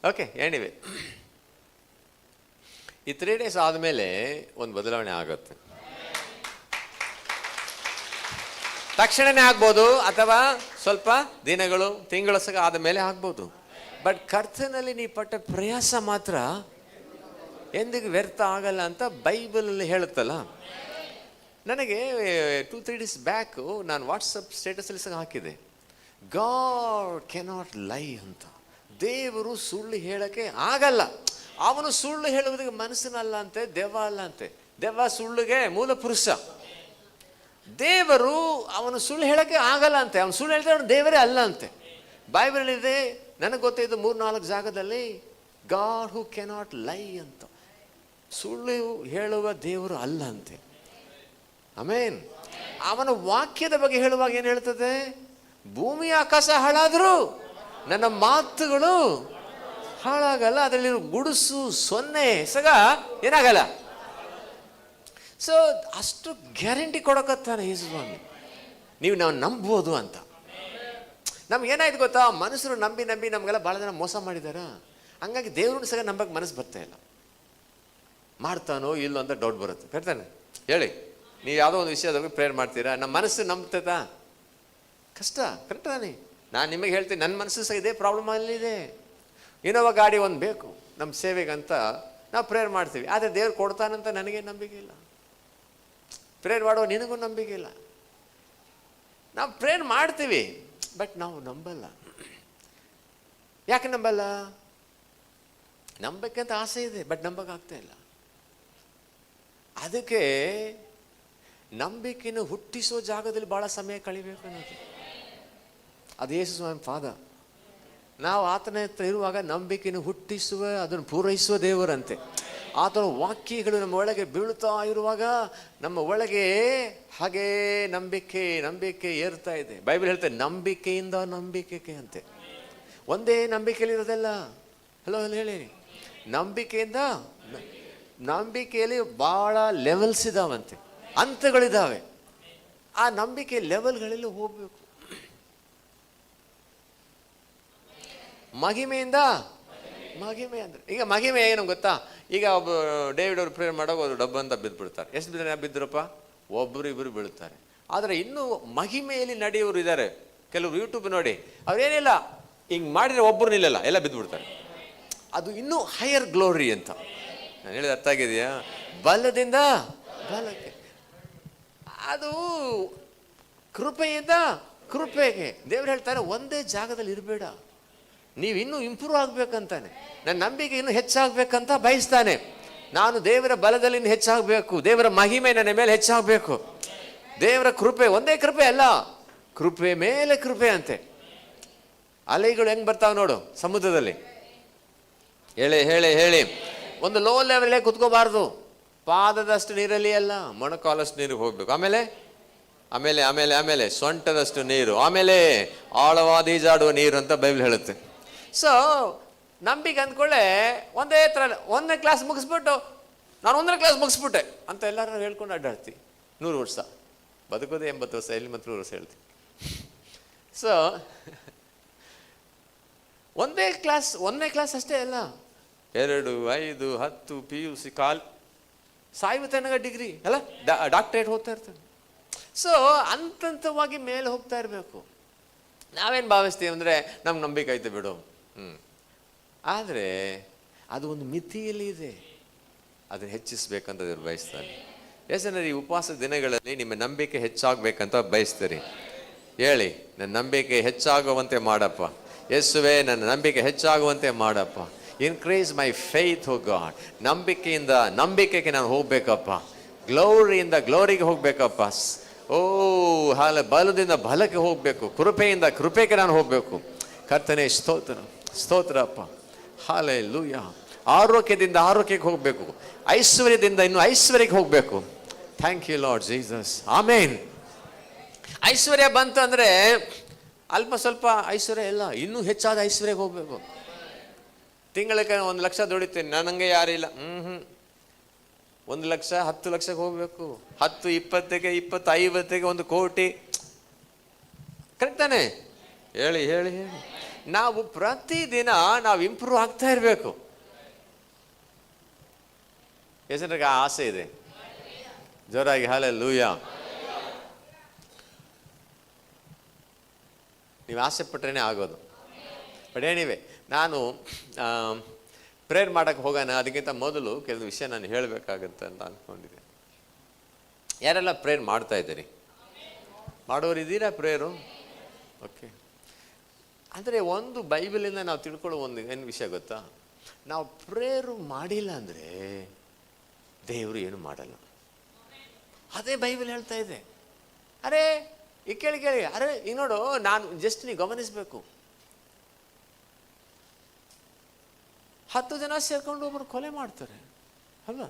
Okay, anyway ಈ 3 days ಆದಮೇಲೆ ಒಂದು ಬದಲಾವಣೆ ಆಗುತ್ತೆ. ತಕ್ಷಣನೇ ಆಗ್ಬೋದು, ಅಥವಾ ಸ್ವಲ್ಪ ದಿನಗಳು ತಿಂಗಳ ಸಹ ಆದ ಮೇಲೆ ಆಗ್ಬೋದು. ಬಟ್ ಕರ್ತನಲ್ಲಿ ನೀ ಪಟ್ಟ ಪ್ರಯಾಸ ಮಾತ್ರ ಎಂದಿಗೂ ವ್ಯರ್ಥ ಆಗಲ್ಲ ಅಂತ ಬೈಬಲಲ್ಲಿ ಹೇಳುತ್ತಲ್ಲ. ನನಗೆ 2-3 days ಬ್ಯಾಕು ನಾನು ವಾಟ್ಸಪ್ ಸ್ಟೇಟಸಲ್ಲಿ ಸಹ ಹಾಕಿದೆ, ಗಾಡ್ ಕೆನಾಟ್ ಲೈ ಅಂತ. ದೇವರು ಸುಳ್ಳು ಹೇಳಕ್ಕೆ ಆಗಲ್ಲ. ಅವನು ಸುಳ್ಳು ಹೇಳುವುದಕ್ಕೆ ಮನಸ್ಸಿನಲ್ಲ ಅಂತೆ, ದೆವ್ವ ಅಲ್ಲ ಅಂತೆ. ದೆವ್ವ ಸುಳ್ಳಿಗೆ ಮೂಲ ಪುರುಷ. ದೇವರು ಅವನು ಸುಳ್ಳು ಹೇಳಕ್ಕೆ ಆಗಲ್ಲ ಅಂತೆ. ಅವನು ಸುಳ್ಳು ಹೇಳ್ತಾರೆ, ಅವನು ದೇವರೇ ಅಲ್ಲ ಅಂತೆ. ಬೈಬಲ್ ಇದೆ, ನನಗೆ ಗೊತ್ತಿದ್ದು 3-4 ಜಾಗದಲ್ಲಿ ಗಾಡ್ ಹೂ ಕೆನಾಟ್ ಲೈ ಅಂತ. ಸುಳ್ಳು ಹೇಳುವ ದೇವರು ಅಲ್ಲ ಅಂತೆ. ಆಮೇನ್. ಅವನ ವಾಕ್ಯದ ಬಗ್ಗೆ ಹೇಳುವಾಗ ಏನು ಹೇಳ್ತದೆ? ಭೂಮಿ ಆಕಾಶ ಹಾಳಾದ್ರು ನನ್ನ ಮಾತುಗಳು ಹಾಳಾಗಲ್ಲ. ಅದರಲ್ಲಿ ಗುಡುಸು ಸೊನ್ನೆ ಸಗ ಏನಾಗಲ್ಲ. ಸೊ ಅಷ್ಟು ಗ್ಯಾರಂಟಿ ಕೊಡಕತ್ತಾನೆ ಯೇಸು ಸ್ವಾಮಿ, ನೀವು ನಾವು ನಂಬೋದು ಅಂತ. ನಮ್ಗೆ ಏನಾಯ್ತು ಗೊತ್ತಾ, ಮನುಷ್ಯರು ನಂಬಿ ನಂಬಿ ನಮಗೆಲ್ಲ ಭಾಳ ಜನ ಮೋಸ ಮಾಡಿದಾರ. ಹಂಗಾಗಿ ದೇವ್ರನ್ನ ಸಹ ನಂಬಕ್ಕೆ ಮನಸ್ಸು ಬರ್ತಾ ಇಲ್ಲ. ಮಾಡ್ತಾನೋ ಇಲ್ಲೋ ಅಂತ ಡೌಟ್ ಬರುತ್ತೆ. ಹೇಳ್ತಾನೆ, ಹೇಳಿ ನೀವು ಯಾವುದೋ ಒಂದು ವಿಷಯದಾಗ ಪ್ರೇಯರ್ ಮಾಡ್ತೀರಾ, ನಮ್ಮ ಮನಸ್ಸು ನಂಬ್ತೈತಾ? ಕಷ್ಟ. ಕರೆಕ್ಟ್ ತಾನೆ? ನಾನು ನಿಮಗೆ ಹೇಳ್ತೀನಿ, ನನ್ನ ಮನಸ್ಸು ಸಹ ಇದೇ ಪ್ರಾಬ್ಲಮ್ ಅಲ್ಲಿದೆ. ಇನ್ನೋವ ಗಾಡಿ ಒಂದು ಬೇಕು ನಮ್ಮ ಸೇವೆಗಂತ ನಾವು ಪ್ರೇಯರ್ ಮಾಡ್ತೀವಿ, ಆದರೆ ದೇವ್ರು ಕೊಡ್ತಾನಂತ ನನಗೆ ನಂಬಿಕೆ ಇಲ್ಲ. ಪ್ರೇಯರ್ ಮಾಡೋ ನಿನಗೂ ನಂಬಿಕೆ ಇಲ್ಲ. ನಾವು ಪ್ರೇಯರ್ ಮಾಡ್ತೀವಿ, ಬಟ್ ನಾವು ನಂಬಲ್ಲ. ಯಾಕೆ ನಂಬಲ್ಲ? ನಂಬಬೇಕಂತ ಆಸೆ ಇದೆ, ಬಟ್ ನಂಬಕ್ಕಾಗ್ತಾ ಇಲ್ಲ. ಅದಕ್ಕೆ ನಂಬಿಕೆಯನ್ನು ಹುಟ್ಟಿಸೋ ಜಾಗದಲ್ಲಿ ಭಾಳ ಸಮಯ ಕಳಿಬೇಕು ಅನ್ನೋದು. ಅದು ಯೇಸು ಸ್ವಾಮಿ ಪಾದ. ನಾವು ಆತನ ಹತ್ರ ಇರುವಾಗ ನಂಬಿಕೆಯನ್ನು ಹುಟ್ಟಿಸುವ, ಅದನ್ನು ಪೂರೈಸುವ ದೇವರಂತೆ. ಆತನ ವಾಕ್ಯಗಳು ನಮ್ಮ ಒಳಗೆ ಬೀಳ್ತಾ ಇರುವಾಗ ನಮ್ಮ ಒಳಗೆ ಹಾಗೇ ನಂಬಿಕೆ ನಂಬಿಕೆ ಏರ್ತಾ ಇದೆ. ಬೈಬಲ್ ಹೇಳ್ತಾರೆ, ನಂಬಿಕೆಯಿಂದ ನಂಬಿಕೆಗೆ ಅಂತೆ. ಒಂದೇ ನಂಬಿಕೆಯಲ್ಲಿ ಇರೋದಲ್ಲ. ಹಲೋ ಹೇಳಿ, ನಂಬಿಕೆಯಿಂದ ನಂಬಿಕೆಯಲ್ಲಿ ಭಾಳ ಲೆವೆಲ್ಸ್ ಇದಾವಂತೆ, ಹಂತಗಳಿದ್ದಾವೆ. ಆ ನಂಬಿಕೆ ಲೆವೆಲ್ಗಳಲ್ಲಿ ಹೋಗ್ಬೇಕು. ಮಹಿಮೆಯಿಂದ ಮಹಿಮೆ ಅಂದ್ರೆ, ಈಗ ಮಹಿಮೆ ಏನು ಗೊತ್ತಾ? ಈಗ ಒಬ್ಬ ಡೇವಿಡ್ ಅವರು ಪ್ರೇಯರ್ ಮಾಡೋ ಅವರು ಡಬ್ಬ ಅಂತ ಬಿದ್ದುಬಿಡ್ತಾರೆ. ಎಷ್ಟು ಬಿದ್ದರಪ್ಪ? ಒಬ್ಬರು ಇಬ್ಬರು ಬೀಳ್ತಾರೆ. ಆದರೆ ಇನ್ನೂ ಮಹಿಮೆಯಲ್ಲಿ ನಡೆಯೋರು ಇದ್ದಾರೆ. ಕೆಲವರು ಯೂಟ್ಯೂಬ್ ನೋಡಿ, ಅವ್ರೇನಿಲ್ಲ ಹಿಂಗೆ ಮಾಡಿದ್ರೆ ಒಬ್ಬರು ನಿಲ್ಲಲ್ಲ, ಎಲ್ಲ ಬಿದ್ದುಬಿಡ್ತಾರೆ. ಅದು ಇನ್ನೂ ಹೈಯರ್ ಗ್ಲೋರಿ ಅಂತ ನಾನು ಹೇಳಿದ ಅರ್ಥ ಆಗಿದೆಯಾ? ಬಲದಿಂದ ಬಲಕ್ಕೆ, ಅದು ಕೃಪೆಯಿಂದ ಕೃಪೆಗೆ. ದೇವ್ರು ಹೇಳ್ತಾರೆ, ಒಂದೇ ಜಾಗದಲ್ಲಿ ಇರಬೇಡ, ನೀವು ಇನ್ನೂ ಇಂಪ್ರೂವ್ ಆಗ್ಬೇಕಂತಾನೆ. ನನ್ನ ನಂಬಿಕೆ ಇನ್ನೂ ಹೆಚ್ಚಾಗಬೇಕಂತ ಬಯಸ್ತಾನೆ. ನಾನು ದೇವರ ಬಲದಲ್ಲಿ ಇನ್ನೂ ಹೆಚ್ಚಾಗಬೇಕು, ದೇವರ ಮಹಿಮೆ ನನ್ನ ಮೇಲೆ ಹೆಚ್ಚಾಗಬೇಕು. ದೇವರ ಕೃಪೆ, ಒಂದೇ ಕೃಪೆ ಅಲ್ಲ, ಕೃಪೆ ಮೇಲೆ ಕೃಪೆ ಅಂತೆ. ಅಲೆಗಳು ಹೆಂಗ್ ಬರ್ತಾವ ನೋಡು ಸಮುದ್ರದಲ್ಲಿ. ಹೇಳಿ ಹೇಳಿ ಹೇಳಿ, ಒಂದು ಲೋ ಲೆವೆಲೇ ಕುತ್ಕೋಬಾರ್ದು. ಪಾದದಷ್ಟು ನೀರಲ್ಲಿ ಅಲ್ಲ, ಮೊಣಕಾಲಷ್ಟು ನೀರಿಗೆ ಹೋಗ್ಬೇಕು. ಆಮೇಲೆ ಆಮೇಲೆ ಆಮೇಲೆ ಆಮೇಲೆ ಸೊಂಟದಷ್ಟು ನೀರು, ಆಮೇಲೆ ಆಳವಾದ ಈಜಾಡುವ ನೀರು ಅಂತ ಬೈಬಲ್ ಹೇಳುತ್ತೆ. ಸೊ ನಂಬಿಕೆ ಅಂದ್ಕೊಳ್ಳೆ ಒಂದೇ ಥರ, 1ನೇ ಕ್ಲಾಸ್ ಮುಗಿಸ್ಬಿಟ್ಟು ನಾನು 1ನೇ ಕ್ಲಾಸ್ ಮುಗಿಸ್ಬಿಟ್ಟೆ ಅಂತ ಎಲ್ಲರೂ ಹೇಳ್ಕೊಂಡು ಅಡ್ಡಾಡ್ತಿ. 100 ವರ್ಷ ಬದುಕೋದೆ 80 ವರ್ಷ, ಎಲ್ಲಿ ಮತ್ತು 100 ವರ್ಷ ಹೇಳ್ತೀವಿ. ಸೊ 1ನೇ ಕ್ಲಾಸ್ ಅಷ್ಟೇ ಅಲ್ಲ, 2, 5, 10 PUC ಸಾಯುವ ತನಕ ಡಿಗ್ರಿ ಅಲ್ಲ, ಡಾಕ್ಟರೇಟ್ ಹೋಗ್ತಾ ಇರ್ತಾರೆ. ಸೊ ಹಂತವಾಗಿ ಮೇಲೆ ಹೋಗ್ತಾ ಇರಬೇಕು. ನಾವೇನು ಭಾವಿಸ್ತೀವಿ ಅಂದರೆ ನಮ್ಗೆ ನಂಬಿಕೆ ಐತೆ ಬಿಡು, ಆದರೆ ಅದು ಒಂದು ಮಿತಿಯಲ್ಲಿ ಇದೆ, ಅದನ್ನು ಹೆಚ್ಚಿಸ್ಬೇಕಂತ ದೇವರು ಬಯಸ್ತಾರೆ. ಎಷ್ಟು ಈ ಉಪವಾಸ ದಿನಗಳಲ್ಲಿ ನಿಮ್ಮ ನಂಬಿಕೆ ಹೆಚ್ಚಾಗಬೇಕಂತ ಬಯಸ್ತೀರಿ? ಹೇಳಿ, ನನ್ನ ನಂಬಿಕೆ ಹೆಚ್ಚಾಗುವಂತೆ ಮಾಡಪ್ಪ ಯೇಸುವೆ, ನನ್ನ ನಂಬಿಕೆ ಹೆಚ್ಚಾಗುವಂತೆ ಮಾಡಪ್ಪ. Increase my faith O God. ನಂಬಿಕೆಯಿಂದ ನಂಬಿಕೆಗೆ ನಾನು ಹೋಗ್ಬೇಕಪ್ಪ, ಗ್ಲೋರಿಯಿಂದ ಗ್ಲೋರಿಗೆ ಹೋಗ್ಬೇಕಪ್ಪ. ಬಲದಿಂದ ಬಲಕ್ಕೆ ಹೋಗಬೇಕು, ಕೃಪೆಯಿಂದ ಕೃಪೆಗೆ ನಾನು ಹೋಗಬೇಕು. ಕರ್ತನೇ ಸ್ತೋತ್ರ ಸ್ತೋತ್ರಪ್ಪ, ಹಲ್ಲೆಲೂಯ. ಆರೋಗ್ಯದಿಂದ ಆರೋಗ್ಯಕ್ಕೆ ಹೋಗಬೇಕು, ಐಶ್ವರ್ಯದಿಂದ ಇನ್ನು ಐಶ್ವರ್ಯಕ್ಕೆ ಹೋಗಬೇಕು. ಥ್ಯಾಂಕ್ ಯು ಲಾರ್ಡ್ ಜೀಸಸ್, ಆಮೇನ್. ಐಶ್ವರ್ಯ ಬಂತು ಅಂದರೆ ಅಲ್ಪ ಸ್ವಲ್ಪ ಐಶ್ವರ್ಯ ಇಲ್ಲ, ಇನ್ನೂ ಹೆಚ್ಚಾದ ಐಶ್ವರ್ಯಕ್ಕೆ ಹೋಗಬೇಕು. ತಿಂಗಳಿಗೆ 1 ಲಕ್ಷ ದುಡಿತೀನಿ, ನನಗೆ ಯಾರಿಲ್ಲ. 1 ಲಕ್ಷ 10 ಲಕ್ಷಕ್ಕೆ ಹೋಗಬೇಕು, 10, 20, 50, 50, 1 ಕೋಟಿ. ಕರೆಕ್ಟ್ ತಾನೆ? ಹೇಳಿ ಹೇಳಿ ಹೇಳಿ. ನಾವು ಪ್ರತಿದಿನ ನಾವು ಇಂಪ್ರೂವ್ ಆಗ್ತಾ ಇರಬೇಕು. ಎಷ್ಟು ಆಸೆ ಇದೆ? ಜೋರಾಗಿ ಹಲ್ಲೆಲೂಯಾ. ನೀವು ಆಸೆ ಪಟ್ರೇ ಆಗೋದು. ಬಟ್ ಏನಿವೆ, ನಾನು ಪ್ರೇಯರ್ ಮಾಡೋಕ್ಕೆ ಹೋಗೋಣ, ಅದಕ್ಕಿಂತ ಮೊದಲು ಕೆಲವು ವಿಷಯ ನಾನು ಹೇಳಬೇಕಾಗತ್ತೆ ಅಂತ ಅಂದ್ಕೊಂಡಿದ್ದೆ. ಯಾರೆಲ್ಲ ಪ್ರೇಯರ್ ಮಾಡ್ತಾ ಇದ್ದೀರಿ? ಮಾಡೋರು ಇದ್ದೀರಾ ಪ್ರೇಯರು? ಓಕೆ. ಅಂದರೆ ಒಂದು ಬೈಬಲಿಂದ ನಾವು ತಿಳ್ಕೊಳ್ಳೋ ಒಂದು ಏನು ವಿಷಯ ಗೊತ್ತಾ, ನಾವು ಪ್ರೇಯರು ಮಾಡಿಲ್ಲ ಅಂದರೆ ದೇವರು ಏನು ಮಾಡಲ್ಲ. ಅದೇ ಬೈಬಲ್ ಹೇಳ್ತಾ ಇದೆ. ಅರೆ ಈಗ ಕೇಳಿ, ಅರೆ ಈಗ ನೋಡು, ನಾನು ಜಸ್ಟ್ ನೀವು ಗಮನಿಸಬೇಕು, 10 ಜನ ಸೇರ್ಕೊಂಡು ಒಬ್ಬರು ಕೊಲೆ ಮಾಡ್ತಾರೆ ಅಲ್ವಾ?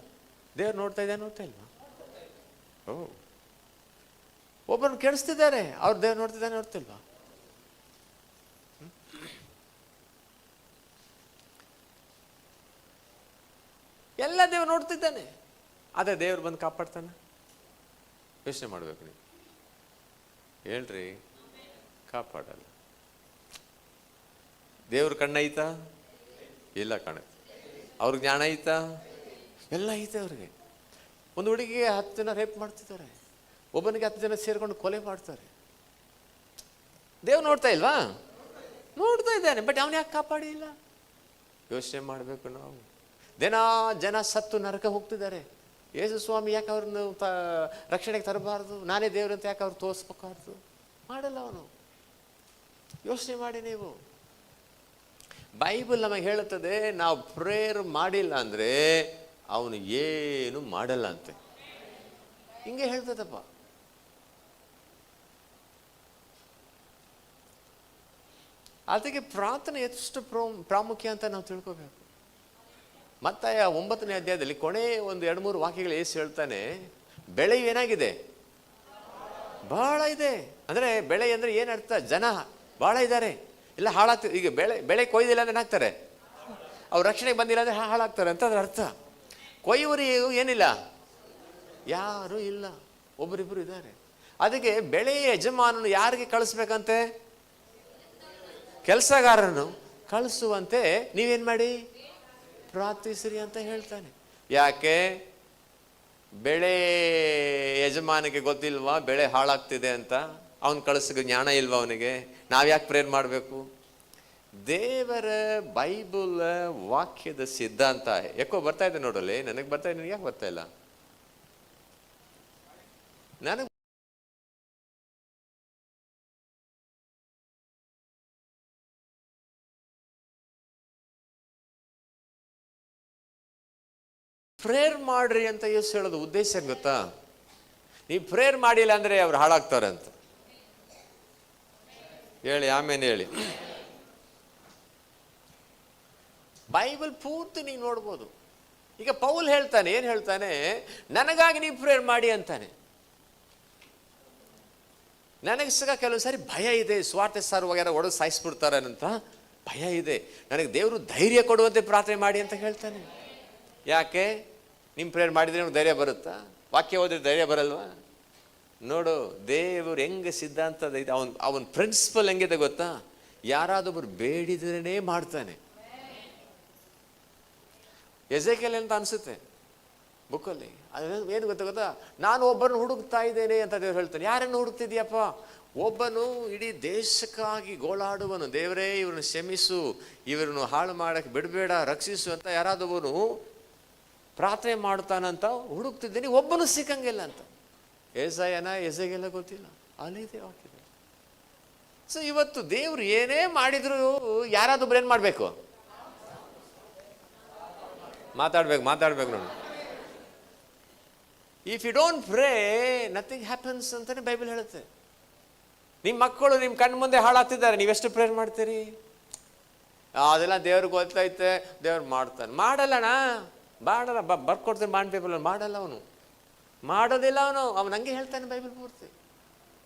ದೇವ್ರು ನೋಡ್ತಾ ಇಲ್ವಾ? ಓ, ಒಬ್ಬರನ್ನು ಕೆಡಿಸ್ತಿದ್ದಾರೆ, ಅವ್ರು ದೇವ್ರು ನೋಡ್ತಿಲ್ವಾ? ಎಲ್ಲ ದೇವ್ರು ನೋಡ್ತಿದ್ದಾನೆ, ಅದೇ ದೇವ್ರು ಬಂದು ಕಾಪಾಡ್ತಾನೆ. ಯೋಚನೆ ಮಾಡ್ಬೇಕು ನೀವು, ಹೇಳ್ರಿ. ಕಾಪಾಡಲ್ಲ. ದೇವ್ರ ಕಣ್ಣೈತಾ? ಇಲ್ಲ ಕಾಣುತ್ತೆ. ಅವ್ರಿಗೆ ಜ್ಞಾನ ಐತಾ? ಎಲ್ಲ ಐತೆ ಅವ್ರಿಗೆ. ಒಂದು ಹುಡುಗಿಗೆ 10 ಜನ ರೇಪ್ ಮಾಡ್ತಿದ್ದಾರೆ, ಒಬ್ಬನಿಗೆ 10 ಜನ ಸೇರ್ಕೊಂಡು ಕೊಲೆ ಮಾಡ್ತಾರೆ. ದೇವ್ರು ನೋಡ್ತಾ ಇಲ್ವಾ? ನೋಡ್ತಾ ಇದ್ದಾನೆ, ಬಟ್ ಅವನು ಯಾಕೆ ಕಾಪಾಡಿಲ್ಲ? ಯೋಚನೆ ಮಾಡಬೇಕು ನಾವು. ಜನ ಸತ್ತು ನರಕ ಹೋಗ್ತಿದ್ದಾರೆ. ಯೇಸು ಸ್ವಾಮಿ ಯಾಕೆ ಅವ್ರನ್ನ ರಕ್ಷಣೆಗೆ ತರಬಾರ್ದು? ನಾನೇ ದೇವ್ರಂತ ಯಾಕೆ ಅವ್ರು ತೋರಿಸ್ಬೇಕಾರ್ದು? ಮಾಡಲ್ಲ ಅವನು. ಯೋಚನೆ ಮಾಡಿ ನೀವು. ಬೈಬಲ್ ನಮಗೆ ಹೇಳುತ್ತದೆ, ನಾವು ಪ್ರೇಯರ್ ಮಾಡಿಲ್ಲ ಅಂದರೆ ಅವನು ಏನು ಮಾಡಲ್ಲ ಅಂತೆ. ಹಿಂಗೆ ಹೇಳ್ತದಪ್ಪ. ಅದಕ್ಕೆ ಪ್ರಾರ್ಥನೆ ಎಷ್ಟು ಪ್ರಾಮುಖ್ಯ ಅಂತ ನಾವು ತಿಳ್ಕೋಬೇಕು. ಮತ್ತಾಯ 9ನೇ ಅಧ್ಯಾಯದಲ್ಲಿ ಕೊನೆ ಒಂದು 2-3 ವಾಕ್ಯಗಳು ಏಸು ಹೇಳ್ತಾನೆ, ಬೆಳೆ ಏನಾಗಿದೆ? ಬಹಳ ಇದೆ. ಅಂದರೆ ಬೆಳೆ ಅಂದರೆ ಏನರ್ಥ? ಜನ ಬಹಳ ಇದ್ದಾರೆ, ಇಲ್ಲ ಹಾಳಾಗ್ತದೆ. ಈಗ ಬೆಳೆ ಕೊಯ್ದಿಲ್ಲ ಅಂದ್ರೆ ಏನಾಗ್ತಾರೆ? ಅವ್ರು ರಕ್ಷಣೆಗೆ ಬಂದಿಲ್ಲ ಅಂದರೆ ಹಾಳಾಗ್ತಾರೆ ಅಂತ ಅದ್ರ ಅರ್ಥ. ಕೊಯ್ಯುವರಿಗೂ ಏನಿಲ್ಲ, ಯಾರೂ ಇಲ್ಲ, ಒಬ್ಬರಿಬ್ಬರು ಇದ್ದಾರೆ. ಅದಕ್ಕೆ ಬೆಳೆಯ ಯಜಮಾನನು ಯಾರಿಗೆ ಕಳಿಸ್ಬೇಕಂತೆ? ಕೆಲಸಗಾರನು ಕಳಿಸುವಂತೆ ನೀವೇನು ಮಾಡಿ? ಪ್ರಾರ್ಥಿಸ್ರಿ ಅಂತ ಹೇಳ್ತಾನೆ. ಯಾಕೆ? ಬೆಳೆ ಯಜಮಾನಿಗೆ ಗೊತ್ತಿಲ್ವಾ ಬೆಳೆ ಹಾಳಾಗ್ತಿದೆ ಅಂತ? ಅವನು ಕಳಿಸೋ ಜ್ಞಾನ ಇಲ್ವಾ ಅವನಿಗೆ? ನಾವ್ಯಾಕೆ ಪ್ರೇಯರ್ ಮಾಡಬೇಕು? ದೇವರ ಬೈಬಲ್ ವಾಕ್ಯದ ಸಿದ್ಧಾಂತ ಯಾಕೋ ಬರ್ತಾ ಇದೆ ನೋಡಲಿ, ನನಗೆ ಬರ್ತಾ ಇದೆ, ಯಾಕೆ ಬರ್ತಾ ಇಲ್ಲ? ನನಗೆ ಪ್ರೇಯರ್ ಮಾಡ್ರಿ ಅಂತ ಯೇಸು ಹೇಳೋದು ಉದ್ದೇಶ ಗೊತ್ತಾ? ನೀವು ಪ್ರೇಯರ್ ಮಾಡಿಲ್ಲ ಅಂದರೆ ಅವ್ರು ಹಾಳಾಗ್ತಾರೆ ಅಂತ ಹೇಳಿ. ಆಮೇಲೆ ಹೇಳಿ, ಬೈಬಲ್ ಪೂರ್ತಿ ನೀವು ನೋಡ್ಬೋದು. ಈಗ ಪೌಲ್ ಹೇಳ್ತಾನೆ, ಏನು ಹೇಳ್ತಾನೆ? ನನಗಾಗಿ ನೀವು ಪ್ರೇಯರ್ ಮಾಡಿ ಅಂತಾನೆ. ನನಗೆ ಸಹ ಕೆಲವು ಸಾರಿ ಭಯ ಇದೆ, ಸ್ವಾರ್ಥ ಸಾರು ವಗೇರ ಒಡೆದು ಸಾಯಿಸ್ಬಿಡ್ತಾರೆ ಅಂತ ಭಯ ಇದೆ. ನನಗೆ ದೇವರು ಧೈರ್ಯ ಕೊಡುವಂತೆ ಪ್ರಾರ್ಥನೆ ಮಾಡಿ ಅಂತ ಹೇಳ್ತಾನೆ. ಯಾಕೆ? ನಿಮ್ಮ ಪ್ರೇಯರ್ ಮಾಡಿದ್ರೆ ನಿಮ್ಗೆ ಧೈರ್ಯ ಬರುತ್ತಾ? ವಾಕ್ಯ ಓದಿದ್ರೆ ಧೈರ್ಯ ಬರಲ್ವಾ? ನೋಡು, ದೇವರು ಹೆಂಗೆ ಸಿದ್ಧಾಂತದ ಇದೆ, ಅವನ ಪ್ರಿನ್ಸಿಪಲ್ ಹೆಂಗಿದೆ ಗೊತ್ತಾ? ಯಾರಾದೊಬ್ಬರು ಬೇಡಿದ್ರೇ ಮಾಡ್ತಾನೆ. ಎಜೆಕೇಲ್ ಅಂತ ಅನಿಸುತ್ತೆ ಬುಕ್ಕಲ್ಲಿ, ಏನು ಗೊತ್ತಾ? ನಾನು ಒಬ್ಬರನ್ನು ಹುಡುಕ್ತಾ ಇದ್ದೇನೆ ಅಂತ ದೇವ್ರು ಹೇಳ್ತಾನೆ. ಯಾರನ್ನು ಹುಡುಕ್ತಿದ್ಯಪ್ಪ? ಒಬ್ಬನು ಇಡೀ ದೇಶಕ್ಕಾಗಿ ಗೋಳಾಡುವನು. ದೇವರೇ ಇವ್ರನ್ನ ಕ್ಷಮಿಸು, ಇವ್ರನ್ನು ಹಾಳು ಮಾಡಕ್ಕೆ ಬಿಡಬೇಡ, ರಕ್ಷಿಸು ಅಂತ ಯಾರಾದೊಬ್ಬನು ಪ್ರಾರ್ಥನೆ ಮಾಡ್ತಾನಂತ ಹುಡುಕ್ತಿದ್ದೀನಿ, ಒಬ್ಬನು ಸಿಕ್ಕಂಗಿಲ್ಲ ಅಂತ. ಎಸೆಗೆಲ್ಲ ಗೊತ್ತಿಲ್ಲ, ಅಲ್ಲಿದೆ ವಾಕ್ಯ. ಸೊ ಇವತ್ತು ದೇವ್ರು ಏನೇ ಮಾಡಿದ್ರು ಯಾರಾದೊಬ್ರು ಏನು ಮಾಡಬೇಕು? ಮಾತಾಡ್ಬೇಕು ನೋಡಿ. If you don't pray nothing happens ಅಂತಾನೆ ಬೈಬಲ್ ಹೇಳುತ್ತೆ. ನಿಮ್ಮ ಮಕ್ಕಳು ನಿಮ್ಮ ಕಣ್ಣು ಮುಂದೆ ಹಾಳಾಗ್ತಿದ್ದಾರೆ, ನೀವೆಷ್ಟು ಪ್ರೇಯರ್ ಮಾಡ್ತೀರಿ? ಅದೆಲ್ಲ ದೇವ್ರಿಗೆ ಗೊತ್ತೈತೆ, ದೇವ್ರು ಮಾಡ್ತಾನೆ. ಮಾಡಲ್ಲಣ್ಣ, ಮಾಡಲ್ಲ. ಬರ್ಕೊಡ್ತೀನಿ ಬಾಂಡ್ ಪೇಪರ್, ಮಾಡಲ್ಲ. ಅವನು ಮಾಡೋದಿಲ್ಲ. ಅವನು ಹಂಗೆ ಹೇಳ್ತಾನೆ ಬೈಬಲ್ ಪೂರ್ತಿ.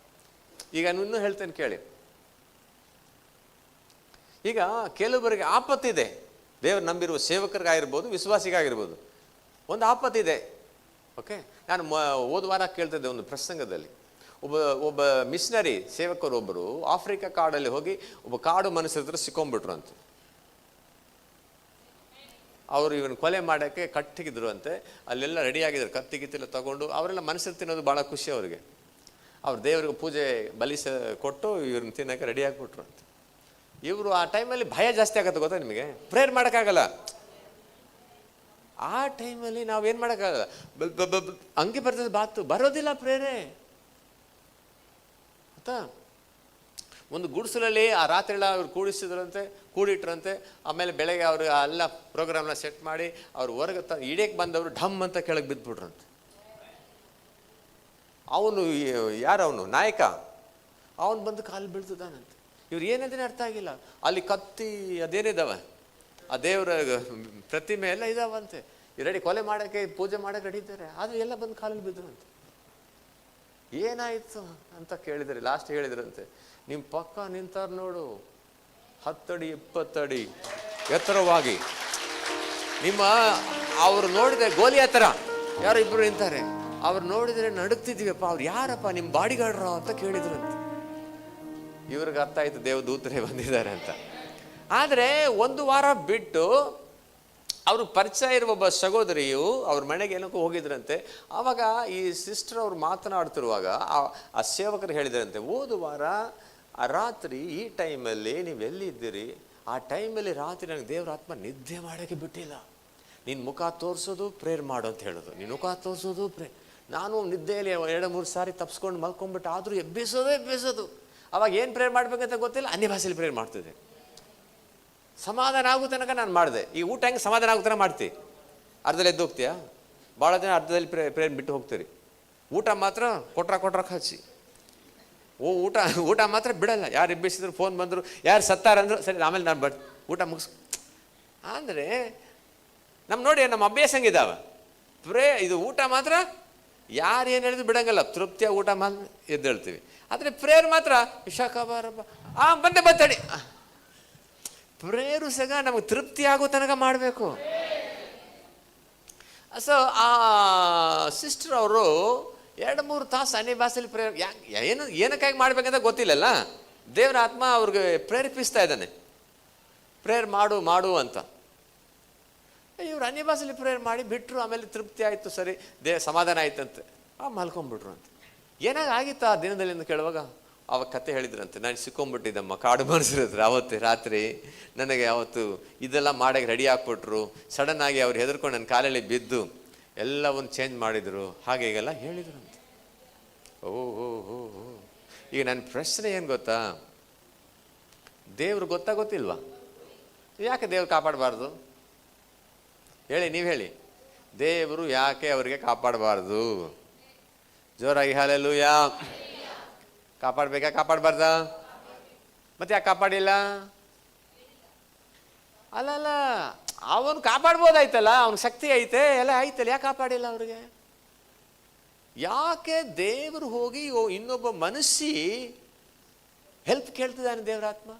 ಈಗ ಇನ್ನೂ ಹೇಳ್ತೇನೆ ಕೇಳಿ. ಈಗ ಕೆಲವರಿಗೆ ಆಪತ್ತಿದೆ, ದೇವ್ರು ನಂಬಿರುವ ಸೇವಕರಿಗಾಗಿರ್ಬೋದು, ವಿಶ್ವಾಸಿಗಾಗಿರ್ಬೋದು, ಒಂದು ಆಪತ್ತಿದೆ. ಓಕೆ, ನಾನು ಓದುವಾರ ಕೇಳ್ತಿದ್ದೆ ಒಂದು ಪ್ರಸಂಗದಲ್ಲಿ. ಒಬ್ಬ ಒಬ್ಬ ಮಿಷನರಿ ಸೇವಕರು ಒಬ್ಬರು ಆಫ್ರಿಕಾ ಕಾಡಲ್ಲಿ ಹೋಗಿ ಒಬ್ಬ ಕಾಡು ಮನುಷ್ಯರ ಹತ್ರ ಸಿಕ್ಕೊಂಡ್ಬಿಟ್ರು ಅಂತ. ಅವರು ಇವನು ಕೊಲೆ ಮಾಡೋಕ್ಕೆ ಕಟ್ಟಿಗಿದ್ರು ಅಂತೆ. ಅಲ್ಲೆಲ್ಲ ರೆಡಿ ಆಗಿದ್ರು, ಕತ್ತಿ ಗಿತ್ತೆಲ್ಲ ತಗೊಂಡು. ಅವರೆಲ್ಲ ಮನುಷ್ಯರು ತಿನ್ನೋದು ಭಾಳ ಖುಷಿ ಅವ್ರಿಗೆ. ಅವ್ರು ದೇವ್ರಿಗೆ ಪೂಜೆ ಕೊಟ್ಟು ಇವ್ರನ್ನ ತಿನ್ನೋಕೆ ರೆಡಿ ಆಗಿಬಿಟ್ರು ಅಂತ. ಇವರು ಆ ಟೈಮಲ್ಲಿ ಭಯ ಜಾಸ್ತಿ ಆಗತ್ತೆ ಗೊತ್ತಾ ನಿಮಗೆ, ಪ್ರೇಯರ್ ಮಾಡೋಕ್ಕಾಗಲ್ಲ. ಆ ಟೈಮಲ್ಲಿ ನಾವೇನು ಮಾಡೋಕ್ಕಾಗಲ್ಲ, ಹಂಗೆ ಬರ್ತದೆ ಬಾತು ಬರೋದಿಲ್ಲ ಪ್ರೇರೆ ಆಯ್ತಾ. ಒಂದು ಗುಡಿಸಲಲ್ಲಿ ಆ ರಾತ್ರಿ ಎಲ್ಲ ಅವ್ರು ಕೂಡಿಟ್ರಂತೆ. ಆಮೇಲೆ ಬೆಳಗ್ಗೆ ಅವ್ರು ಎಲ್ಲ ಪ್ರೋಗ್ರಾಮ್ನ ಸೆಟ್ ಮಾಡಿ ಅವ್ರು ಹೊರಗೆ ಇಡೇಕ್ ಬಂದವರು ಢಮ್ ಅಂತ ಕೆಳಗೆ ಬಿದ್ದುಬಿಟ್ರಂತೆ. ಅವನು ಯಾರವನು ನಾಯಕ, ಅವನು ಬಂದು ಕಾಲು ಬೀಳ್ತಿದ್ದಾನಂತೆ. ಇವ್ರು ಏನಿದೆ ಅರ್ಥ ಆಗಿಲ್ಲ. ಅಲ್ಲಿ ಕತ್ತಿ ಅದೇನಿದಾವೆ, ಆ ದೇವರ ಪ್ರತಿಮೆ ಎಲ್ಲ ಇದಾವಂತೆ. ರೆಡಿ ಕೊಲೆ ಮಾಡೋಕ್ಕೆ ಪೂಜೆ ಮಾಡೋಕ್ಕೆ ರೆಡಿ ಇದ್ದಾರೆ. ಆದರೆ ಎಲ್ಲ ಬಂದು ಕಾಲಲ್ಲಿ ಬಿದ್ದರಂತೆ. ಏನಾಯಿತು ಅಂತ ಕೇಳಿದರೆ ಲಾಸ್ಟ್ ಹೇಳಿದ್ರಂತೆ, ನಿಮ್ಮ ಪಕ್ಕ ನಿಂತಾರ ನೋಡು 10 ಅಡಿ 20 ಅಡಿ ಎತ್ತರವಾಗಿ, ಅವ್ರು ನೋಡಿದ್ರೆ ಗೋಲಿ ಹತ್ರ ಯಾರೋ ಇಬ್ಬರು ನಿಂತಾರೆ. ಅವ್ರು ನೋಡಿದ್ರೆ ನಡುಕ್ತಿದ್ವಿಯಪ್ಪ, ಅವ್ರು ಯಾರಪ್ಪ ನಿಮ್ಮ ಬಾಡಿಗಾರ್ಡ್ರ ಅಂತ ಕೇಳಿದ್ರಂತೆ. ಇವ್ರಿಗೆ ಅರ್ಥ ಆಯ್ತು ದೇವದೂತರೇ ಬಂದಿದ್ದಾರೆ ಅಂತ. ಆದರೆ 1 ವಾರ ಬಿಟ್ಟು ಅವ್ರಿಗೆ ಪರಿಚಯ ಇರುವ ಒಬ್ಬ ಸಹೋದರಿಯು ಅವ್ರ ಮನೆಗೆ ಏನಕ್ಕೂ ಹೋಗಿದ್ರಂತೆ. ಆವಾಗ ಈ ಸಿಸ್ಟರ್ ಅವ್ರು ಮಾತನಾಡ್ತಿರುವಾಗ ಆ ಸೇವಕರು ಹೇಳಿದ್ರಂತೆ, ಹೋದ ವಾರ ಆ ರಾತ್ರಿ ಈ ಟೈಮಲ್ಲಿ ನೀವು ಎಲ್ಲಿದ್ದೀರಿ, ಆ ಟೈಮಲ್ಲಿ ರಾತ್ರಿ ನನಗೆ ದೇವ್ರ ಆತ್ಮ ನಿದ್ದೆ ಮಾಡೋಕ್ಕೆ ಬಿಟ್ಟಿಲ್ಲ. ನಿನ್ನ ಮುಖ ತೋರಿಸೋದು ಪ್ರೇಯರ್ ಮಾಡು ಅಂತ ಹೇಳೋದು, ನಿನ್ನ ಮುಖ ತೋರಿಸೋದು ನಾನು ನಿದ್ದೆಯಲ್ಲಿ 2-3 ಸಾರಿ ತಪ್ಸ್ಕೊಂಡು ಮಲ್ಕೊಂಡ್ಬಿಟ್ಟು ಆದರೂ ಎಬ್ಬಿಸೋದು. ಅವಾಗ ಏನು ಪ್ರೇಯರ್ ಮಾಡ್ಬೇಕಂತ ಗೊತ್ತಿಲ್ಲ, ಅನ್ಯ ಭಾಷೆಯಲ್ಲಿ ಪ್ರೇಯರ್ ಮಾಡ್ತಿದ್ದೆ. ಸಮಾಧಾನ ಆಗೋ ತನಕ ನಾನು ಮಾಡಿದೆ. ಈ ಊಟ ಹೆಂಗೆ ಸಮಾಧಾನ ಆಗೋ ಥರ ಮಾಡ್ತಿ, ಅರ್ಧದಲ್ಲಿ ಎದ್ದು ಹೋಗ್ತೀಯಾ? ಭಾಳ ಜನ ಅರ್ಧದಲ್ಲಿ ಪ್ರೇಯರ್ ಬಿಟ್ಟು ಹೋಗ್ತೀರಿ. ಊಟ ಮಾತ್ರ ಕೊಟ್ರ ಹಚ್ಚಿ ಊಟ ಮಾತ್ರ ಬಿಡಲ್ಲ. ಯಾರು ಎಬ್ಬಿಸಿದ್ರು, ಫೋನ್ ಬಂದರು, ಯಾರು ಸತ್ತಾರಂದ್ರು, ಸರಿ ಆಮೇಲೆ ನಾನು ಊಟ ಮುಗಿಸ್. ಅಂದರೆ ನೋಡಿ ನಮ್ಮ ಅಭ್ಯಾಸ ಹಂಗಿದಾವೆ. ಇದು ಊಟ ಮಾತ್ರ ಯಾರು ಏನು ಹೇಳಿದ್ರು ಬಿಡಂಗಲ್ಲ, ತೃಪ್ತಿಯಾಗಿ ಊಟ ಮಾತ್ರ ಎದ್ದೇಳ್ತೀವಿ. ಆದರೆ ಪ್ರೇಯರ್ ಮಾತ್ರ ವಿಶಾಖಬಾರಪ್ಪ ಬಂದೆ ಬತ್ತಡಿ. ಪ್ರೇಯರು ಸಹ ನಮಗೆ ತೃಪ್ತಿ ಆಗೋ ತನಕ ಮಾಡಬೇಕು. ಸೊ ಆ ಸಿಸ್ಟರ್ ಅವರು 2-3 ತಾಸು ಅನ್ಯ ಭಾಷೆಯಲ್ಲಿ ಪ್ರೇಯರ್ ಏನಕ್ಕಾಗಿ ಮಾಡ್ಬೇಕಂತ ಗೊತ್ತಿಲ್ಲಲ್ಲ. ದೇವರ ಆತ್ಮ ಅವ್ರಿಗೆ ಪ್ರೇರೇಪಿಸ್ತಾ ಇದ್ದಾನೆ, ಪ್ರೇಯರ್ ಮಾಡು ಅಂತ. ಇವ್ರು ಅನ್ಯ ಭಾಷೆಯಲ್ಲಿ ಪ್ರೇಯರ್ ಮಾಡಿ ಬಿಟ್ಟರು. ಆಮೇಲೆ ತೃಪ್ತಿ ಆಯಿತು, ಸರಿ ಸಮಾಧಾನ ಆಯ್ತಂತೆ. ಮಲ್ಕೊಂಡ್ಬಿಟ್ರು ಅಂತ. ಏನಾಗಿತ್ತು ಆ ದಿನದಲ್ಲಿ ಅಂತ ಕೇಳುವಾಗ ಅವಾಗ ಕತೆ ಹೇಳಿದ್ರಂತೆ, ನಾನು ಸಿಕ್ಕೊಂಡ್ಬಿಟ್ಟಿದ್ದಮ್ಮ ಕಾಡು ಮನುಷ್ಯರ ಹತ್ರ. ಅವತ್ತು ರಾತ್ರಿ ನನಗೆ ಅವತ್ತು ಇದೆಲ್ಲ ಮಾಡೋಕ್ಕೆ ರೆಡಿ ಹಾಕ್ಬಿಟ್ರು. ಸಡನ್ನಾಗಿ ಅವ್ರು ಹೆದರ್ಕೊಂಡು ನನ್ನ ಕಾಲಲ್ಲಿ ಬಿದ್ದು ಎಲ್ಲವನ್ನು ಚೇಂಜ್ ಮಾಡಿದರು, ಹಾಗೆ ಈಗೆಲ್ಲ ಹೇಳಿದ್ರಂತೆ. ಓಹೋ ಈಗ ನನ್ನ ಪ್ರಶ್ನೆ ಏನು ಗೊತ್ತಾ, ದೇವ್ರು ಗೊತ್ತಿಲ್ವಾ? ಯಾಕೆ ದೇವ್ರು ಕಾಪಾಡಬಾರ್ದು ಹೇಳಿ, ನೀವು ಹೇಳಿ. ದೇವರು ಯಾಕೆ ಅವರಿಗೆ ಕಾಪಾಡಬಾರ್ದು? ಜೋರಾಗಿ ಹಲ್ಲೆಲೂಯಾ. ಕಾಪಾಡಬೇಕಾ ಕಾಪಾಡಬಾರ್ದ? ಮತ್ತೆ ಯಾಕೆ ಕಾಪಾಡಿಲ್ಲ? ಅಲ್ಲ ಅವನು ಕಾಪಾಡ್ಬೋದಾಯ್ತಲ್ಲ, ಅವನ ಶಕ್ತಿ ಐತೆ, ಎಲ್ಲ ಆಯ್ತಲ್ಲ, ಯಾಕೆ ಕಾಪಾಡಿಲ್ಲ ಅವ್ರಿಗೆ? ಯಾಕೆ ದೇವರು ಹೋಗಿ ಇನ್ನೊಬ್ಬ ಮನುಷ್ಯ ಹೆಲ್ಪ್ ಕೇಳ್ತಿದ್ದಾನೆ ದೇವರಾತ್ಮ?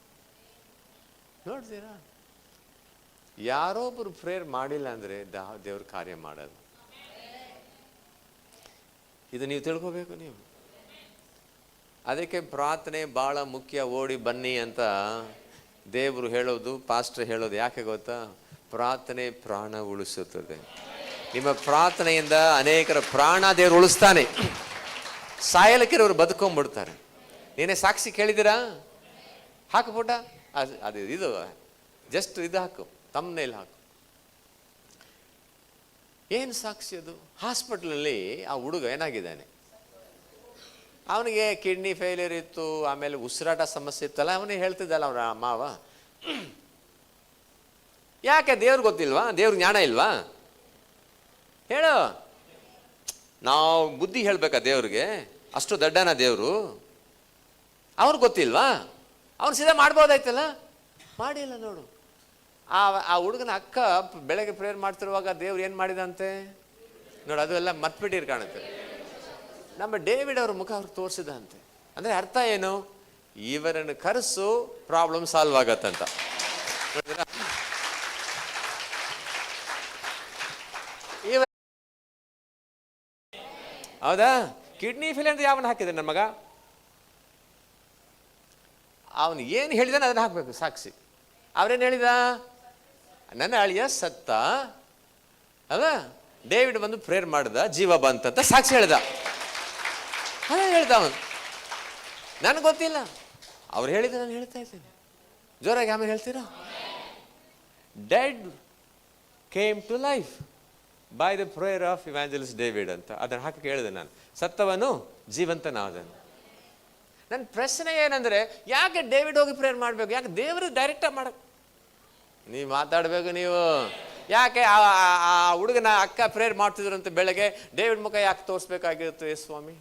ನೋಡ್ತೀರಾ, ಯಾರೊಬ್ಬರು ಪ್ರೇಯರ್ ಮಾಡಿಲ್ಲ ಅಂದರೆ ದೇವ್ರ ಕಾರ್ಯ ಮಾಡೋದು. ಇದು ನೀವು ತಿಳ್ಕೋಬೇಕು. ನೀವು ಅದಕ್ಕೆ ಪ್ರಾರ್ಥನೆ ಭಾಳ ಮುಖ್ಯ. ಓಡಿ ಬನ್ನಿ ಅಂತ ದೇವರು ಹೇಳೋದು, ಪಾಸ್ಟರ್ ಹೇಳೋದು ಯಾಕೆ ಗೊತ್ತಾ? ಪ್ರಾರ್ಥನೆ ಪ್ರಾಣ ಉಳಿಸುತ್ತದೆ. ನಿಮ್ಮ ಪ್ರಾರ್ಥನೆಯಿಂದ ಅನೇಕರ ಪ್ರಾಣ ದೇವರು ಉಳಿಸ್ತಾನೆ. ಸಾಯಲಿಕ್ಕಿರೋರು ಬದುಕೊಂಡ್ಬಿಡ್ತಾರೆ. ನೀನೇ ಸಾಕ್ಷಿ ಕೇಳಿದ್ದೀರಾ? ಹಾಕು ಪುಟ, ಇದು ಜಸ್ಟ್ ಇದು ಹಾಕು, ತಮ್ಮನೇಲಿ ಹಾಕು. ಏನು ಸಾಕ್ಷಿ ಅದು? ಹಾಸ್ಪಿಟ್ಲಲ್ಲಿ ಆ ಹುಡುಗ ಏನಾಗಿದ್ದಾನೆ, ಅವನಿಗೆ ಕಿಡ್ನಿ ಫೇಲ್ಯೂರ್ ಇತ್ತು, ಆಮೇಲೆ ಉಸಿರಾಟ ಸಮಸ್ಯೆ ಇತ್ತಲ್ಲ, ಅವನೇ ಹೇಳ್ತಿದ್ದಲ್ಲ ಅವರ ಮಾವ. ಯಾಕೆ ದೇವ್ರಿಗೆ ಗೊತ್ತಿಲ್ವಾ? ದೇವ್ರಿಗೆ ಜ್ಞಾನ ಇಲ್ವಾ? ಹೇಳು. ನಾವು ಬುದ್ಧಿ ಹೇಳ್ಬೇಕಾ ದೇವ್ರಿಗೆ? ಅಷ್ಟು ದೊಡ್ಡನ ದೇವರು? ಅವ್ರಿಗೆ ಗೊತ್ತಿಲ್ವಾ? ಅವ್ನು ಸೀದಾ ಮಾಡ್ಬೋದಾಯ್ತಲ್ಲ, ಮಾಡಿಲ್ಲ. ನೋಡು, ಆ ಹುಡುಗನ ಅಕ್ಕ ಬೆಳಗ್ಗೆ ಪ್ರೇಯರ್ ಮಾಡ್ತಿರುವಾಗ ದೇವ್ರು ಏನು ಮಾಡಿದಂತೆ ನೋಡು, ಅದು ಎಲ್ಲ ಮತ್ಬಿಟ್ಟಿರ್ ಕಾಣುತ್ತೆ. ನಮ್ಮ ಡೇವಿಡ್ ಅವ್ರ ಮುಖ ಅವ್ರಿಗೆ ತೋರಿಸಿದಂತೆ. ಅಂದರೆ ಅರ್ಥ ಏನು? ಇವರನ್ನು ಕರೆಸು, ಪ್ರಾಬ್ಲಮ್ ಸಾಲ್ವ್ ಆಗತ್ತಂತ. ಹೌದಾ? ಕಿಡ್ನಿ ಫೇಲ್ ಅಂತ ಯಾವನ್ನ ಹಾಕಿದೆ ನನ್ನ ಮಗ? ಅವನು ಏನು ಹೇಳಿದಾನೆ ಅದನ್ನು ಹಾಕಬೇಕು ಸಾಕ್ಷಿ. ಅವರೇನು ಹೇಳಿದ? ನನ್ನ ಅಳಿಯ ಸತ್ತ ಅಲ್ಲ, ಡೇವಿಡ್ ಬಂದು ಪ್ರೇಯರ್ ಮಾಡ್ದ, ಜೀವ ಬಂತಂತ ಸಾಕ್ಷಿ ಹೇಳ್ದ. ಅದೇ ಹೇಳ್ದ ಅವನು. ನನಗೆ ಗೊತ್ತಿಲ್ಲ, ಅವ್ರು ಹೇಳಿದ ನಾನು ಹೇಳ್ತಾ ಇದ್ದೇನೆ. ಜೋರಾಗಿ ಆಮೇಲೆ ಹೇಳ್ತೀರಾ? Dead came to life by the prayer of evangelist David ಅಂತ ಅದನ್ನು ಹಾಕಿ ಹೇಳಿದೆ ನಾನು. ಸತ್ತವನು ಜೀವಂತನಾದನು. ನನ್ನ ಪ್ರಶ್ನೆ ಏನಂದ್ರೆ, ಯಾಕೆ ಡೇವಿಡ್ ಹೋಗಿ ಪ್ರೇಯರ್ ಮಾಡಬೇಕು? ಯಾಕೆ ದೇವ್ರಿಗೆ ಡೈರೆಕ್ಟಾಗಿ ಮಾಡಕ್ ನೀವು ಮಾತಾಡಬೇಕು? ನೀವು ಯಾಕೆ ಆ ಹುಡುಗನ ಅಕ್ಕ ಪ್ರೇಯರ್ ಮಾಡ್ತಿದ್ರು ಅಂತ ಬೆಳಗ್ಗೆ ಡೇವಿಡ್ ಮುಖ ಯಾಕೆ ತೋರಿಸ್ಬೇಕಾಗಿರುತ್ತೆ? ಸ್ವಾಮಿ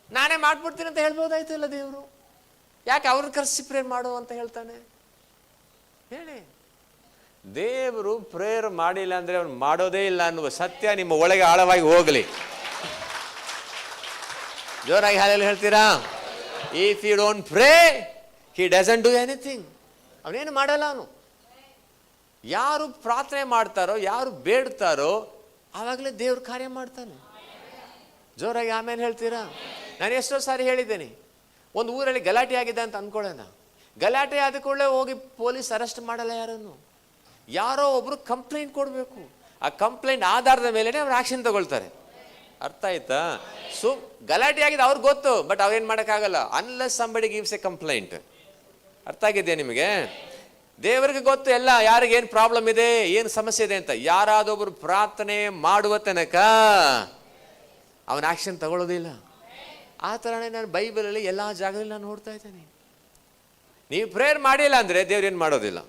ನಾನೇ ಮಾಡ್ಬಿಡ್ತೀನಿ ಅಂತ ಹೇಳ್ಬೋದಾಯ್ತು ಇಲ್ಲ ದೇವರು? ಯಾಕೆ ಅವ್ರನ್ನ ಕರೆಸಿ ಪ್ರೇಯರ್ ಮಾಡು ಅಂತ ಹೇಳ್ತಾನೆ? ಹೇಳಿ. ದೇವರು ಪ್ರೇಯರ್ ಮಾಡಿಲ್ಲ ಅಂದ್ರೆ ಅವ್ನು ಮಾಡೋದೇ ಇಲ್ಲ ಅನ್ನುವ ಸತ್ಯ ನಿಮ್ಮ ಒಳಗೆ ಆಳವಾಗಿ ಹೋಗಲಿ. ಜೋರಾಗಿ ಹಾಲೆಲ್ಲ ಹೇಳ್ತೀರಾ? If you don't pray he doesn't do anything. ಅವನೇನು ಮಾಡಲ್ಲ. ಅವನು ಯಾರು ಪ್ರಾರ್ಥನೆ ಮಾಡ್ತಾರೋ, ಯಾರು ಬೇಡ್ತಾರೋ ಆವಾಗಲೇ ದೇವ್ರ ಕಾರ್ಯ ಮಾಡ್ತಾನೆ. ಜೋರಾಗಿ ಆಮೇಲೆ ಹೇಳ್ತೀರಾ? ನಾನು ಎಷ್ಟೋ ಸಾರಿ ಹೇಳಿದ್ದೇನೆ, ಒಂದು ಊರಲ್ಲಿ ಗಲಾಟೆ ಆಗಿದೆ ಅಂತ ಅಂದ್ಕೊಳ್ಳೋಣ. ಗಲಾಟೆ ಆದ ಕೂಡಲೇ ಹೋಗಿ ಪೊಲೀಸ್ ಅರೆಸ್ಟ್ ಮಾಡಲ್ಲ ಯಾರನ್ನು. ಯಾರೋ ಒಬ್ರು ಕಂಪ್ಲೇಂಟ್ ಕೊಡಬೇಕು. ಆ ಕಂಪ್ಲೇಂಟ್ ಆಧಾರದ ಮೇಲೆ ಅವ್ರು ಆಕ್ಷನ್ ತಗೊಳ್ತಾರೆ. ಅರ್ಥ ಆಯ್ತಾ? ಗಲಾಟೆ ಆಗಿದೆ ಅವ್ರಿಗೆ ಗೊತ್ತು, ಬಟ್ ಅವ್ರೇನು ಮಾಡೋಕ್ಕಾಗಲ್ಲ unless somebody gives A complaint. ಅರ್ಥ ಆಗಿದೆಯಾ ನಿಮಗೆ? ದೇವರಿಗೆ ಗೊತ್ತು ಎಲ್ಲ, ಯಾರಿಗೇನು ಪ್ರಾಬ್ಲಮ್ ಇದೆ, ಏನು ಸಮಸ್ಯೆ ಇದೆ ಅಂತ. ಯಾರಾದೊಬ್ರು ಪ್ರಾರ್ಥನೆ ಮಾಡುವ ತನಕ ಅವನ ಆಕ್ಷನ್ ತಗೊಳ್ಳೋದಿಲ್ಲ. ಆ ಥರನೇ ನಾನು ಬೈಬಲಲ್ಲಿ ಎಲ್ಲ ಜಾಗದಲ್ಲಿ ನಾನು ನೋಡ್ತಾ ಇದ್ದೇನೆ. ನೀವು ಪ್ರೇಯರ್ ಮಾಡಿಲ್ಲ ಅಂದರೆ ದೇವ್ರು ಏನು ಮಾಡೋದಿಲ್ಲ.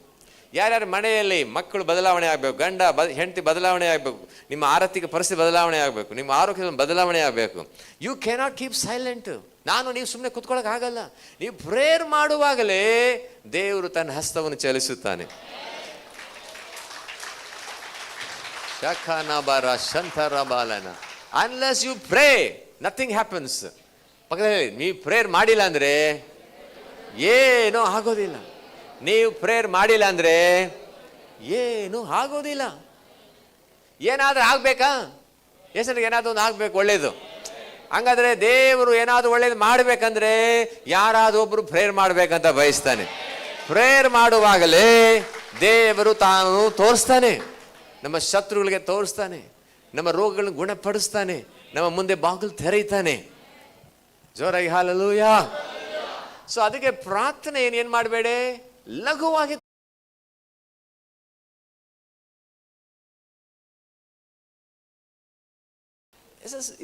ಯಾರ್ಯಾರ ಮನೆಯಲ್ಲಿ ಮಕ್ಕಳು ಬದಲಾವಣೆ ಆಗಬೇಕು, ಗಂಡ ಹೆಂಡತಿ ಬದಲಾವಣೆ ಆಗಬೇಕು, ನಿಮ್ಮ ಆರ್ಥಿಕ ಪರಿಸ್ಥಿತಿ ಬದಲಾವಣೆ ಆಗಬೇಕು, ನಿಮ್ಮ ಆರೋಗ್ಯದ ಬದಲಾವಣೆ ಆಗಬೇಕು, ಯು ಕ್ಯಾನಾಟ್ ಕೀಪ್ ಸೈಲೆಂಟ್. ನೀವು ಸುಮ್ಮನೆ ಕುತ್ಕೊಳ್ಳೋಕೆ ಆಗಲ್ಲ. ನೀವು ಪ್ರೇಯರ್ ಮಾಡುವಾಗಲೇ ದೇವರು ತನ್ನ ಹಸ್ತವನ್ನು ಚಲಿಸುತ್ತಾನೆ. Unless you pray nothing happens. ಪಕ್ಕದಲ್ಲಿ ನೀವು ಪ್ರೇಯರ್ ಮಾಡಿಲ್ಲ ಅಂದರೆ ಏನೂ ಆಗೋದಿಲ್ಲ. ನೀವು ಪ್ರೇಯರ್ ಮಾಡಿಲ್ಲ ಅಂದರೆ ಏನೂ ಆಗೋದಿಲ್ಲ. ಏನಾದರೂ ಆಗಬೇಕಾ? ಹೆಸರಿಗೆ ಏನಾದರೂ ಒಂದು ಆಗಬೇಕು ಒಳ್ಳೇದು. ಹಂಗಾದ್ರೆ ದೇವರು ಏನಾದರೂ ಒಳ್ಳೇದು ಮಾಡಬೇಕಂದ್ರೆ ಯಾರಾದರೂ ಒಬ್ರು ಪ್ರೇಯರ್ ಮಾಡಬೇಕಂತ ಬಯಸ್ತಾನೆ. ಪ್ರೇಯರ್ ಮಾಡುವಾಗಲೇ ದೇವರು ತಾನು ತೋರಿಸ್ತಾನೆ, ನಮ್ಮ ಶತ್ರುಗಳಿಗೆ ತೋರಿಸ್ತಾನೆ, ನಮ್ಮ ರೋಗಗಳನ್ನು ಗುಣಪಡಿಸ್ತಾನೆ, ನಮ್ಮ ಮುಂದೆ ಬಾಗಿಲು ತೆರೀತಾನೆ. ಜೋರಾಗಿ ಹಲ್ಲೆಲೂಯಾ. ಸೊ ಅದಕ್ಕೆ ಪ್ರಾರ್ಥನೆ ಏನೇನು ಮಾಡಬೇಡಿ, ಲಘುವಾಗಿ.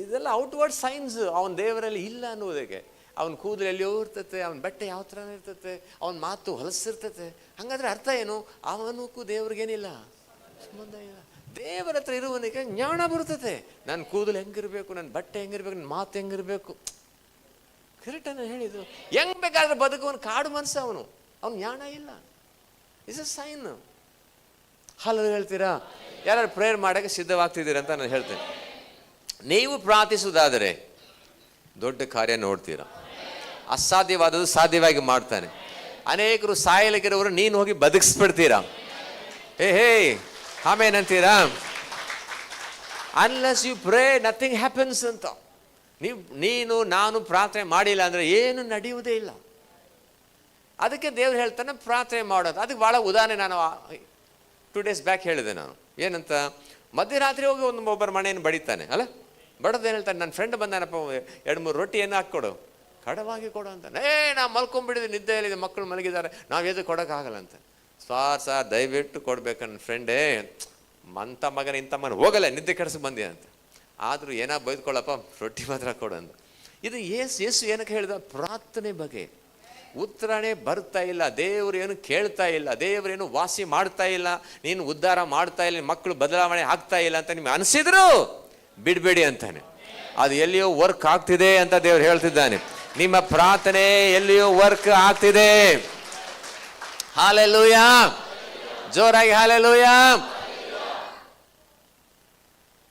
ಇದೆಲ್ಲ ಔಟ್ವರ್ಡ್ ಸೈನ್ಸ್. ಅವನ ದೇವರಲ್ಲಿ ಇಲ್ಲ ಅನ್ನೋದಕ್ಕೆ. ಅವನ ಕೂದಲು ಎಲ್ಲಿಯೋ ಇರ್ತತೆ, ಅವನ ಬಟ್ಟೆ ಯಾವ ಥರ ಇರ್ತತೆ, ಅವನ ಮಾತು ಹೊಲಸಿರ್ತತೆ. ಹಾಗಾದ್ರೆ ಅರ್ಥ ಏನು? ಅವನಕ್ಕೂ ದೇವ್ರಿಗೇನಿಲ್ಲ ಸಂಬಂಧ ಇಲ್ಲ. ದೇವರ ಹತ್ರ ಇರುವನಿಗೆ ಜ್ಞಾನ ಬರ್ತತೆ. ನನ್ನ ಕೂದಲು ಹೆಂಗಿರ್ಬೇಕು, ನನ್ನ ಬಟ್ಟೆ ಹೆಂಗಿರ್ಬೇಕು, ನನ್ನ ಮಾತು ಹೆಂಗಿರ್ಬೇಕು. ಕರೆಕ್ಟನ್ನು ಹೇಳಿದ್ರು. ಹೆಂಗ್ ಬೇಕಾದ್ರೆ ಬದುಕುವನು ಕಾಡು ಮನಸ್ಸು ಅವನು. ಅವನು ಜ್ಞಾನ ಇಲ್ಲ. Is a sign. ಹಲೋ ಹೇಳ್ತೀರಾ? ಯಾರು ಪ್ರೇಯರ್ ಮಾಡೋಕ್ಕೆ ಸಿದ್ಧವಾಗ್ತಿದ್ದೀರ ಅಂತ ನಾನು ಹೇಳ್ತೇನೆ. ನೀವು ಪ್ರಾರ್ಥಿಸುವುದಾದರೆ ದೊಡ್ಡ ಕಾರ್ಯ ನೋಡ್ತೀರಾ. ಅಸಾಧ್ಯವಾದದ್ದು ಸಾಧ್ಯವಾಗಿ ಮಾಡ್ತಾನೆ. ಅನೇಕರು ಸಾಯಲಿಕ್ಕಿರೋರು ನೀನು ಹೋಗಿ ಬದುಕಿಸ್ಬಿಡ್ತೀರಾ. ಹೇ ಆಮೇನಂತೀರಾ? Unless you pray nothing happens ಅಂತ. ನೀನು ನಾನು ಪ್ರಾರ್ಥನೆ ಮಾಡಿಲ್ಲ ಅಂದರೆ ಏನು ನಡೆಯುವುದೇ ಇಲ್ಲ. ಅದಕ್ಕೆ ದೇವ್ರು ಹೇಳ್ತಾನೆ ಪ್ರಾರ್ಥನೆ ಮಾಡೋದು. ಅದಕ್ಕೆ ಭಾಳ ಉದಾಹರಣೆ ನಾನು 2 days ಬ್ಯಾಕ್ ಹೇಳಿದೆ. ನಾನು ಏನಂತ, ಮಧ್ಯರಾತ್ರಿ ಹೋಗಿ ಒಬ್ಬರ ಮನೆಯನ್ನು ಬಡಿತಾನೆ ಅಲ್ಲ, ಬಡದೇನು ಹೇಳ್ತಾನೆ, ನನ್ನ ಫ್ರೆಂಡ್ ಬಂದಾನಪ್ಪ, 2-3 ರೊಟ್ಟಿ ಏನು ಹಾಕ್ಕೊಡು, ಕಡವಾಗಿ ಕೊಡು ಅಂತ. ನಾ ಮಲ್ಕೊಂಡ್ಬಿಟ್ಟಿದ್ದೆ, ನಿದ್ದೆ ಹೇಳಿದೆ, ಮಕ್ಕಳು ಮಲಗಿದ್ದಾರೆ, ನಾವು ಎದು ಕೊಡೋಕ್ಕಾಗಲ್ಲ ಅಂತ. ಸಾರ್ ದಯವಿಟ್ಟು ಕೊಡ್ಬೇಕು ನನ್ನ ಫ್ರೆಂಡೇ, ಮಂತ ಮಗನ ಇಂಥ ಮಗನ ಹೋಗಲ್ಲ, ನಿದ್ದೆ ಕೆಡಿಸ್ಕೊಂಡು ಬಂದಿ ಅಂತ. ಆದರೂ ಏನೋ ಬೈದ್ಕೊಳ್ಳಪ್ಪ, ರೊಟ್ಟಿ ಮಾತ್ರ ಕೊಡು ಅಂತ. ಇದು ಯೇಸು ಏನಕ್ಕೆ ಹೇಳಿದ? ಪ್ರಾರ್ಥನೆ ಬಗ್ಗೆ. ಉತ್ತರನೇ ಬರ್ತಾ ಇಲ್ಲ, ದೇವರು ಏನು ಕೇಳ್ತಾ ಇಲ್ಲ, ದೇವರೇನು ವಾಸಿ ಮಾಡ್ತಾ ಇಲ್ಲ, ನೀನು ಉದ್ಧಾರ ಮಾಡ್ತಾ ಇಲ್ಲ, ಮಕ್ಕಳು ಬದಲಾವಣೆ ಆಗ್ತಾ ಇಲ್ಲ ಅಂತ ನಿಮ್ಗೆ ಅನಿಸಿದ್ರು ಬಿಡಬೇಡಿ ಅಂತಾನೆ. ಅದು ಎಲ್ಲಿಯೋ ವರ್ಕ್ ಆಗ್ತಿದೆ ಅಂತ ದೇವರು ಹೇಳ್ತಿದ್ದಾನೆ. ನಿಮ್ಮ ಪ್ರಾರ್ಥನೆ ಎಲ್ಲಿಯೋ ವರ್ಕ್ ಆಗ್ತಿದೆ. ಹಲ್ಲೆಲೂಯಾ. ಜೋರಾಗಿ ಹಲ್ಲೆಲೂಯಾ.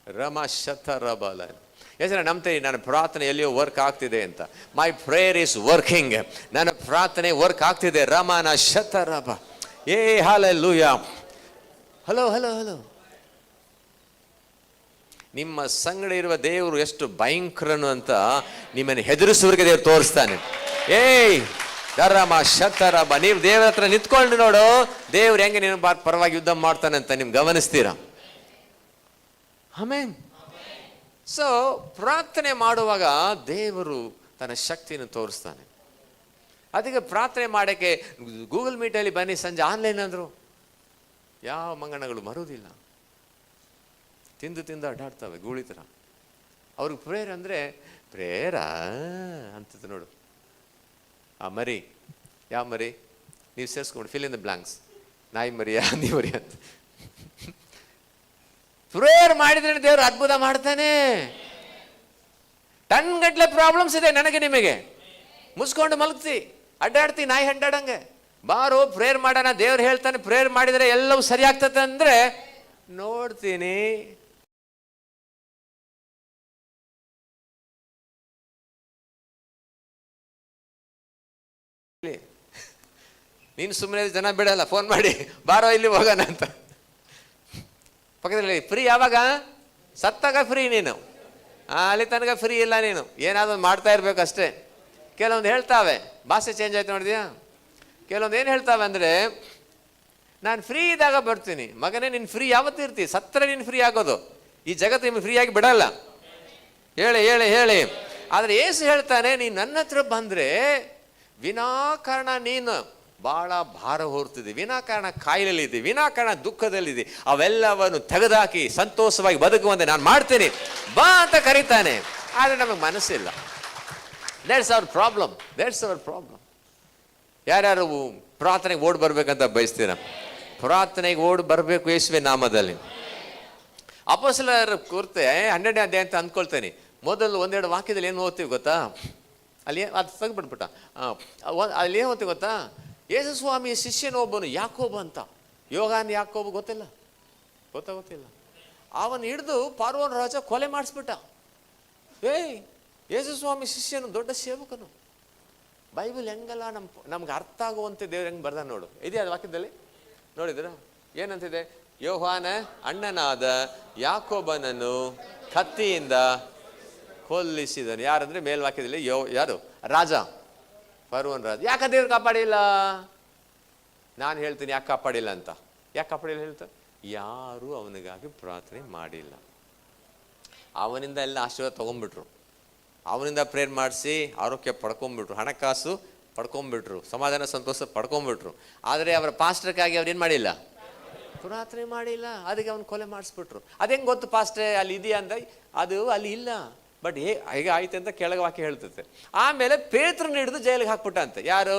ರಮಶತರಬಲ ಹೆಸರು ನಂಬ್ತೀನಿ, ನನ್ನ ಪ್ರಾರ್ಥನೆ ಎಲ್ಲಿಯೋ ವರ್ಕ್ ಆಗ್ತಿದೆ ಅಂತ. ಮೈ ಪ್ರೇಯರ್ ಇಸ್ ವರ್ಕಿಂಗ್. ನನ್ನ ಪ್ರಾರ್ಥನೆ ವರ್ಕ್ ಆಗ್ತಿದೆ. ರಮನ ಶತರಬ. ಹಲ್ಲೆಲೂಯಾ. Hello hello hello. ನಿಮ್ಮ ಸಂಗಡ ಇರುವ ದೇವರು ಎಷ್ಟು ಭಯಂಕರನು ಅಂತ ನಿಮ್ಮನ್ನು ಹೆದರಿಸುವವರಿಗೆ ದೇವರು ತೋರಿಸ್ತಾನೆ. ಏಯ್ ದರಮ ಶತರಬ, ನೀವು ದೇವರ ಹತ್ರ ನಿಂತ್ಕೊಂಡು ನೋಡು, ದೇವ್ರು ಹೆಂಗೆ ನೀನು ಪರವಾಗಿ ಯುದ್ಧ ಮಾಡ್ತಾನೆ ಅಂತ ನಿಮ್ಗೆ ಗಮನಿಸ್ತೀರಾ? ಆಮೆನ್. ಸೊ ಪ್ರಾರ್ಥನೆ ಮಾಡುವಾಗ ದೇವರು ತನ್ನ ಶಕ್ತಿಯನ್ನು ತೋರಿಸ್ತಾನೆ. ಅದಕ್ಕೆ ಪ್ರಾರ್ಥನೆ ಮಾಡೋಕ್ಕೆ ಗೂಗಲ್ ಮೀಟಲ್ಲಿ ಬನ್ನಿ, ಸಂಜೆ ಆನ್ಲೈನ್ ಅಂದರು ಯಾವ ಮಂಗನಗಳು ಮರುವುದಿಲ್ಲ, ತಿಂದು ತಿಂದು ಅಡ್ಡಾಡ್ತವೆ ಗೂಳಿ ಥರ. ಅವ್ರಿಗೆ ಪ್ರೇಯರ್ ಅಂದರೆ ಪ್ರೇಯರಾ ಅಂತದ್ದು ನೋಡು. ಆ ಮರಿ, ಯಾವ ಮರಿ ನೀವು ಸೇರಿಸ್ಕೊಂಡು ಫಿಲ್ ಇನ್ ದ ಬ್ಲಾಂಕ್ಸ್, ನಾಯಿ ಮರಿಯಾ ನೀವು ಮರಿ ಅಂತ ಪ್ರೇಯರ್ ಮಾಡಿದ್ರೆ ದೇವರು ಅದ್ಭುತ ಮಾಡ್ತಾನೆ. ಟನ್ ಗಟ್ಟಲೆ ಪ್ರಾಬ್ಲಮ್ಸ್ ಇದೆ ನನಗೆ ನಿಮಗೆ, ಮುಸ್ಕೊಂಡು ಮಲಗ್ತಿ ಅಡ್ಡಾಡ್ತಿ ನಾಯಿ ಅಡ್ಡಾಡಂಗೆ. ಬಾರೋ ಪ್ರೇಯರ್ ಮಾಡೋಣ, ದೇವ್ರು ಹೇಳ್ತಾನೆ ಪ್ರೇಯರ್ ಮಾಡಿದರೆ ಎಲ್ಲವೂ ಸರಿ ಆಗ್ತದೆ ಅಂದರೆ ನೋಡ್ತೀನಿ. ನೀನು ಸುಮ್ಮನೆ ಜನ ಬಿಡಲ್ಲ, ಫೋನ್ ಮಾಡಿ ಬಾರೋ ಇಲ್ಲಿ ಹೋಗೋಣ ಅಂತ. ಪಕ್ಕದಲ್ಲಿ ಫ್ರೀ ಯಾವಾಗ? ಸತ್ತಾಗ ಫ್ರೀ ನೀನು, ಅಲ್ಲಿ ತನಕ ಫ್ರೀ ಇಲ್ಲ. ನೀನು ಏನಾದ್ರು ಮಾಡ್ತಾ ಇರ್ಬೇಕು ಅಷ್ಟೇ. ಕೆಲವೊಂದು ಹೇಳ್ತಾವೆ, ಭಾಷೆ ಚೇಂಜ್ ಆಯ್ತು ನೋಡಿದ್ಯಾ? ಕೆಲವೊಂದು ಏನು ಹೇಳ್ತಾವೆ ಅಂದರೆ, ನಾನು ಫ್ರೀ ಇದ್ದಾಗ ಬರ್ತೀನಿ. ಮಗನೇ ನೀನು ಫ್ರೀ ಯಾವತ್ತೂ ಇರ್ತೀವಿ, ಸತ್ತರೆ ನೀನು ಫ್ರೀ ಆಗೋದು. ಈ ಜಗತ್ತು ನಿಮ್ಗೆ ಫ್ರೀ ಆಗಿ ಬಿಡಲ್ಲ. ಹೇಳಿ ಹೇಳಿ ಹೇಳಿ. ಆದರೆ ಏಸು ಹೇಳ್ತಾನೆ, ನೀನು ನನ್ನ ಹತ್ರ ಬಂದರೆ ವಿನಾಕಾರಣ ನೀನು ಭಾಳ ಭಾರ ಹೊರ್ತಿದ್ದಿ, ವಿನಾಕಾರಣ ಕಾಯಿಲೆಯಲ್ಲಿದ್ದಿ, ವಿನಾಕಾರಣ ದುಃಖದಲ್ಲಿದ್ದಿ, ಅವೆಲ್ಲವನ್ನು ತೆಗೆದಾಕಿ ಸಂತೋಷವಾಗಿ ಬದುಕುವಂತೆ ನಾನು ಮಾಡ್ತೀನಿ ಬಾ ಅಂತ ಕರೀತಾನೆ. ಆದರೆ ನಮಗೆ ಮನಸ್ಸಿಲ್ಲ. That's our problem, that's our problem. ಯಾರ್ಯಾರು ಪ್ರಾರ್ಥನೆಗೆ ಓಡಿ ಬರ್ಬೇಕಂತ ಬಯಸ್ತೀರ? ಪ್ರಾರ್ಥನೆಗೆ ಓಡಿ ಬರಬೇಕು ಯೇಸುವೆ ನಾಮದಲ್ಲಿ. ಅಪೊಸ್ತಲರ ಕುರಿತೆ 12ನೇ ಅಧ್ಯಾಯ ಅಂತ ಅಂದ್ಕೊಳ್ತೇನೆ. ಮೊದಲು ಒಂದೆರಡು ವಾಕ್ಯದಲ್ಲಿ ಏನು ಓದ್ತೀವಿ ಗೊತ್ತಾ? ಅಲ್ಲಿ ಅದು ತೆಗೆದ್ಬಿಟ್ಬಿಟ್ಟ. ಅಲ್ಲಿ ಏನು ಓದ್ತೀವಿ ಗೊತ್ತಾ? ಯೇಸು ಸ್ವಾಮಿಯ ಶಿಷ್ಯನೊಬ್ಬನು ಯಾಕೋಬ ಅಂತ. ಯೋಗಾನ್ ಯಾಕೋಬ ಗೊತ್ತಿಲ್ಲ? ಗೊತ್ತಿಲ್ಲ. ಅವನು ಹಿಡಿದು ಪಾರ್ವನ್ ರಾಜ ಕೊಲೆ ಮಾಡಿಸ್ಬಿಟ್ಟ. ಯೇಸು ಸ್ವಾಮಿ ಶಿಷ್ಯನು ದೊಡ್ಡ ಸೇವಕನು. ಬೈಬಲ್ ಹೆಂಗಲ್ಲ ನಮ್ಗೆ ಅರ್ಥ ಆಗುವಂತೆ ದೇವ್ರು ಹೆಂಗೆ ಬರ್ದ ನೋಡು. ಇದೆಯಾ ಅದು ವಾಕ್ಯದಲ್ಲಿ? ನೋಡಿದ್ರ ಏನಂತಿದೆ? ಯೋಹಾನ ಅಣ್ಣನಾದ ಯಾಕೋಬನನ್ನು ಕತ್ತಿಯಿಂದ ಕೊಲ್ಲಿಸಿದನು. ಯಾರಂದ್ರೆ ಮೇಲ್ವಾಕ್ಯದಲ್ಲಿ ಯಾರು? ರಾಜ, ಫರೋನ್ ರಾಜ. ಯಾಕೆ ದೇವ್ರು ಕಾಪಾಡಿಲ್ಲ? ನಾನು ಹೇಳ್ತೀನಿ ಯಾಕೆ ಕಾಪಾಡಿಲ್ಲ ಅಂತ. ಯಾಕೆ ಕಾಪಾಡಿಲ್ಲ ಹೇಳ್ತಾ? ಯಾರು ಅವನಿಗಾಗಿ ಪ್ರಾರ್ಥನೆ ಮಾಡಿಲ್ಲ. ಅವನಿಂದ ಎಲ್ಲ ಆಶೀರ್ವಾದ ತೊಗೊಂಡ್ಬಿಟ್ರು, ಅವನಿಂದ ಪ್ರೇರ್ ಮಾಡಿಸಿ ಆರೋಗ್ಯ ಪಡ್ಕೊಂಡ್ಬಿಟ್ರು, ಹಣಕಾಸು ಪಡ್ಕೊಂಡ್ಬಿಟ್ರು, ಸಮಾಧಾನ ಸಂತೋಷ ಪಡ್ಕೊಂಡ್ಬಿಟ್ರು. ಆದರೆ ಅವರ ಪಾಸ್ಟರ್ಗಾಗಿ ಅವ್ರು ಏನು ಮಾಡಿಲ್ಲ? ಪ್ರಾರ್ಥನೆ ಮಾಡಿಲ್ಲ. ಅದಕ್ಕೆ ಅವನು ಕೊಲೆ ಮಾಡಿಸ್ಬಿಟ್ರು. ಅದೇಂಗೆ ಗೊತ್ತು ಪಾಸ್ಟ್ರೆ ಅಲ್ಲಿ ಇದೆಯಾ ಅಂತ? ಅದು ಅಲ್ಲಿ ಇಲ್ಲ, ಬಟ್ ಹೇಗೆ ಆಯ್ತು ಅಂತ ಕೆಳಗೆ ವಾಕ್ಯ ಹೇಳ್ತೈತೆ. ಆಮೇಲೆ ಪೇತ್ರನ ಹಿಡಿದು ಜೈಲಿಗೆ ಹಾಕ್ಬಿಟ್ಟ ಅಂತೆ. ಯಾರು?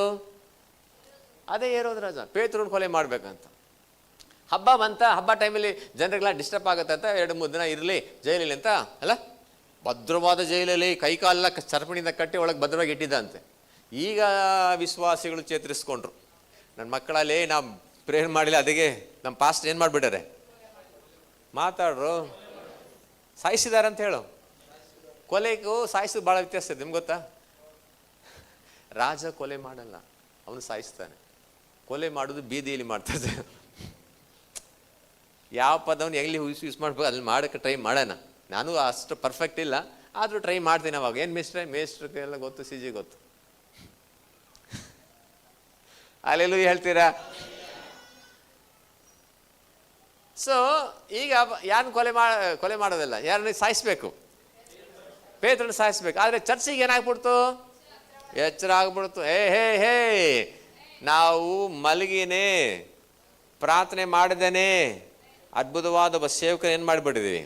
ಅದೇ ಹೇರೋದ್ ರಾಜ ಪೇತ್ರನ ಕೊಲೆ ಮಾಡ್ಬೇಕಂತ. ಹಬ್ಬ ಬಂತ, ಹಬ್ಬ ಟೈಮಲ್ಲಿ ಜನರಿಗೆಲ್ಲ ಡಿಸ್ಟರ್ಬ್ ಆಗುತ್ತೆ ಅಂತ 2-3 ದಿನ ಇರಲಿ ಜೈಲಲ್ಲಿ ಅಂತ ಅಲ್ಲ, ಭದ್ರವಾದ ಜೈಲಲ್ಲಿ ಕೈಕಾಲೆಲ್ಲ ಸರಪಣಿಯಿಂದ ಕಟ್ಟಿ ಒಳಗೆ ಭದ್ರವಾಗಿ ಇಟ್ಟಿದ್ದಂತೆ. ಈಗ ವಿಶ್ವಾಸಿಗಳು ಚೇತರಿಸ್ಕೊಂಡ್ರು. ನನ್ನ ಮಕ್ಕಳಲ್ಲಿ ನಾವು ಪ್ರೇರ್ ಮಾಡಿಲ್ಲ, ಅದಕ್ಕೆ ನಮ್ಮ ಪಾಸ್ಟ್ ಏನು ಮಾಡಿಬಿಟ್ಟಾರೆ? ಮಾತಾಡ್ರು, ಸಾಯಿಸಿದಾರೆ ಅಂತ ಹೇಳು. ಕೊಲೆಗೂ ಸಾಯಿಸೋದು ಭಾಳ ವ್ಯತ್ಯಾಸ ಇದೆ, ನಿಮ್ಗೆ ಗೊತ್ತಾ? ರಾಜ ಕೊಲೆ ಮಾಡಲ್ಲ, ಅವನು ಸಾಯಿಸ್ತಾನೆ. ಕೊಲೆ ಮಾಡೋದು ಬೀದಿಯಲ್ಲಿ ಮಾಡ್ತಾರೆ. ಯಾವ ಪದವನ್ನು ಎಲ್ಲಿ ಯೂಸ್ ಮಾಡ್ಬೇಕು ಅಲ್ಲಿ ಮಾಡೋಕ್ಕೆ ಟ್ರೈ ಮಾಡೋಣ. ನಾನು ಅಷ್ಟು ಪರ್ಫೆಕ್ಟ್ ಇಲ್ಲ, ಆದರೂ ಟ್ರೈ ಮಾಡ್ತೀನಿ. ಅವಾಗ ಏನು ಮೇಸ್ಟ್ರಿಗೆಲ್ಲ ಗೊತ್ತು, ಸಿ ಜಿ ಗೊತ್ತು. ಅಲ್ಲೆಲ್ಲೂ ಹೇಳ್ತೀರಾ? ಸೊ ಈಗ ಯಾರನ್ನ ಕೊಲೆ ಮಾಡೋದಿಲ್ಲ, ಯಾರನ್ನ ಸಾಯಿಸ್ಬೇಕು? ಪೇತ್ರನ ಸಾಯಿಸ್ಬೇಕು. ಆದರೆ ಚರ್ಚಿಗೆ ಏನಾಗ್ಬಿಡ್ತು? ಎಚ್ಚರ ಆಗ್ಬಿಡ್ತು. ಹೇ ನಾವು ಮಲಗಿನೇ ಪ್ರಾರ್ಥನೆ ಮಾಡಿದೇನೆ ಅದ್ಭುತವಾದ ಒಬ್ಬ ಸೇವಕನ ಏನು ಮಾಡಿಬಿಟ್ಟಿದ್ದೀವಿ?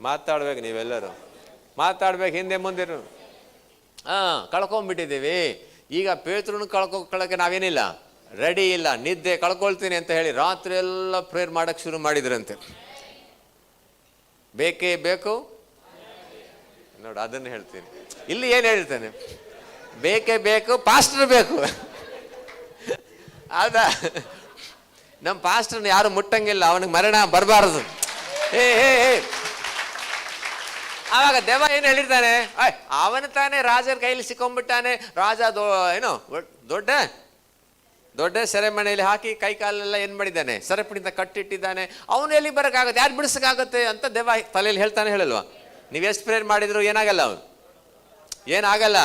ಮಾತಾಡ್ಬೇಕು, ನೀವೆಲ್ಲರೂ ಮಾತಾಡ್ಬೇಕು, ಹಿಂದೆ ಮುಂದಿರು. ಕಳ್ಕೊಂಡ್ಬಿಟ್ಟಿದ್ದೀವಿ. ಈಗ ಪೇತ್ರನ ಕಳ್ಕೊಳಕ್ಕೆ ನಾವೇನಿಲ್ಲ, ರೆಡಿ ಇಲ್ಲ. ನಿದ್ದೆ ಕಳ್ಕೊಳ್ತೀನಿ ಅಂತ ಹೇಳಿ ರಾತ್ರಿ ಎಲ್ಲ ಪ್ರೇಯರ್ ಮಾಡಕ್ಕೆ ಶುರು ಮಾಡಿದ್ರಂತೆ. ಬೇಕೇ ಬೇಕು ನೋಡು, ಅದನ್ನು ಹೇಳ್ತೀನಿ. ಇಲ್ಲಿ ಏನು ಹೇಳ್ತೇನೆ? ಬೇಕೇ ಬೇಕು, ಪಾಸ್ಟರ್ ಬೇಕು. ಹೌದಾ? ನಮ್ಮ ಪಾಸ್ಟರ್ನ ಯಾರು ಮುಟ್ಟಂಗಿಲ್ಲ, ಅವನಿಗೆ ಮರಣ ಬರಬಾರದು. ಆವಾಗ ದೆವ್ವ ಏನು ಹೇಳಿರ್ತಾನೆ? ಅವನು ತಾನೇ ರಾಜರ ಕೈಲಿ ಸಿಕ್ಕೊಂಡ್ಬಿಟ್ಟಾನೆ, ರಾಜ ಏನೋ ದೊಡ್ಡ ದೊಡ್ಡ ಸೆರೆಮನೆಯಲ್ಲಿ ಹಾಕಿ ಕೈ ಕಾಲೆಲ್ಲ ಏನು ಮಾಡಿದ್ದಾನೆ, ಸರಪಣಿಯಿಂದ ಕಟ್ಟಿಟ್ಟಿದ್ದಾನೆ. ಅವನು ಎಲ್ಲಿ ಬರೋಕ್ಕಾಗತ್ತೆ, ಯಾರು ಬಿಡಿಸೋಕ್ಕಾಗತ್ತೆ ಅಂತ ದೆವ್ವ ತಲೆಯಲ್ಲಿ ಹೇಳ್ತಾನೆ, ಹೇಳಲ್ವಾ? ನೀವು ಎಷ್ಟು ಪ್ರೇಯರ್ ಮಾಡಿದ್ರು ಏನಾಗಲ್ಲ, ಅವನು ಏನಾಗಲ್ಲ,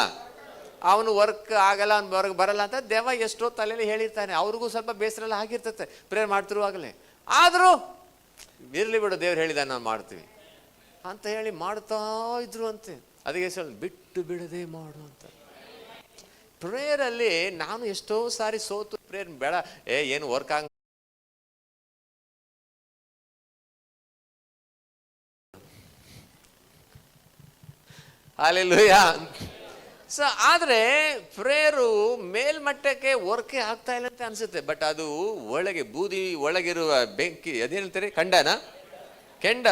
ಅವನು ವರ್ಕ್ ಆಗಲ್ಲ, ಅವ್ನು ಹೊರಗೆ ಬರಲ್ಲ ಅಂತ ದೆವ್ವ ಎಷ್ಟೋ ತಲೆಯಲ್ಲಿ ಹೇಳಿರ್ತಾನೆ. ಅವ್ರಿಗೂ ಸ್ವಲ್ಪ ಬೇಸರ ಎಲ್ಲ ಆಗಿರ್ತದೆ ಪ್ರೇಯರ್ ಮಾಡ್ತಿರುವಾಗಲೇ. ಆದರೂ ಇರಲಿ ಬಿಡು, ದೇವ್ರು ಹೇಳಿದಾನೆ ನಾವು ಮಾಡ್ತೀವಿ ಅಂತ ಹೇಳಿ ಮಾಡ್ತಾ ಇದ್ರು ಅಂತೆ. ಅದಕ್ಕೆ ಸ್ವಲ್ಪ ಬಿಟ್ಟು ಬಿಡದೆ ಮಾಡು ಅಂತ. ಪ್ರೇಯರಲ್ಲಿ ನಾನು ಎಷ್ಟೋ ಸಾರಿ ಸೋತು ಪ್ರೇಯರ್ ಬೇಡ, ಏನು ವರ್ಕ್ ಆಗ ಹಲ್ಲೆಲೂಯಾ. ಸೊ ಆದರೆ ಪ್ರೇಯರು ಮೇಲ್ಮಟ್ಟಕ್ಕೆ ವರ್ಕೇ ಆಗ್ತಾ ಇಲ್ಲ ಅಂತ ಅನ್ಸುತ್ತೆ. ಬಟ್ ಅದು ಒಳಗೆ ಬೂದಿ ಒಳಗಿರುವ ಬೆಂಕಿ, ಅದೇನು ಹೇಳ್ತಾರೆ, ಕಂಡನ ಕೆಂಡ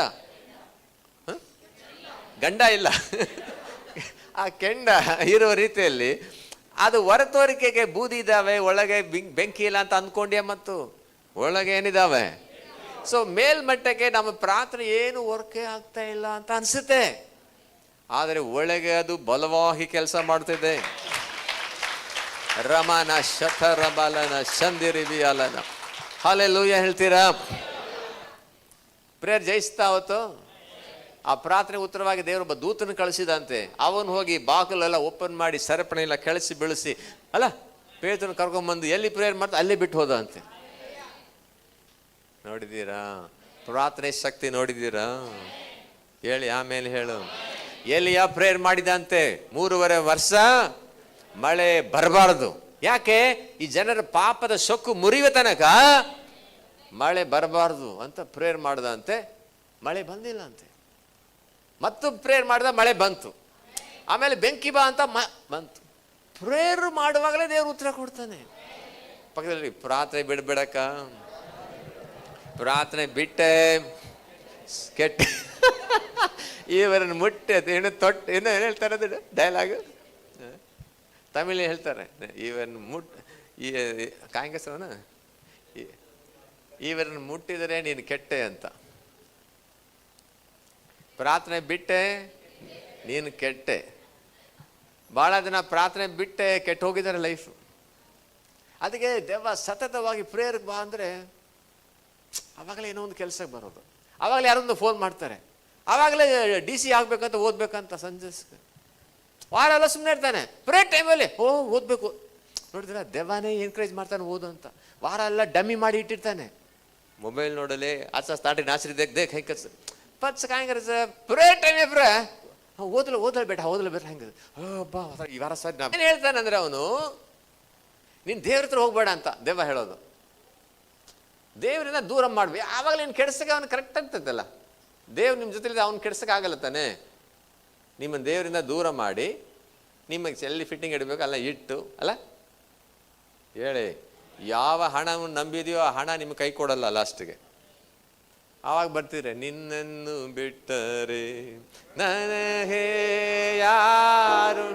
ಗಂಡ ಇಲ್ಲ ಆ ಕೆಂಡ ಇರುವ ರೀತಿಯಲ್ಲಿ ಅದು ಹೊರತೋರಿಕೆಗೆ ಬೂದಿ ಇದ್ದಾವೆ, ಒಳಗೆ ಬೆಂಕಿ ಇಲ್ಲ ಅಂತ ಅಂದ್ಕೊಂಡ್ಯಾ, ಮತ್ತು ಒಳಗೆ ಏನಿದಾವೆ. ಸೊ ಮೇಲ್ಮಟ್ಟಕ್ಕೆ ನಮ್ಮ ಪ್ರಾರ್ಥನೆ ಏನು ವರ್ಕೇ ಆಗ್ತಾ ಇಲ್ಲ ಅಂತ ಅನ್ಸುತ್ತೆ, ಆದರೆ ಒಳಗೆ ಅದು ಬಲವಾಗಿ ಕೆಲಸ ಮಾಡ್ತಿದೆ. ರಮನ ಶತರಬಲನ ಶಂದಿರಿಬಿಯಲನ ಹಲ್ಲೆಲೂಯಾ ಹೇಳ್ತೀರಾ? ಪ್ರೇಯರ್ ಜಯಿಸ್ತಾ ಹೊತ್ತು ಆ ಪ್ರಾರ್ಥನೆ ಉತ್ತರವಾಗಿ ದೇವರೊಬ್ಬ ದೂತನ ಕಳಿಸಿದಂತೆ. ಅವನು ಹೋಗಿ ಬಾಗಿಲೆಲ್ಲ ಓಪನ್ ಮಾಡಿ ಸರಪಣಿ ಎಲ್ಲ ಕೆಳಿಸಿ ಬೆಳೆಸಿ ಅಲ್ಲ ಪೇತ್ರನ ಕರ್ಕೊಂಡ್ಬಂದು ಎಲ್ಲಿ ಪ್ರೇಯರ್ ಮಾಡ್ತಾ ಅಲ್ಲೇ ಬಿಟ್ಟು ಹೋದ ಅಂತೆ. ನೋಡಿದ್ದೀರಾ ಪ್ರಾರ್ಥನೆ ಶಕ್ತಿ? ನೋಡಿದ್ದೀರಾ? ಹೇಳಿ ಆಮೇಲೆ ಹೇಳು. ಎಲಿಯ ಪ್ರೇಯರ್ ಮಾಡಿದಂತೆ 3.5 ವರ್ಷ ಮಳೆ ಬರಬಾರದು. ಯಾಕೆ? ಈ ಜನರ ಪಾಪದ ಸೊಕ್ಕು ಮುರಿಯುವ ತನಕ ಮಳೆ ಬರಬಾರ್ದು ಅಂತ ಪ್ರೇಯರ್ ಮಾಡ್ದಂತೆ. ಮಳೆ ಬಂದಿಲ್ಲ ಅಂತೆ. ಮತ್ತು ಪ್ರೇಯರ್ ಮಾಡಿದ, ಮಳೆ ಬಂತು. ಆಮೇಲೆ ಬೆಂಕಿ ಬಾ ಅಂತ ಬಂತು. ಪ್ರೇಯರ್ ಮಾಡುವಾಗಲೇ ದೇವರು ಉತ್ತರ ಕೊಡ್ತಾನೆ. ಪಕ್ಕದಲ್ಲಿ ಪ್ರಾರ್ಥನೆ ಬಿಡಬೇಡಕ್ಕ, ಪ್ರಾರ್ಥನೆ ಬಿಟ್ಟೆ ಕೆಟ್ಟ ಇವರನ್ನು ಮುಟ್ಟೆ ಏನು ತೊಟ್ಟು ಏನೋ ಏನು ಹೇಳ್ತಾರೆ, ಅದು ಡೈಲಾಗು ತಮಿಳ್ ಹೇಳ್ತಾರೆ, ಇವರನ್ನು ಈ ಕಾಂಗ್ರೆಸ್ವನ ಇವರನ್ನು ಮುಟ್ಟಿದರೆ ನೀನು ಕೆಟ್ಟೆ ಅಂತ. ಪ್ರಾರ್ಥನೆ ಬಿಟ್ಟೆ ನೀನು ಕೆಟ್ಟೆ. ಭಾಳ ದಿನ ಪ್ರಾರ್ಥನೆ ಬಿಟ್ಟೆ ಕೆಟ್ಟು ಹೋಗಿದ್ದಾರೆ ಲೈಫು. ಅದಕ್ಕೆ ದೆವ್ವ ಸತತವಾಗಿ ಪ್ರೇಯರ್ಗೆ ಬಾ ಅಂದರೆ ಆವಾಗಲೇ ಏನೋ ಒಂದು ಕೆಲಸಕ್ಕೆ ಬರೋದು, ಆವಾಗಲೇ ಯಾರೊಂದು ಫೋನ್ ಮಾಡ್ತಾರೆ, ಆವಾಗಲೇ DC ಆಗಬೇಕಂತ ಓದ್ಬೇಕಂತ ಸಂಜೆ ವಾರ ಎಲ್ಲ ಸುಮ್ಮನೆ ಇರ್ತಾನೆ. ಪ್ರೇಯರ್ ಟೈಮಲ್ಲಿ ಓದಬೇಕು. ನೋಡಿದ್ರೆ ದೆವ್ವನೇ ಎನ್ಕರೇಜ್ ಮಾಡ್ತಾನೆ ಓದು ಅಂತ. ವಾರ ಎಲ್ಲ ಡಮ್ಮಿ ಮಾಡಿ ಇಟ್ಟಿರ್ತಾನೆ. ಮೊಬೈಲ್ ನೋಡಲಿ ಆಚಾ ಸ್ಟಾರ್ಟಿ ನಾಚರಿ ದೇಖ ಹೆಂಗೆ ಪಚ್ಚ ಕಾಂಗ್ರೆ ಪ್ರೇಯರ್ ಟೈಮ್ ಬ್ರೆ ಓದಲು ಬೇಡ ಹೆಂಗೆ ಬಾ ಈ ವಾರ ಸರಿ ಏನು ಹೇಳ್ತಾನೆ ಅಂದರೆ ಅವನು ನೀನು ದೇವ್ರ ಹತ್ರ ಹೋಗ್ಬೇಡ ಅಂತ ದೆವ್ವ ಹೇಳೋದು. ದೇವರಿಂದ ದೂರ ಮಾಡ್ವಿ, ಆವಾಗಲೇ ನೀನು ಕೆಡ್ಸಕ್ಕೆ ಅವನು ಕರೆಕ್ಟ್ ಆಗ್ತದಲ್ಲ. ದೇವ್ರು ನಿಮ್ಮ ಜೊತೆಲಿದ್ದ ಅವ್ನು ಕೆಡ್ಸಕ್ಕೆ ಆಗಲ್ಲ ತಾನೆ. ನಿಮ್ಮನ್ನು ದೇವರಿಂದ ದೂರ ಮಾಡಿ ನಿಮಗೆ ಎಲ್ಲಿ ಫಿಟ್ಟಿಂಗ್ ಇಡಬೇಕು ಅಲ್ಲ ಇಟ್ಟು ಅಲ್ಲ ಹೇಳಿ. ಯಾವ ಹಣವನ್ನು ನಂಬಿದೆಯೋ ಆ ಹಣ ನಿಮ್ಗೆ ಕೈ ಕೊಡಲ್ಲ ಲಾಸ್ಟಿಗೆ. ಆವಾಗ ಬರ್ತೀರ, ನಿನ್ನನ್ನು ಬಿಟ್ಟರೆ ನನಗೆ ಯಾರು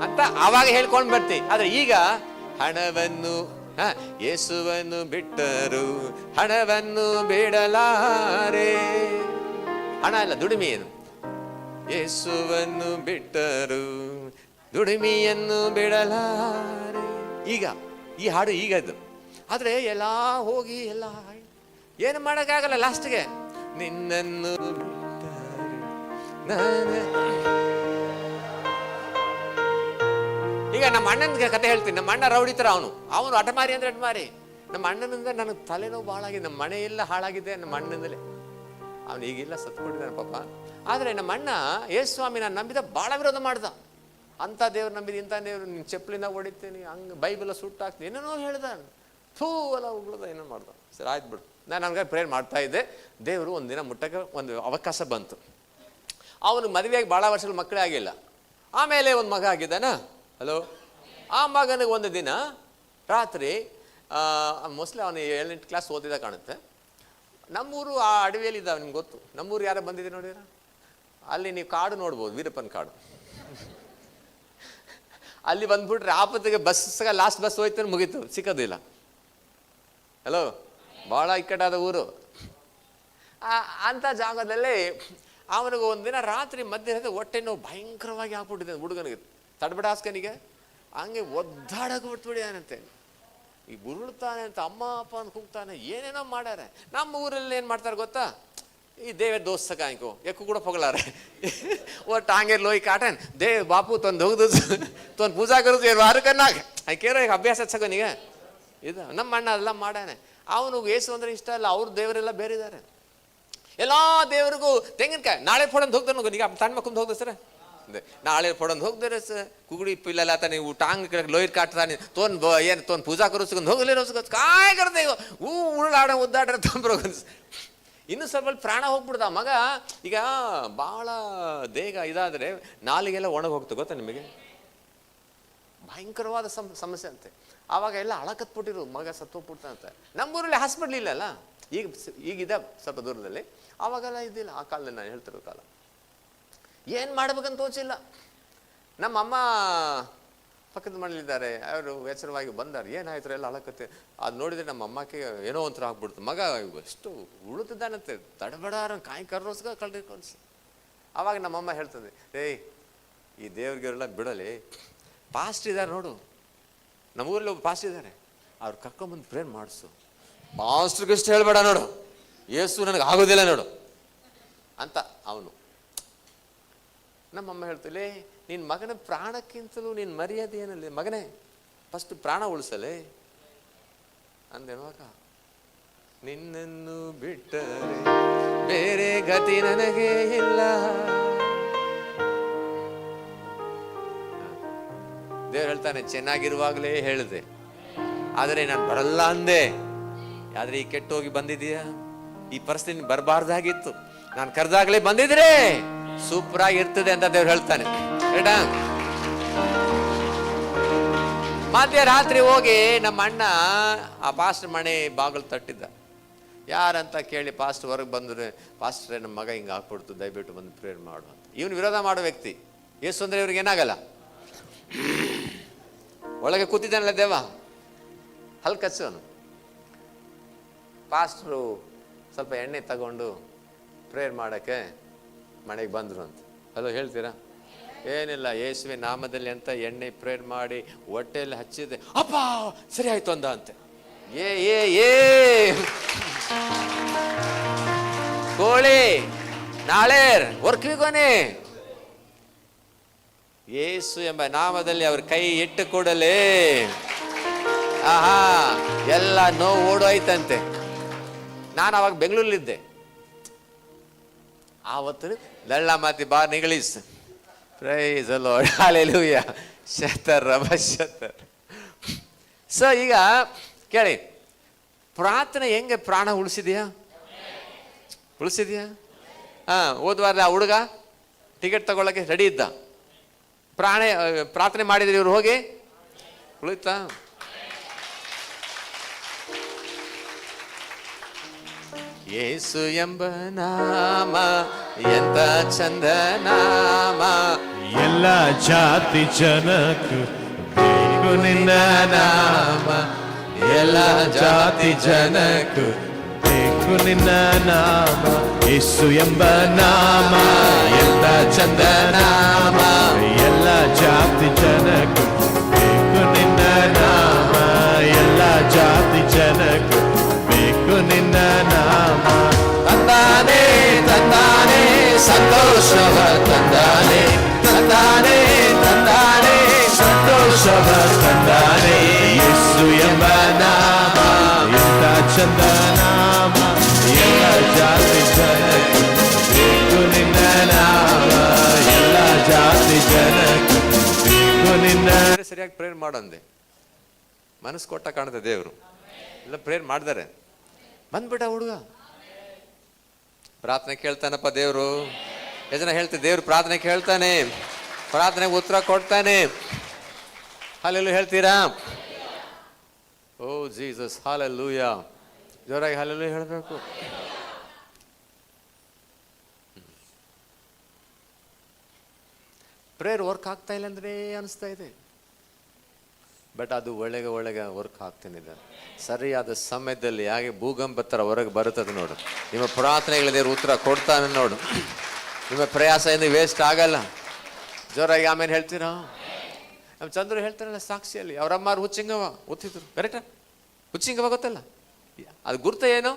ಅಂತ ಆವಾಗ ಹೇಳ್ಕೊಂಡು ಬರ್ತಿ. ಆದರೆ ಈಗ ಹಣವನ್ನು ಯೇಸುವನ್ನು ಬಿಟ್ಟರು ಹಣವನ್ನು ಬಿಡಲಾರೆ. ಹಣ ಅಲ್ಲ, ದುಡಿಮೆ ಏನು? ಯೇಸುವನ್ನು ಬಿಟ್ಟರು ದುಡಿಮೆಯನ್ನು ಬಿಡಲಾರೆ. ಈಗ ಈ ಹಾಡು ಈಗ ಅದು. ಆದರೆ ಎಲ್ಲ ಹೋಗಿ ಎಲ್ಲ ಏನು ಮಾಡೋಕ್ಕಾಗಲ್ಲ ಲಾಸ್ಟ್ಗೆ. ನಿನ್ನನ್ನು ಈಗ ನಮ್ಮ ಅಣ್ಣನಿಗೆ ಕತೆ ಹೇಳ್ತೀನಿ. ನಮ್ಮ ಅಣ್ಣ ರೌಡಿ ಥರ ಅವನು ಹಠಮಾರಿ ಅಂದ್ರೆ ಹಠಮಾರಿ. ನಮ್ಮ ಅಣ್ಣನಿಂದ ನನಗೆ ತಲೆನೋವು ಭಾಳಾಗಿದೆ. ನಮ್ಮ ಮನೆಯೆಲ್ಲ ಹಾಳಾಗಿದೆ ನಮ್ಮ ಅಣ್ಣನಿಂದಲೇ. ಅವನು ಈಗಿಲ್ಲ, ಸತ್ಕೊಂಡಿದ್ದಾನೆ ಪಾಪ. ಆದರೆ ನಮ್ಮ ಅಣ್ಣ ಯೇಸುಸ್ವಾಮಿ ನಾನು ನಂಬಿದ ಭಾಳ ವಿರೋಧ ಮಾಡ್ದ. ಅಂಥ ದೇವ್ರು ನಂಬಿದ, ಇಂಥ ದೇವ್ರು ನಿನ್ನ ಚಪ್ಪಲಿಂದ ಹೊಡಿತೀನಿ, ಹಂಗೆ ಬೈಬೆಲ್ಲ ಸುಟ್ಟಾಕ್ತೀನಿ, ಏನೇನೋ ಹೇಳ್ದ. ಥೂ ಎಲ್ಲ ಉಗ್ಳದ ಏನೋ ಮಾಡ್ದ. ಸರಿ ಆಯ್ತು ಬಿಡು. ನಾನು ನನಗೆ ಪ್ರೇಯರ್ ಮಾಡ್ತಾ ಇದ್ದೆ. ದೇವರು ಒಂದಿನ ಮುಟ್ಟಕ್ಕೆ ಒಂದು ಅವಕಾಶ ಬಂತು. ಅವನು ಮದುವೆಯಾಗಿ ಭಾಳ ವರ್ಷಗಳು ಮಕ್ಕಳೇ ಆಗಿಲ್ಲ. ಆಮೇಲೆ ಒಂದು ಮಗ ಆಗಿದ್ದಾನ. ಹಲೋ, ಆ ಮಗನಿಗೆ ಒಂದು ದಿನ ರಾತ್ರಿ ಮೋಸ್ಟ್ಲಿ ಅವನು 7ನೇ ಕ್ಲಾಸ್ ಓದಿದ ಕಾಣುತ್ತೆ. ನಮ್ಮೂರು ಆ ಅಡವಿಯಲ್ಲಿ ಇದ್ದಾವೆ, ನಿಮ್ಗೆ ಗೊತ್ತು. ನಮ್ಮೂರು ಯಾರು ಬಂದಿದೆ ನೋಡಿದ್ರ? ಅಲ್ಲಿ ನೀವು ಕಾಡು ನೋಡ್ಬೋದು, ವೀರಪ್ಪನ ಕಾಡು. ಅಲ್ಲಿ ಬಂದ್ಬಿಟ್ರೆ ಆಪತ್ತಿಗೆ ಬಸ್ಸಾಗ ಲಾಸ್ಟ್ ಬಸ್ ಹೋಯ್ತು ಮುಗೀತು, ಸಿಕ್ಕೋದಿಲ್ಲ. ಹಲೋ, ಭಾಳ ಇಕ್ಕಟ್ಟಾದ ಊರು. ಅಂಥ ಜಾಗದಲ್ಲಿ ಅವನಿಗೆ ಒಂದಿನ ರಾತ್ರಿ ಮಧ್ಯರಾತ್ರಿ ಹೊಟ್ಟೆ ನೋವು ಭಯಂಕರವಾಗಿ ಆಗ್ಬಿಟ್ಟಿದೆ ಹುಡುಗನಿಗೆ, ತಡಬಡ ಹಾಸ್ಕನಿಗೆ. ಹಂಗೆ ಒದ್ದಾಡಕ್ಕೆ ಬಿಟ್ಬಿಡಿದಾನಂತೆ. ಈಗ ಉರುಳ್ತಾನೆ ಅಂತ ಅಮ್ಮ ಅಪ್ಪ ಅಂತ ಕೂಗ್ತಾನೆ, ಏನೇನೋ ಮಾಡ್ಯಾರೆ. ನಮ್ಮ ಊರಲ್ಲಿ ಏನು ಮಾಡ್ತಾರೆ ಗೊತ್ತಾ, ಈ ದೇವೆ ದೋಸ್ತ ಕಾಯ್ಕೋ ಎಕ್ಕು ಕೂಡ ಪೊಗಲಾರೆ ಓ ಟಾಂಗೆ ಲೋಯ್ ಕಾಟನ್ ದೇವ್ ಬಾಪು ತೊಂದು ಹೋಗುದು ತೊಂದು ಪೂಜಾ ಕರುದು ಏನು ವಾರ ಕನ್ನಾಗ ಕೇರೋ ಈಗ ಅಭ್ಯಾಸ ಹಚ್ಚಗೋನಿಗ ಇದು ನಮ್ಮ ಅಣ್ಣ ಎಲ್ಲ ಮಾಡ್ಯಾನೆ. ಅವನು ಏಸು ಅಂದ್ರೆ ಇಷ್ಟ ಇಲ್ಲ, ಅವ್ರ ದೇವರೆಲ್ಲ ಬೇರೆ ಇದ್ದಾರೆ. ಎಲ್ಲ ದೇವರಿಗೂ ತೆಂಗಿನಕಾಯಿ ನಾಳೆ ಫೋಡಂದು ಹೋಗ್ತಾನೆ ಈಗ ತಣ್ಣ ಮಕ್ಕಂದು ಹೋಗ್ದ ಸರ್, ನಾಳೆ ಫೋಡಂದು ಹೋಗ್ದಾರೆ ಸರ್, ಕುಗುಡಿ ಪಿಲ್ಲ ಆತ ನೀವು ಟಾಂಗ್ ಲೋಯ್ರ್ ಕಾಟ್ತಾನೆ ತೋನ್ ಏನು ತೊಂದು ಪೂಜಾ ಕರೋಸ್ಕೊಂಡು ಹೋಗಲಿರೋ ಕಾಯ್ ಕರ್ದೆ ಉರುಳಾಡ ಉದ್ದಾಡ್ರೆ ತೊಂಬರೋಗ ಇನ್ನು ಸ್ವಲ್ಪ ಪ್ರಾಣ ಹೋಗ್ಬಿಡ್ದ ಮಗ. ಈಗ ಭಾಳ ದೇಗ ಇದಾದರೆ ನಾಲಿಗೆಲ್ಲ ಒಣಗಿ ಹೋಗ್ತದೆ ಗೊತ್ತಾ ನಿಮಗೆ, ಭಯಂಕರವಾದ ಸಮಸ್ಯೆ ಅಂತೆ. ಆವಾಗ ಎಲ್ಲ ಅಳಕತ್ಬಿಟ್ಟಿರು ಮಗ ಸತ್ತೋಗ್ಬಿಡ್ತಾನಂತೆ. ನಮ್ಮೂರಲ್ಲಿ ಹಾಸ್ಪಿಟ್ಲ್ ಇಲ್ಲಲ್ಲ, ಈಗಿದೆ ಸ್ವಲ್ಪ ದೂರದಲ್ಲಿ, ಆವಾಗೆಲ್ಲ ಇದ್ದಿಲ್ಲ ಆ ಕಾಲದಲ್ಲಿ. ನಾನು ಹೇಳ್ತಿರೋ ಕಾಲ ಏನು ಮಾಡ್ಬೇಕಂತ ತೋಚಿಲ್ಲ. ನಮ್ಮಮ್ಮ ಪಕ್ಕದ ಮನೇಲಿದ್ದಾರೆ, ಅವರು ಎಚ್ಚರವಾಗಿ ಬಂದಾರೆ, ಏನಾಯ್ತು ಎಲ್ಲ ಅಳಕತ್ತೆ. ಅದು ನೋಡಿದ್ರೆ ನಮ್ಮ ಅಮ್ಮಕ್ಕೆ ಏನೋ ಒಂಥರ ಆಗ್ಬಿಡ್ತು. ಮಗ ಎಷ್ಟು ಉಳುತ್ತಿದ್ದಾನಂತೆ, ತಡಬಡಾರ ಕಾಯಿ ಕರ್ರೋಸ್ಗ ಕಳ್ರಿ ಕಳ್ಸಿ. ಆವಾಗ ನಮ್ಮಮ್ಮ ಹೇಳ್ತದೆ, ಏಯ್ ಈ ದೇವ್ರಿಗೆಲ್ಲ ಬಿಡಲಿ, ಪಾಸ್ಟ್ ಇದ್ದಾರೆ ನೋಡು, ನಮ್ಮೂರಲ್ಲಿ ಒಬ್ಬ ಪಾಸ್ಟ್ ಇದ್ದಾರೆ, ಅವ್ರು ಕರ್ಕೊಂಬಂದು ಪ್ರೇರ್ ಮಾಡಿಸು, ಪಾಸ್ಟ್ರಿಗಷ್ಟು ಹೇಳ್ಬೇಡ ನೋಡು, ಏಸು ನನಗೆ ಆಗೋದಿಲ್ಲ ನೋಡು ಅಂತ ಅವನು. ನಮ್ಮಮ್ಮ ಹೇಳ್ತಲೇ, ನಿನ್ನ ಮಗನ ಪ್ರಾಣಕ್ಕಿಂತಲೂ ನಿನ್ನ ಮರ್ಯಾದೆ ಏನಲ್ಲಿ ಮಗನೇ, ಫಸ್ಟ್ ಪ್ರಾಣ ಉಳಿಸಲೇ ಅಂದೇನುವಾಗ. ನಿನ್ನನ್ನು ಬಿಟ್ಟರೆ ಬೇರೆ ಗತಿ ನನಗೆ ಇಲ್ಲ. ದೇವ್ರು ಹೇಳ್ತಾನೆ, ಚೆನ್ನಾಗಿರುವಾಗಲೇ ಹೇಳಿದೆ, ಆದರೆ ನಾನು ಬರಲ್ಲ ಅಂದೆ. ಆದ್ರೆ ಈ ಕೆಟ್ಟೋಗಿ ಬಂದಿದೀಯಾ, ಈ ಪರಿಸ್ಥಿತಿ ಬರಬಾರ್ದಾಗಿತ್ತು, ನಾನು ಕರೆದಾಗಲೇ ಬಂದಿದ್ರೆ ಸೂಪರ್ ಆಗಿರ್ತದೆ ಅಂತ ದೇವ್ರು ಹೇಳ್ತಾನೆ. ಮಧ್ಯರಾತ್ರಿ ಹೋಗಿ ನಮ್ಮ ಅಣ್ಣ ಆ ಪಾಸ್ಟರ್ ಮನೆ ಬಾಗಿಲು ತಟ್ಟಿದ್ದ. ಯಾರಂತ ಕೇಳಿ ಪಾಸ್ಟರ್ ಹೊರಗೆ ಬಂದ್ರೆ, ಪಾಸ್ಟ್ರೇ ನಮ್ಮ ಮಗ ಹಿಂಗೆ ಹಾಕ್ಬಿಡ್ತು, ದಯವಿಟ್ಟು ಬಂದು ಪ್ರೇಯರ್ ಮಾಡು ಅಂತ. ಇವನು ವಿರೋಧ ಮಾಡೋ ವ್ಯಕ್ತಿ. ಏಸು ಅಂದ್ರೆ ಇವ್ರಿಗೆ ಏನಾಗಲ್ಲ, ಒಳಗೆ ಕೂತಿದ್ದಾನಲ್ಲ ದೇವ, ಹಲ್ಕಚ್ಚವನು. ಪಾಸ್ಟ್ರು ಸ್ವಲ್ಪ ಎಣ್ಣೆ ತಗೊಂಡು ಪ್ರೇಯರ್ ಮಾಡೋಕ್ಕೆ ಮನೆಗೆ ಬಂದರು ಅಂತ. ಹಲೋ ಹೇಳ್ತೀರಾ? ಏನಿಲ್ಲ, ಯೇಸುವೆ ನಾಮದಲ್ಲಿ ಅಂತ ಎಣ್ಣೆ ಪ್ರೇಯರ್ ಮಾಡಿ ಹೊಟ್ಟೆಯಲ್ಲಿ ಹಚ್ಚಿದೆ, ಅಪ್ಪ ಸರಿ ಆಯ್ತು ಅಂದ ಅಂತೆ. ಏ ಕೋಳಿ ನಾಳೆ ವರ್ಕ್ವಿಗೋನೆ ಯೇಸು ಎಂಬ ನಾಮದಲ್ಲಿ ಅವ್ರ ಕೈ ಇಟ್ಟು ಕೊಡಲೇ ಆಹಾ ಎಲ್ಲ ನೋವು ಓಡೋಯ್ತಂತೆ. ನಾನು ಅವಾಗ ಬೆಂಗಳೂರಲ್ಲಿದ್ದೆ. ಆವತ್ತು ಲಳ್ಳ ಮಾತಿ ಬಾ tongues praise the Lord hallelujah ಶತರ್ ಶತರ್. ಸೊ ಈಗ ಕೇಳಿ, ಪ್ರಾರ್ಥನೆ ಹೆಂಗೆ ಪ್ರಾಣ ಉಳಿಸಿದ್ಯಾ? ಹೋದ್ವಾರ ಆ ಹುಡುಗ ಟಿಕೆಟ್ ತಗೊಳ್ಳಕ್ಕೆ ರೆಡಿ ಇದ್ದ, ಪ್ರಾರ್ಥನೆ ಮಾಡಿದ್ರಿ, ಇವ್ರು ಹೋಗಿ ಉಳಿತಾ? ಯೇಸು ಎಂಬ ನಾಮ ಎಂತ ಚಂದ ನಾಮ, ಎಲ್ಲ ಜಾತಿ ಜನಕ್ಕೂ ಬೇಕು ನಿನ್ನ ನಾಮ, ಎಲ್ಲ ಜಾತಿ ಜನಕ್ಕೂ ಬೇಕು ನಿನ್ನ ನಾಮ. ಯೇಸು ಎಂಬ ನಾಮ ಎಲ್ಲ ಚಂದ ನಾಮ, ಎಲ್ಲ ಜಾತಿ ಜನಕ್ಕೂ ಬೇಕು ನಿನ್ನ ನಾಮ, ಎಲ್ಲ ಜಾತಿ ಜನಕ್ಕೂ ಬೇಕು ನಿನ್ನ ನಾಮ. ತಂದಾನೆ ತಂದಾನೆ ಸಂತೋಷವ ತಂದಾನೆ, ತಂದಾನೆ ತಂದಾನೆ ಸಂತೋಷವ ತಂದಾನೆ. ಯೇಸು ಎಂಬ ನಾಮ ಎಂತ ಚಂದ ನಾಮ, ಎಲ್ಲ ಜಾತಿ ಜನಕ್ಕೂ ಬೇಕು ನಿನ್ನ ನಾಮ, ಎಲ್ಲ ಜಾತಿ ಜನಕ್ಕೂ ಬೇಕು ನಿನ್ನ. ಸರಿಯಾಗಿ ಪ್ರೇಯರ್ ಮಾಡಂದೆ, ಮನಸ್ಸು ಕೊಟ್ಟ ಕಾಣುತ್ತೆ ದೇವರು. ಎಲ್ಲ ಪ್ರೇಯರ್ ಮಾಡಿದಾರೆ. ಬಂದ್ಬಿಟ್ಟ ಹುಡುಗ, ಪ್ರಾರ್ಥನೆ ಕೇಳ್ತಾನಪ್ಪ ದೇವರು. ಎಷ್ಟು ಜನ ಹೇಳ್ತಾರೆ ದೇವ್ರು ಪ್ರಾರ್ಥನೆ ಕೇಳ್ತಾನೆ, ಪ್ರಾರ್ಥನೆಗೆ ಉತ್ತರ ಕೊಡ್ತಾನೆ. ಹಲ್ಲೆಲೂಯಾ ಹೇಳ್ತೀರಾ? ಓ ಜೀಸಸ್ ಹಲ್ಲೆಲೂಯಾ, ಜೋರಾಗಿ ಹಲ್ಲೆಲೂಯಾ ಹೇಳಬೇಕು. ಪ್ರೇಯರ್ ವರ್ಕ್ ಆಗ್ತಾ ಇಲ್ಲ ಅಂದ್ರೆ ಅನಿಸ್ತಾ ಇದೆ, ಬಟ್ ಅದು ಒಳಗೆ ವರ್ಕ್ ಆಗ್ತಾನಿದೆ. ಸರಿಯಾದ ಸಮಯದಲ್ಲಿ ಹಾಗೆ ಭೂಗಂಬ ಥರ ಹೊರಗೆ ಬರುತ್ತದೆ ನೋಡು. ನಿಮ್ಮ ಪ್ರಾರ್ಥನೆಗಳಿಗೆ ಉತ್ತರ ಕೊಡ್ತಾನೆ ನೋಡು. ನಿಮ್ಮ ಪ್ರಯಾಸ ಏನು ವೇಸ್ಟ್ ಆಗಲ್ಲ. ಜೋರಾಗಿ ಆಮೇಲೆ ಹೇಳ್ತೀರಾ? ನಮ್ಮ ಚಂದ್ರು ಹೇಳ್ತಾರಲ್ಲ ಸಾಕ್ಷಿಯಲ್ಲಿ, ಅವರಮ್ಮ ಹುಚ್ಚಿಂಗವ ಓದ್ತಿದ್ರು ಕರೆಕ್ಟಾ? ಹುಚ್ಚಿಂಗವ ಗೊತ್ತಲ್ಲ, ಅದು ಗುರ್ತ ಏನು?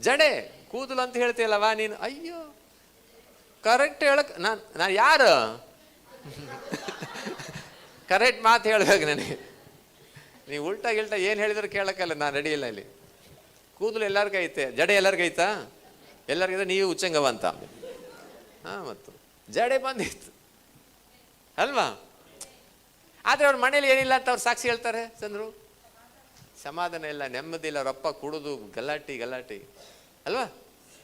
ಜಡೆ. ಕೂದಲು ಅಂತ ಹೇಳ್ತೀಯಲ್ಲವಾ ನೀನು. ಅಯ್ಯೋ, ಕರೆಕ್ಟ್ ಹೇಳಕ್ ನಾನು ಯಾರು? ಕರೆಕ್ಟ್ ಮಾತು ಹೇಳ್ಬೇಕು ನನಗೆ. ನೀವು ಉಲ್ಟಾ ಗಿಲ್ಟಾ ಏನು ಹೇಳಿದ್ರು ಕೇಳಕ್ಕಲ್ಲ, ನಾನು ರೆಡಿ ಇಲ್ಲ ಇಲ್ಲಿ. ಕೂದಲು ಎಲ್ಲರಿಗೂ ಐತೆ, ಜಡೆ ಎಲ್ಲರಿಗೂ ಐತಾ? ಎಲ್ಲರಿಗಿದ್ರೆ ನೀವು ಹುಚ್ಚಂಗವ ಅಂತ. ಮತ್ತು ಜಡೆ ಬಂದಿತ್ತು ಅಲ್ವಾ? ಆದರೆ ಅವ್ರ ಮನೇಲಿ ಏನಿಲ್ಲ ಅಂತ ಅವ್ರು ಸಾಕ್ಷಿ ಹೇಳ್ತಾರೆ. ಚಂದ್ರು ಸಮಾಧಾನ ಇಲ್ಲ, ನೆಮ್ಮದಿ ಇಲ್ಲ, ರೊಪ್ಪ ಕುಡಿದು ಗಲಾಟಿ ಅಲ್ವಾ?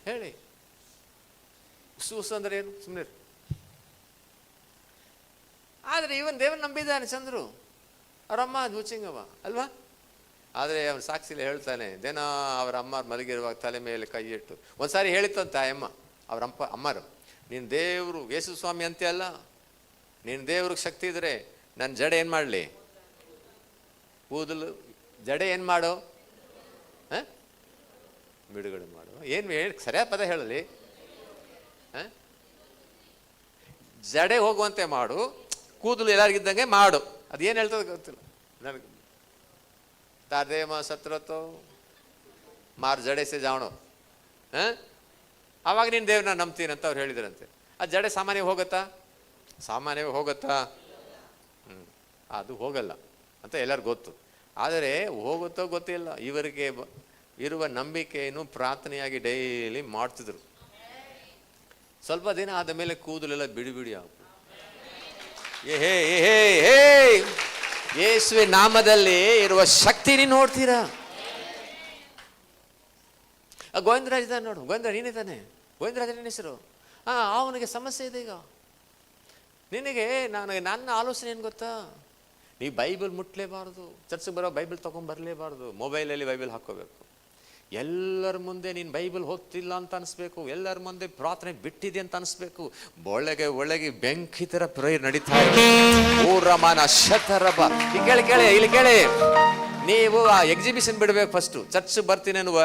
ಹೇಳಿ, ಉಸು ಅಂದ್ರೆ ಏನು? ಸುಮ್ಮನೆ. ಆದರೆ ಇವನ್ ದೇವ್ರು ನಂಬಿದ್ದಾನೆ ಚಂದ್ರು. ಅವರಮ್ಮ ಹುಚ್ಚಿಂಗವ ಅಲ್ವಾ? ಆದರೆ ಅವನ ಸಾಕ್ಷಿಲಿ ಹೇಳ್ತಾನೆ, ದಿನ ಅವರ ಅಮ್ಮ ಮಲಗಿರುವಾಗ ತಲೆ ಮೇಲೆ ಕೈ ಇಟ್ಟು ಒಂದ್ಸಾರಿ ಹೇಳಿತ್ತಂತ ಅಮ್ಮ, ಅವ್ರ ಅಮ್ಮರು, ನೀನು ದೇವರು ಯೇಸು ಸ್ವಾಮಿ ಅಂತೆ ಅಲ್ಲ, ನೀನು ದೇವ್ರಿಗೆ ಶಕ್ತಿ ಇದ್ರೆ ನನ್ನ ಜಡೆ ಏನು ಮಾಡಲಿ? ಕೂದಲು ಜಡೆ ಏನು ಮಾಡು? ಬಿಡುಗಡೆ ಮಾಡು. ಏನು ಸರಿಯಾದ ಪದ ಹೇಳಲಿ. ಜಡೆ ಹೋಗುವಂತೆ ಮಾಡು, ಕೂದಲು ಎಲ್ಲರಿಗಿದ್ದಂಗೆ ಮಾಡು. ಅದೇನು ಹೇಳ್ತದೆ ಗೊತ್ತಿಲ್ಲ ನನಗೆ. ತಾರ್ದೇಮ ಸತ್ರತೋ ಮಾರ್ ಜಡೆ ಸೆ ಜಾಣೋ. ಆವಾಗ ನೀನು ದೇವ್ರನ್ನ ನಂಬ್ತೀನಿ ಅಂತ ಅವ್ರು ಹೇಳಿದ್ರಂತೆ. ಅದು ಜಡೆ ಸಾಮಾನ್ಯವಾಗಿ ಹೋಗುತ್ತಾ? ಸಾಮಾನ್ಯವಾಗಿ ಹೋಗುತ್ತಾ? ಅದು ಹೋಗಲ್ಲ ಅಂತ ಎಲ್ಲರಿಗೂ ಗೊತ್ತು. ಆದರೆ ಹೋಗುತ್ತೋ ಗೊತ್ತಿಲ್ಲ, ಇವರಿಗೆ ಇರುವ ನಂಬಿಕೆಯನ್ನು ಪ್ರಾರ್ಥನೆಯಾಗಿ ಡೈಲಿ ಮಾಡ್ತಿದ್ರು. ಸ್ವಲ್ಪ ದಿನ ಆದ ಮೇಲೆ ಕೂದಲೆಲ್ಲ ಬಿಡಿ ಆಗ. ಯೇಸುವೆ ನಾಮದಲ್ಲಿ ಇರುವ ಶಕ್ತಿ ನೀನು ನೋಡ್ತೀರಾ? ಗೋವಿಂದರಾಜ್ ಇದ್ದಾನೆ ನೋಡು, ಗೋವಿಂದರಾಜ್ ನೀನಿದ್ದಾನೆ. ಗೋವಿಂದರಾಜ್ ನಿನ್ನ ಹೆಸರು. ಅವನಿಗೆ ಸಮಸ್ಯೆ ಇದೆ ಈಗ. ನಿನಗೆ ನನ್ನ ಆಲೋಚನೆ ಏನು ಗೊತ್ತಾ? ನೀವು ಬೈಬಲ್ ಮುಟ್ಲೇಬಾರ್ದು, ಚರ್ಚ್ಗೆ ಬರೋ ಬೈಬಲ್ ತೊಗೊಂಡ್ಬರ್ಲೇಬಾರ್ದು, ಮೊಬೈಲಲ್ಲಿ ಬೈಬಲ್ ಹಾಕ್ಕೋಬೇಕು. ಎಲ್ಲರ ಮುಂದೆ ನೀನು ಬೈಬಲ್ ಓದ್ತಿಲ್ಲ ಅಂತ ಅನಿಸ್ಬೇಕು, ಎಲ್ಲರ ಮುಂದೆ ಪ್ರಾರ್ಥನೆ ಬಿಟ್ಟಿದೆ ಅಂತ ಅನಿಸ್ಬೇಕು. ಒಳಗೆ ಬೆಂಕಿ ಥರ ಪ್ರೇಯರ್ ನಡೀತಾ ಇದೆ. ಊರಮಾನ ಶತರಬ. ಇಲ್ಲಿ ಕೇಳಿ, ನೀವು ಆ ಎಕ್ಸಿಬಿಷನ್ ಬಿಡಬೇಕು ಫಸ್ಟು. ಚರ್ಚ್ ಬರ್ತೀನಿ ಅನ್ನುವ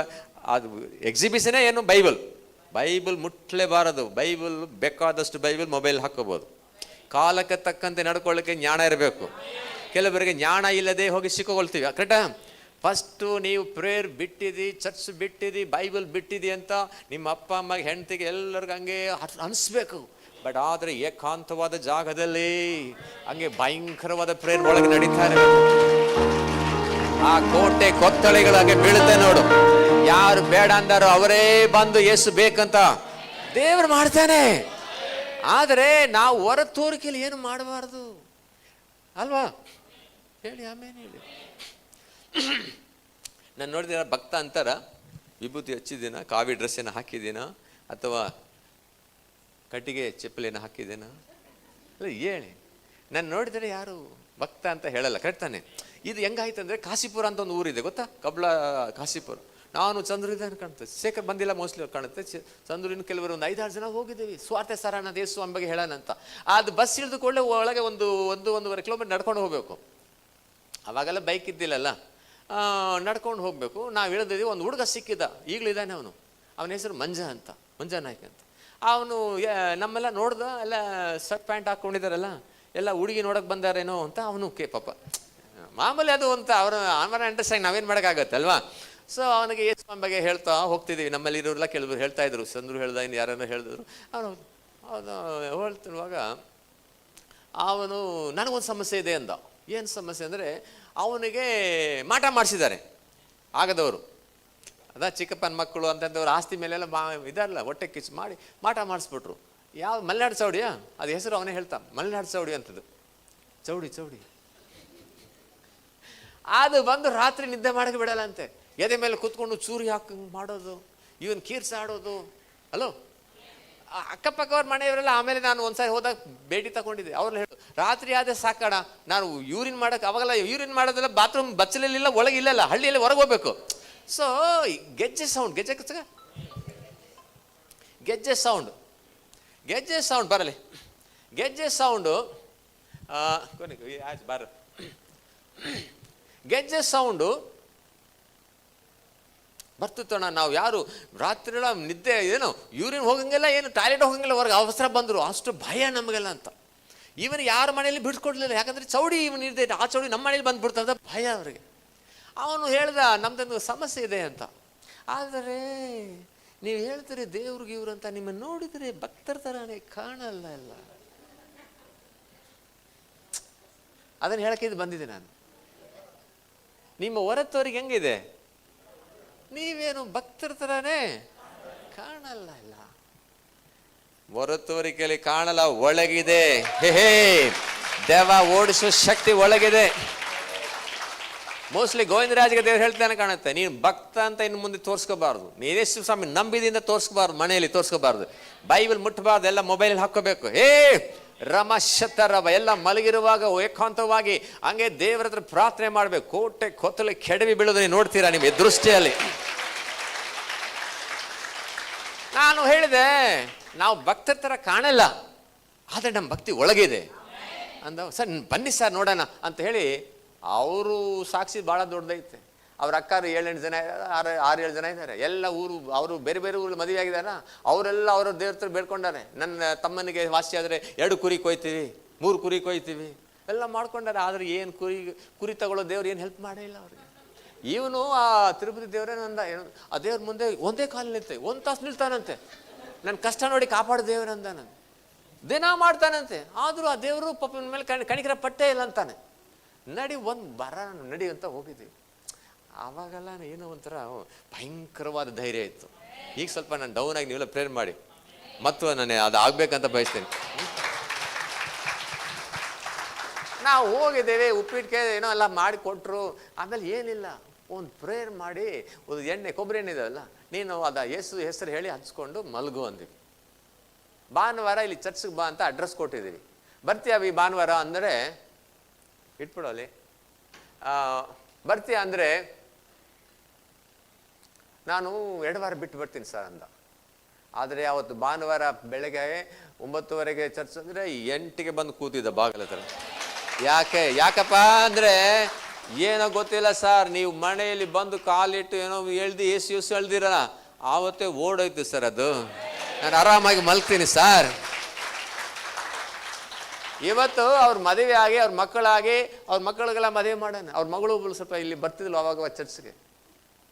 ಅದು ಎಕ್ಸಿಬಿಷನೇ ಏನು? ಬೈಬಲ್ ಮುಟ್ಲೇಬಾರದು. ಬೈಬಲ್ ಬೇಕಾದಷ್ಟು ಬೈಬಲ್ ಮೊಬೈಲ್ ಹಾಕೋಬೋದು. ಕಾಲಕ್ಕೆ ತಕ್ಕಂತೆ ನಡ್ಕೊಳ್ಳೋಕ್ಕೆ ಜ್ಞಾನ ಇರಬೇಕು. ಕೆಲವರಿಗೆ ಜ್ಞಾನ ಇಲ್ಲದೆ ಹೋಗಿ ಸಿಕ್ಕೊಳ್ತೀವಿ. ಕರೆಕ್ಟಾ? ಫಸ್ಟು ನೀವು ಪ್ರೇಯರ್ ಬಿಟ್ಟಿದಿ, ಚರ್ಚ್ ಬಿಟ್ಟಿದಿ, ಬೈಬಲ್ ಬಿಟ್ಟಿದಿ ಅಂತ ನಿಮ್ಮ ಅಪ್ಪ ಅಮ್ಮಗೆ, ಹೆಂಡತಿಗೆ, ಎಲ್ಲರಿಗೂ ಹಂಗೆ ಅನಿಸ್ಬೇಕು. ಬಟ್ ಆದರೆ ಏಕಾಂತವಾದ ಜಾಗದಲ್ಲಿ ಹಂಗೆ ಭಯಂಕರವಾದ ಪ್ರೇಯರ್ ಒಳಗೆ ನಡೀತಾ ಇರಬೇಕು. ಆ ಕೋಟೆ ಕೊತ್ತಳೆಗಳಾಗೆ ಬೀಳುತ್ತೆ ನೋಡು. ಯಾರು ಬೇಡ ಅಂದಾರೋ ಅವರೇ ಬಂದು ಯೇಸು ಬೇಕಂತ ದೇವರು ಮಾಡ್ತಾನೆ. ಆದರೆ ನಾವು ಹೊರ ತೋರಿಕೆಯಲ್ಲಿ ಏನು ಮಾಡಬಾರ್ದು ಅಲ್ವಾ? ಹೇಳಿ, ಆಮೇಲೆ ಹೇಳಿ. ನಾನು ನೋಡಿದಿನ ಭಕ್ತ ಅಂತಾರ, ವಿಭೂತಿ ಹಚ್ಚಿದ್ದೀನ, ಕಾವಿ ಡ್ರೆಸ್ಸನ್ನು ಹಾಕಿದ್ದೀನ, ಅಥವಾ ಕಟ್ಟಿಗೆ ಚಪ್ಪಲಿಯನ್ನು ಹಾಕಿದ್ದೀನ? ಹೇಳಿ. ನಾನು ನೋಡಿದರೆ ಯಾರು ಭಕ್ತ ಅಂತ ಹೇಳಲ್ಲ. ಕರೆಕ್ಟ್ ತಾನೆ? ಇದು ಹೆಂಗಾಯ್ತು ಅಂದರೆ, ಕಾಶಿಪುರ ಅಂತ ಒಂದು ಊರಿದೆ ಗೊತ್ತಾ? ಕಬ್ಳ ಕಾಶಿಪುರ. ನಾನು ಚಂದ್ರು ಇದ್ದಾನೆ ಕಾಣುತ್ತೆ, ಶೇಖರ್ ಬಂದಿಲ್ಲ ಮೋಸ್ಟ್ಲಿ ಕಾಣುತ್ತೆ. ಚಂದ್ರಿನ ಕೆಲವರು ಒಂದು 5-6 ಜನ ಹೋಗಿದ್ದೀವಿ. ಸ್ವಾರ್ಥ ಸಾರಾನ ದೇಶು ಅಂಬ ಬಗ್ಗೆ ಹೇಳೋಣ ಅಂತ. ಅದು ಬಸ್ ಇಳಿದು ಕೂಡಲೇ ಒಳಗೆ 1-1.5 ಕಿಲೋಮೀಟರ್ ನಡ್ಕೊಂಡು ಹೋಗಬೇಕು. ಅವಾಗೆಲ್ಲ ಬೈಕ್ ಇದ್ದಿಲ್ಲಲ್ಲ, ನಡ್ಕೊಂಡು ಹೋಗಬೇಕು. ನಾವು ಇಳಿದಿದ್ದೀವಿ. ಒಂದು ಹುಡುಗ ಸಿಕ್ಕಿದ್ದ, ಈಗಲಿದ್ದಾನೆ ಅವನು. ಅವನ ಹೆಸರು ಮಂಜ ನಾಯ್ಕ ಅಂತ. ಅವನು ನಮ್ಮೆಲ್ಲ ನೋಡ್ದ, ಎಲ್ಲ ಶರ್ಟ್ ಪ್ಯಾಂಟ್ ಹಾಕ್ಕೊಂಡಿದ್ದಾರಲ್ಲ, ಎಲ್ಲ ಹುಡುಗಿ ನೋಡೋಕೆ ಬಂದಾರೇನೋ ಅಂತ ಅವನು ಪಾಪ ಮಾಮೂಲಿ ಅದು ಅಂತ ಅವರ ಇಂಟ್ರೆಸ್ಟ್ ನಾವೇನು ಮಾಡೋಕ್ಕಾಗತ್ತೆ ಅಲ್ವಾ? ಸೊ ಅವನಿಗೆ ಯೇಸು ಬಗ್ಗೆ ಹೇಳ್ತಾ ಹೋಗ್ತಿದ್ದೀವಿ. ನಮ್ಮಲ್ಲಿ ಇರೋರೆಲ್ಲ ಕೆಲವರು ಹೇಳ್ತಾ ಇದ್ರು, ಚಂದ್ರು ಹೇಳ್ದ, ಇನ್ನು ಯಾರನ್ನ ಹೇಳಿದ್ರು. ಅವನು ಹೇಳ್ತಿರುವಾಗ ಅವನು ನನಗೊಂದು ಸಮಸ್ಯೆ ಇದೆ ಅಂದ. ಏನು ಸಮಸ್ಯೆ ಅಂದರೆ, ಅವನಿಗೆ ಮಾಟ ಮಾಡಿಸಿದ್ದಾರೆ ಆಗದವರು. ಚಿಕ್ಕಪ್ಪನ ಮಕ್ಕಳು ಅಂತಂದವ್ರು ಆಸ್ತಿ ಮೇಲೆಲ್ಲ ಇದಾರಲ್ಲ, ಹೊಟ್ಟೆ ಕಿಚ್ಚು ಮಾಡಿ ಮಾಟ ಮಾಡಿಸ್ಬಿಟ್ರು. ಯಾವ ಮಲೆನಾಡು ಚೌಡಿಯಾ? ಅದು ಹೆಸರು ಅವನೇ ಹೇಳ್ತಾ, ಮಲೆನಾಡು ಚೌಡಿ ಅಂತದ್ದು. ಚೌಡಿ ಅದು ಬಂದು ರಾತ್ರಿ ನಿದ್ದೆ ಮಾಡೋಕೆ ಬಿಡಲ್ಲ ಅಂತೆ. ಎದೆ ಮೇಲೆ ಕೂತ್ಕೊಂಡು ಚೂರಿ ಹಾಕಂಗೆ ಮಾಡೋದು, ಇವನ್ ಕೀರ್ಸಾಡೋದು. ಅಲೋ, ಅಕ್ಕಪಕ್ಕವ್ರ ಮನೆಯವರೆಲ್ಲ. ಆಮೇಲೆ ನಾನು ಒಂದ್ಸಾರಿ ಹೋದಾಗ ಭೇಟಿ ತಗೊಂಡಿದ್ದೆ. ಅವ್ರನ್ನ ಹೇಳು, ರಾತ್ರಿ ಆದ ಸಾಕಣ, ನಾನು ಯೂರಿನ್ ಮಾಡೋಕೆ, ಅವಾಗೆಲ್ಲ ಯೂರಿನ್ ಮಾಡೋದೆಲ್ಲ ಬಾತ್ರೂಮ್ ಬಚ್ಚಲಿಲ್ಲ, ಒಳಗೆ ಇಲ್ಲಲ್ಲ, ಹಳ್ಳಿಯಲ್ಲಿ ಹೊರಗೆ ಹೋಗ್ಬೇಕು. ಸೊ ಗೆಜ್ಜೆ ಸೌಂಡ್ ಬರಲಿ. ಗೆಜ್ಜೆ ಸೌಂಡು ಗೆಜ್ಜೆ ಸೌಂಡು ಬರ್ತಿತ್ತೋಣ. ನಾವು ಯಾರು ರಾತ್ರಿ ಎಲ್ಲ ನಿದ್ದೆ, ಏನು ಯೂರಿನ್ ಹೋಗಂಗಿಲ್ಲ, ಏನು ಟಾಯ್ಲೆಟ್ ಹೋಗಂಗಿಲ್ಲ, ಹೊರಗೆ ಅವಸರ ಬಂದರು. ಅಷ್ಟು ಭಯ ನಮಗೆಲ್ಲ ಅಂತ. ಇವನು ಯಾರ ಮನೆಯಲ್ಲಿ ಬಿಡ್ಕೊಡ್ಲಿಲ್ಲ, ಯಾಕಂದರೆ ಚೌಡಿ ಇವನು ಇರ್ದೆ, ಆ ಚೌಡಿ ನಮ್ಮ ಮನೇಲಿ ಬಂದುಬಿಡ್ತದ ಭಯ ಅವರಿಗೆ. ಅವನು ಹೇಳ್ದ ನಮ್ದೊಂದು ಸಮಸ್ಯೆ ಇದೆ ಅಂತ. ಆದರೆ ನೀವು ಹೇಳ್ತೀರಿ ದೇವ್ರಿಗೆ ಇವ್ರು ಅಂತ, ನಿಮ್ಮನ್ನು ನೋಡಿದರೆ ಭಕ್ತರ ಥರನೇ ಕಾಣಲ್ಲ ಎಲ್ಲ. ಅದನ್ನು ಹೇಳಕ್ಕೆ ಬಂದಿದೆ ನಾನು. ನಿಮ್ಮ ಹೊರತವರಿಗೆ ಹೆಂಗಿದೆ? ನೀವೇನು ಭಕ್ತರ ಥರನೇ ಕಾಣಲ್ಲ ಇಲ್ಲ. ಹೊರತವರಿಕೆಯಲ್ಲಿ ಕಾಣಲ್ಲ, ಒಳಗಿದೆ. ಹೇ ದೇವ ಓಡಿಸುವ ಶಕ್ತಿ ಒಳಗಿದೆ. ಮೋಸ್ಟ್ಲಿ ಗೋವಿಂದರಾಜ್ಗೆ ದೇವ್ರು ಹೇಳ್ತಾನೆ ಕಾಣುತ್ತೆ, ನೀನು ಭಕ್ತ ಅಂತ ಇನ್ನು ಮುಂದೆ ತೋರಿಸ್ಕೋಬಾರ್ದು, ನೀನೇಸು ಸ್ವಾಮಿ ನಂಬಿದಿಂದ ತೋರಿಸ್ಕೋಬಾರ್ದು, ಮನೆಯಲ್ಲಿ ತೋರಿಸ್ಕೋಬಾರ್ದು, ಬೈಬಲ್ ಮುಟ್ಟಬಾರ್ದು, ಎಲ್ಲ ಮೊಬೈಲ್ ಹಾಕೋಬೇಕು. ರಮಶತರವ ಎಲ್ಲ ಮಲಗಿರುವಾಗ ಏಕಾಂತವಾಗಿ ಹಂಗೆ ದೇವರ ಹತ್ರ ಪ್ರಾರ್ಥನೆ ಮಾಡಬೇಕು. ಕೋಟೆ ಕೊತ್ತಲೆ ಕೆಡವಿ ಬೀಳೋದು ನೀವು ನೋಡ್ತೀರಾ ನಿಮ್ಮ ದೃಷ್ಟಿಯಲ್ಲಿ. ನಾನು ಹೇಳಿದೆ ನಾವು ಭಕ್ತರ ಥರ ಕಾಣಲ್ಲ, ಆದರೆ ನಮ್ಮ ಭಕ್ತಿ ಒಳಗಿದೆ ಅಂದ. ಸರ್ ಬನ್ನಿ ಸರ್ ನೋಡೋಣ ಅಂತ ಹೇಳಿ ಅವರು ಸಾಕ್ಷಿ ಭಾಳ ದೊಡ್ಡದೈತೆ. ಅವ್ರ ಅಕ್ಕಾರು 7-8 ಜನ, 6-7 ಜನ ಇದ್ದಾರೆ. ಎಲ್ಲ ಅವರು ಬೇರೆ ಬೇರೆ ಊರು ಮದುವೆ ಆಗಿದಾರ. ಅವರೆಲ್ಲ ಅವರ ದೇವ್ರ ಹತ್ರ ಬೇಡ್ಕೊಂಡಾರೆ. ನನ್ನ ತಮ್ಮನಿಗೆ ವಾಸಿ ಆದರೆ 2 ಕುರಿ ಕೊಯ್ತೀವಿ, 3 ಕುರಿ ಕೊಯ್ತೀವಿ ಎಲ್ಲ ಮಾಡ್ಕೊಂಡಾರೆ. ಆದರೆ ಏನು ಕುರಿ ತಗೊಳ್ಳೋ ದೇವ್ರು ಏನು ಹೆಲ್ಪ್ ಮಾಡೇ ಇಲ್ಲ ಅವ್ರಿಗೆ. ಇವನು ಆ ತಿರುಪತಿ ದೇವರೇನಂದ, ಆ ದೇವ್ರ ಮುಂದೆ ಒಂದೇ ಕಾಲು ನಿಲ್ತೆ, 1 ತಾಸು ನಿಲ್ತಾನಂತೆ. ನನ್ನ ಕಷ್ಟ ನೋಡಿ ಕಾಪಾಡು ದೇವರಂದ. ನಾನು ದಿನ ಮಾಡ್ತಾನಂತೆ. ಆದರೂ ಆ ದೇವರು ಪಾಪನ ಮೇಲೆ ಕಣಿಕರ ಪಟ್ಟೇ ಇಲ್ಲ ಅಂತಾನೆ. ನಡಿ ನಡಿ ಅಂತ ಹೋಗಿದ್ದೀವಿ. ಆವಾಗೆಲ್ಲ ಏನೋ ಒಂಥರ ಭಯಂಕರವಾದ ಧೈರ್ಯ ಇತ್ತು. ಈಗ ಸ್ವಲ್ಪ ನಾನು ಡೌನ್ ಆಗಿ ನೀವೆಲ್ಲ ಪ್ರೇರ್ ಮಾಡಿ ಮತ್ತು ನಾನು ಅದು ಆಗ್ಬೇಕಂತ ಬಯಸ್ತೇನೆ. ನಾವು ಹೋಗಿದ್ದೇವೆ, ಉಪ್ಪಿಟ್ಟಿಗೆ ಏನೋ ಎಲ್ಲ ಮಾಡಿ ಕೊಟ್ಟರು. ಆಮೇಲೆ ಏನಿಲ್ಲ, ಒಂದು ಪ್ರೇಯರ್ ಮಾಡಿ ಒಂದು ಕೊಬ್ಬರಿ ಎಣ್ಣೆ ಇದೆಯಲ್ಲ, ನೀನು ಯೇಸು ಹೆಸರು ಹೇಳಿ ಹಚ್ಕೊಂಡು ಮಲಗು ಅಂದಿವಿ. ಭಾನುವಾರ ಇಲ್ಲಿ ಚರ್ಚ್ಗೆ ಬಾ ಅಂತ ಅಡ್ರೆಸ್ ಕೊಟ್ಟಿದ್ದೀವಿ. ಬರ್ತೀವಿ ಭಾನುವಾರ ಅಂದರೆ ಇಟ್ಬಿಡೋಲ್ಲಿ, ಬರ್ತೀಯ ಅಂದರೆ ನಾನು 2 ವಾರ ಬಿಟ್ಟು ಬರ್ತೀನಿ ಸರ್ ಅಂದ. ಆದರೆ ಅವತ್ತು ಭಾನುವಾರ ಬೆಳಗ್ಗೆ 9:30 ಚರ್ಚ್ ಅಂದರೆ 8ಗೆ ಬಂದು ಕೂತಿದ್ದ ಬಾಗಿಲ ಹತ್ರ. ಯಾಕಪ್ಪ ಅಂದರೆ ಏನೋ ಗೊತ್ತಿಲ್ಲ ಸರ್, ನೀವು ಮನೆಯಲ್ಲಿ ಬಂದು ಕಾಲಿಟ್ಟು ಏನೋ ಏಸು ಎಳ್ದಿರಲ್ಲ, ಆವತ್ತೇ ಓಡೋಯ್ತು ಸರ್, ಅದು ನಾನು ಆರಾಮಾಗಿ ಮಲ್ತೀನಿ ಸರ್. ಇವತ್ತು ಅವ್ರ ಮದುವೆ ಆಗಿ ಅವ್ರ ಮಕ್ಕಳಾಗಿ ಅವ್ರ ಮಕ್ಕಳಿಗೆಲ್ಲ ಮದುವೆ ಮಾಡೋಣ. ಅವ್ರ ಮಗಳು ಒಬ್ಬಳು ಸ್ವಲ್ಪ ಇಲ್ಲಿ ಬರ್ತಿದ್ಲು ಅವಾಗ ಚರ್ಚ್ಗೆ,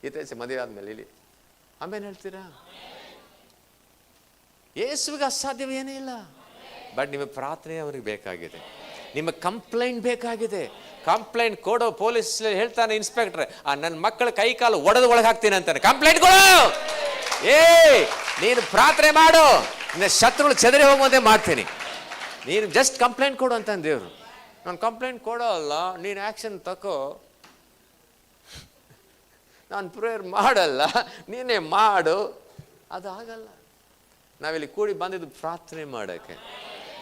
ಈತೇಚೆ ಮದುವೆ ಆದ್ಮೇಲೆ ಇಲ್ಲಿ. ಆಮೇಲೆ ಹೇಳ್ತೀರಾ ಯೇಸುವಿಗೆ ಅಸಾಧ್ಯವೇ ಇಲ್ಲ. ಬಟ್ ನಿಮ್ಮ ಪ್ರಾರ್ಥನೆ ಅವನಿಗೆ ಬೇಕಾಗಿದೆ, ನಿಮ್ಮ ಕಂಪ್ಲೇಂಟ್ ಬೇಕಾಗಿದೆ. ಕಂಪ್ಲೇಂಟ್ ಕೊಡೋ ಪೊಲೀಸ್ ಹೇಳ್ತಾನೆ ಇನ್ಸ್ಪೆಕ್ಟರ್, ನನ್ನ ಮಕ್ಕಳ ಕೈ ಕಾಲು ಒಡೆದು ಒಳಗೆ ಹಾಕ್ತೀನಿ ಅಂತಾನೆ. ಕಂಪ್ಲೇಂಟ್ ಕೊಡು, ನೀನು ಪ್ರಾರ್ಥನೆ ಮಾಡು, ನಿನ್ನ ಶತ್ರುಗಳು ಚೆದರಿ ಹೋಗುವಂತೆ ಮಾಡ್ತೀನಿ, ನೀನು ಜಸ್ಟ್ ಕಂಪ್ಲೇಂಟ್ ಕೊಡು ಅಂತ ದೇವ್ರು. ನಾನು ಕಂಪ್ಲೇಂಟ್ ಕೊಡೋ ಅಲ್ಲ, ನೀನು ಆ್ಯಕ್ಷನ್ ತಗೋ. ನಾನು ಪ್ರೇಯರ್ ಮಾಡಲ್ಲ, ನೀನೇ ಮಾಡು. ಅದು ಆಗಲ್ಲ. ನಾವಿಲ್ಲಿ ಕೂಡಿ ಬಂದಿದ್ದು ಪ್ರಾರ್ಥನೆ ಮಾಡೋಕ್ಕೆ.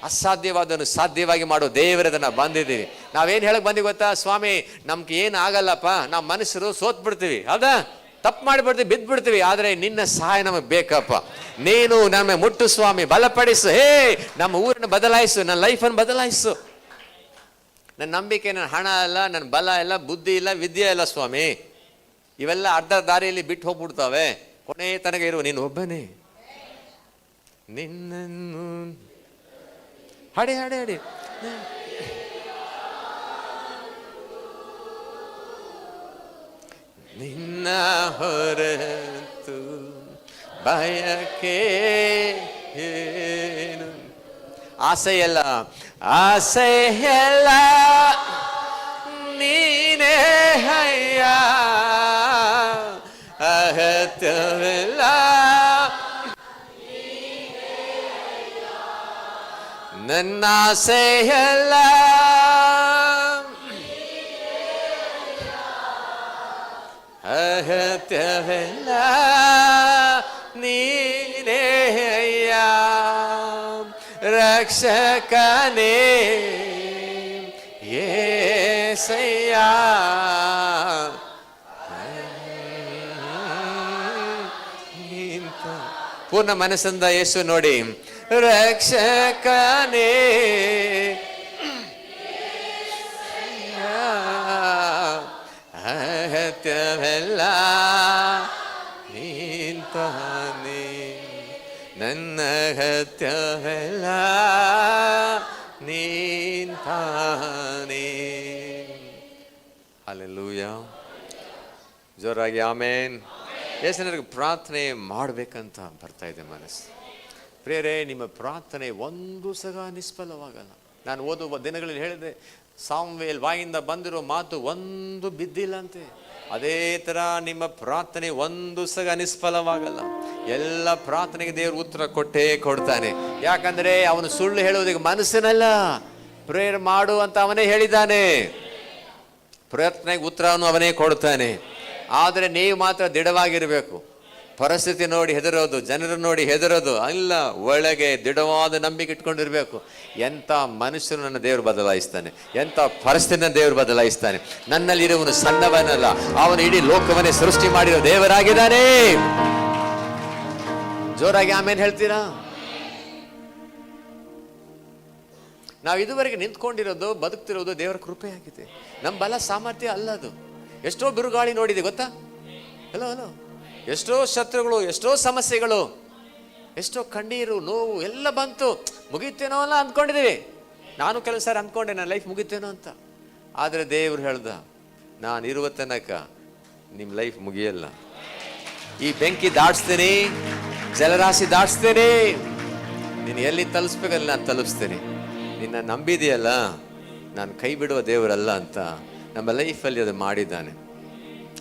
ಅಸಾಧ್ಯವಾದನ್ನು ಸಾಧ್ಯವಾಗಿ ಮಾಡೋ ದೇವರದನ್ನು ಬಂದಿದ್ದೀವಿ. ನಾವೇನು ಹೇಳಕ್ ಬಂದಿವಿ ಗೊತ್ತಾ? ಸ್ವಾಮಿ ನಮ್ಗೆ ಏನು ಆಗಲ್ಲಪ್ಪ, ನಾವು ಮನುಷ್ಯರು ಸೋತ್ ಬಿಡ್ತೀವಿ, ಹೌದಾ, ತಪ್ಪು ಮಾಡಿಬಿಡ್ತೀವಿ, ಬಿದ್ದು ಬಿಡ್ತೀವಿ. ಆದರೆ ನಿನ್ನ ಸಹಾಯ ನಮಗೆ ಬೇಕಪ್ಪ. ನೀನು ನಮಗೆ ಮುಟ್ಟು ಸ್ವಾಮಿ, ಬಲಪಡಿಸು. ನಮ್ಮ ಊರನ್ನು ಬದಲಾಯಿಸು, ನನ್ನ ಲೈಫನ್ನು ಬದಲಾಯಿಸು. ನನ್ನ ನಂಬಿಕೆ ನನ್ನ ಹಣ ಇಲ್ಲ, ನನ್ನ ಬಲ ಇಲ್ಲ, ಬುದ್ಧಿ ಇಲ್ಲ, ವಿದ್ಯೆ ಇಲ್ಲ ಸ್ವಾಮಿ. ಇವೆಲ್ಲ ಅರ್ಧ ದಾರಿಯಲ್ಲಿ ಬಿಟ್ಟು ಹೋಗ್ಬಿಡ್ತಾವೆ. ಕೊನೆಯ ತನಕ ಇರುವ ನೀನು ಒಬ್ಬನೇ. ನಿನ್ನನ್ನು ಹಾಡಿ ಹಾಡಿ ಹಾಡಿ ನಿನ್ನ ಹೊರತು ಬಯಕೆ ಏನು. ಆಸೆಯಲ್ಲ ಆಸೆಯಲ್ಲ ನೀನೇ ಹಯ್ಯ, ಅಗತ್ಯವಿಲ್ಲ ನನ್ನ ಆಸೆಯಲ್ಲ, ಅಗತ್ಯವಿಲ್ಲ ನೀನೇ ಅಯ್ಯ, ರಕ್ಷಕನೇ యేసయ్య. ಪೂರ್ಣ ಮನಸ್ಸಿಂದ ಯೇಸು ನೋಡಿ, ರಕ್ಷಕನೇ ಅಗತ್ಯವೆಲ್ಲ ನಿಂತಾನೆ, ನನ್ನ ಅಗತ್ಯವೆಲ್ಲ ನಿಂತಾನೆ. ಹಲ್ಲೆಲೂಯಾ. ಜೋರಾಗಿ ಆಮೇನ್. ಎಷ್ಟು ಜನರಿಗೆ ಪ್ರಾರ್ಥನೆ ಮಾಡಬೇಕಂತ ಬರ್ತಾ ಇದೆ ಮನಸ್ಸು? ಪ್ರಿಯರೇ, ನಿಮ್ಮ ಪ್ರಾರ್ಥನೆ ಒಂದು ಸಹ ನಿಷ್ಫಲವಾಗಲ್ಲ. ನಾನು ಓದುವ ದಿನಗಳಲ್ಲಿ ಹೇಳಿದೆ, ಸಾಮ್ವೇಲ್ ಬಾಯಿಂದ ಬಂದಿರೋ ಮಾತು ಒಂದು ಬಿದ್ದಿಲ್ಲ ಅಂತೆ. ಅದೇ ಥರ ನಿಮ್ಮ ಪ್ರಾರ್ಥನೆ ಒಂದು ಸಹ ನಿಷ್ಫಲವಾಗಲ್ಲ. ಎಲ್ಲ ಪ್ರಾರ್ಥನೆಗೆ ದೇವರು ಉತ್ತರ ಕೊಟ್ಟೇ ಕೊಡ್ತಾನೆ. ಯಾಕಂದರೆ ಅವನು ಸುಳ್ಳು ಹೇಳುವುದಕ್ಕೆ ಮನಸ್ಸಿನಲ್ಲ, ಪ್ರೇಯರ್ ಮಾಡು ಅಂತ ಅವನೇ ಹೇಳಿದ್ದಾನೆ. ಪ್ರಾರ್ಥನೆಗೆ ಉತ್ತರವನ್ನು ಅವನೇ ಕೊಡ್ತಾನೆ. ಆದರೆ ನೀವು ಮಾತ್ರ ದಿಢವಾಗಿರಬೇಕು. ಪರಿಸ್ಥಿತಿ ನೋಡಿ ಹೆದರೋದು, ಜನರನ್ನು ನೋಡಿ ಹೆದರೋದು ಅಲ್ಲ, ಒಳಗೆ ದಿಢವಾದ ನಂಬಿಕೆ ಇಟ್ಕೊಂಡಿರ್ಬೇಕು. ಎಂಥ ಮನುಷ್ಯನು ನನ್ನ ದೇವರು ಬದಲಾಯಿಸ್ತಾನೆ, ಎಂಥ ಪರಿಸ್ಥಿತಿನ ದೇವರು ಬದಲಾಯಿಸ್ತಾನೆ. ನನ್ನಲ್ಲಿರುವನು ಸಣ್ಣವನಲ್ಲ, ಅವನು ಇಡೀ ಲೋಕವನ್ನೇ ಸೃಷ್ಟಿ ಮಾಡಿರೋ ದೇವರಾಗಿದ್ದಾನೆ. ಜೋರಾಗಿ ಆಮೇಲೆ ಹೇಳ್ತೀರಾ? ನಾವು ಇದುವರೆಗೆ ನಿಂತ್ಕೊಂಡಿರೋದು, ಬದುಕ್ತಿರೋದು ದೇವರ ಕೃಪೆ ಆಗಿದೆ. ನಮ್ಮ ಬಲ ಸಾಮರ್ಥ್ಯ ಅಲ್ಲ ಅದು. ಎಷ್ಟೋ ಬಿರುಗಾಳಿ ನೋಡಿದೆ ಗೊತ್ತಾ? ಹಲೋ, ಎಷ್ಟೋ ಶತ್ರುಗಳು, ಎಷ್ಟೋ ಸಮಸ್ಯೆಗಳು, ಎಷ್ಟೋ ಕಣ್ಣೀರು, ನೋವು ಎಲ್ಲ ಬಂತು. ಮುಗಿತೇನೋ ಅಲ್ಲ ಅಂದ್ಕೊಂಡಿದ್ದೀವಿ. ನಾನು ಕೆಲವು ಸಾರಿ ಅಂದ್ಕೊಂಡೆ ನನ್ನ ಲೈಫ್ ಮುಗಿತೇನೋ ಅಂತ. ಆದರೆ ದೇವ್ರು ಹೇಳ್ದ, ನಾನು ಇರುವ ತನಕ ನಿಮ್ಮ ಲೈಫ್ ಮುಗಿಯಲ್ಲ. ಈ ಬೆಂಕಿ ದಾಟಿಸ್ತೀನಿ, ಜಲರಾಶಿ ದಾಟಿಸ್ತೇನೆ, ನೀನು ಎಲ್ಲಿ ತಲುಪಿಸ್ಬೇಕಲ್ಲಿ ನಾನು ತಲುಪಿಸ್ತೇನೆ. ನಿನ್ನ ನಂಬಿದೆಯಲ್ಲ, ನಾನು ಕೈ ಬಿಡುವ ದೇವರಲ್ಲ ಅಂತ ನಮ್ಮ ಲೈಫಲ್ಲಿ ಅದು ಮಾಡಿದ್ದಾನೆ.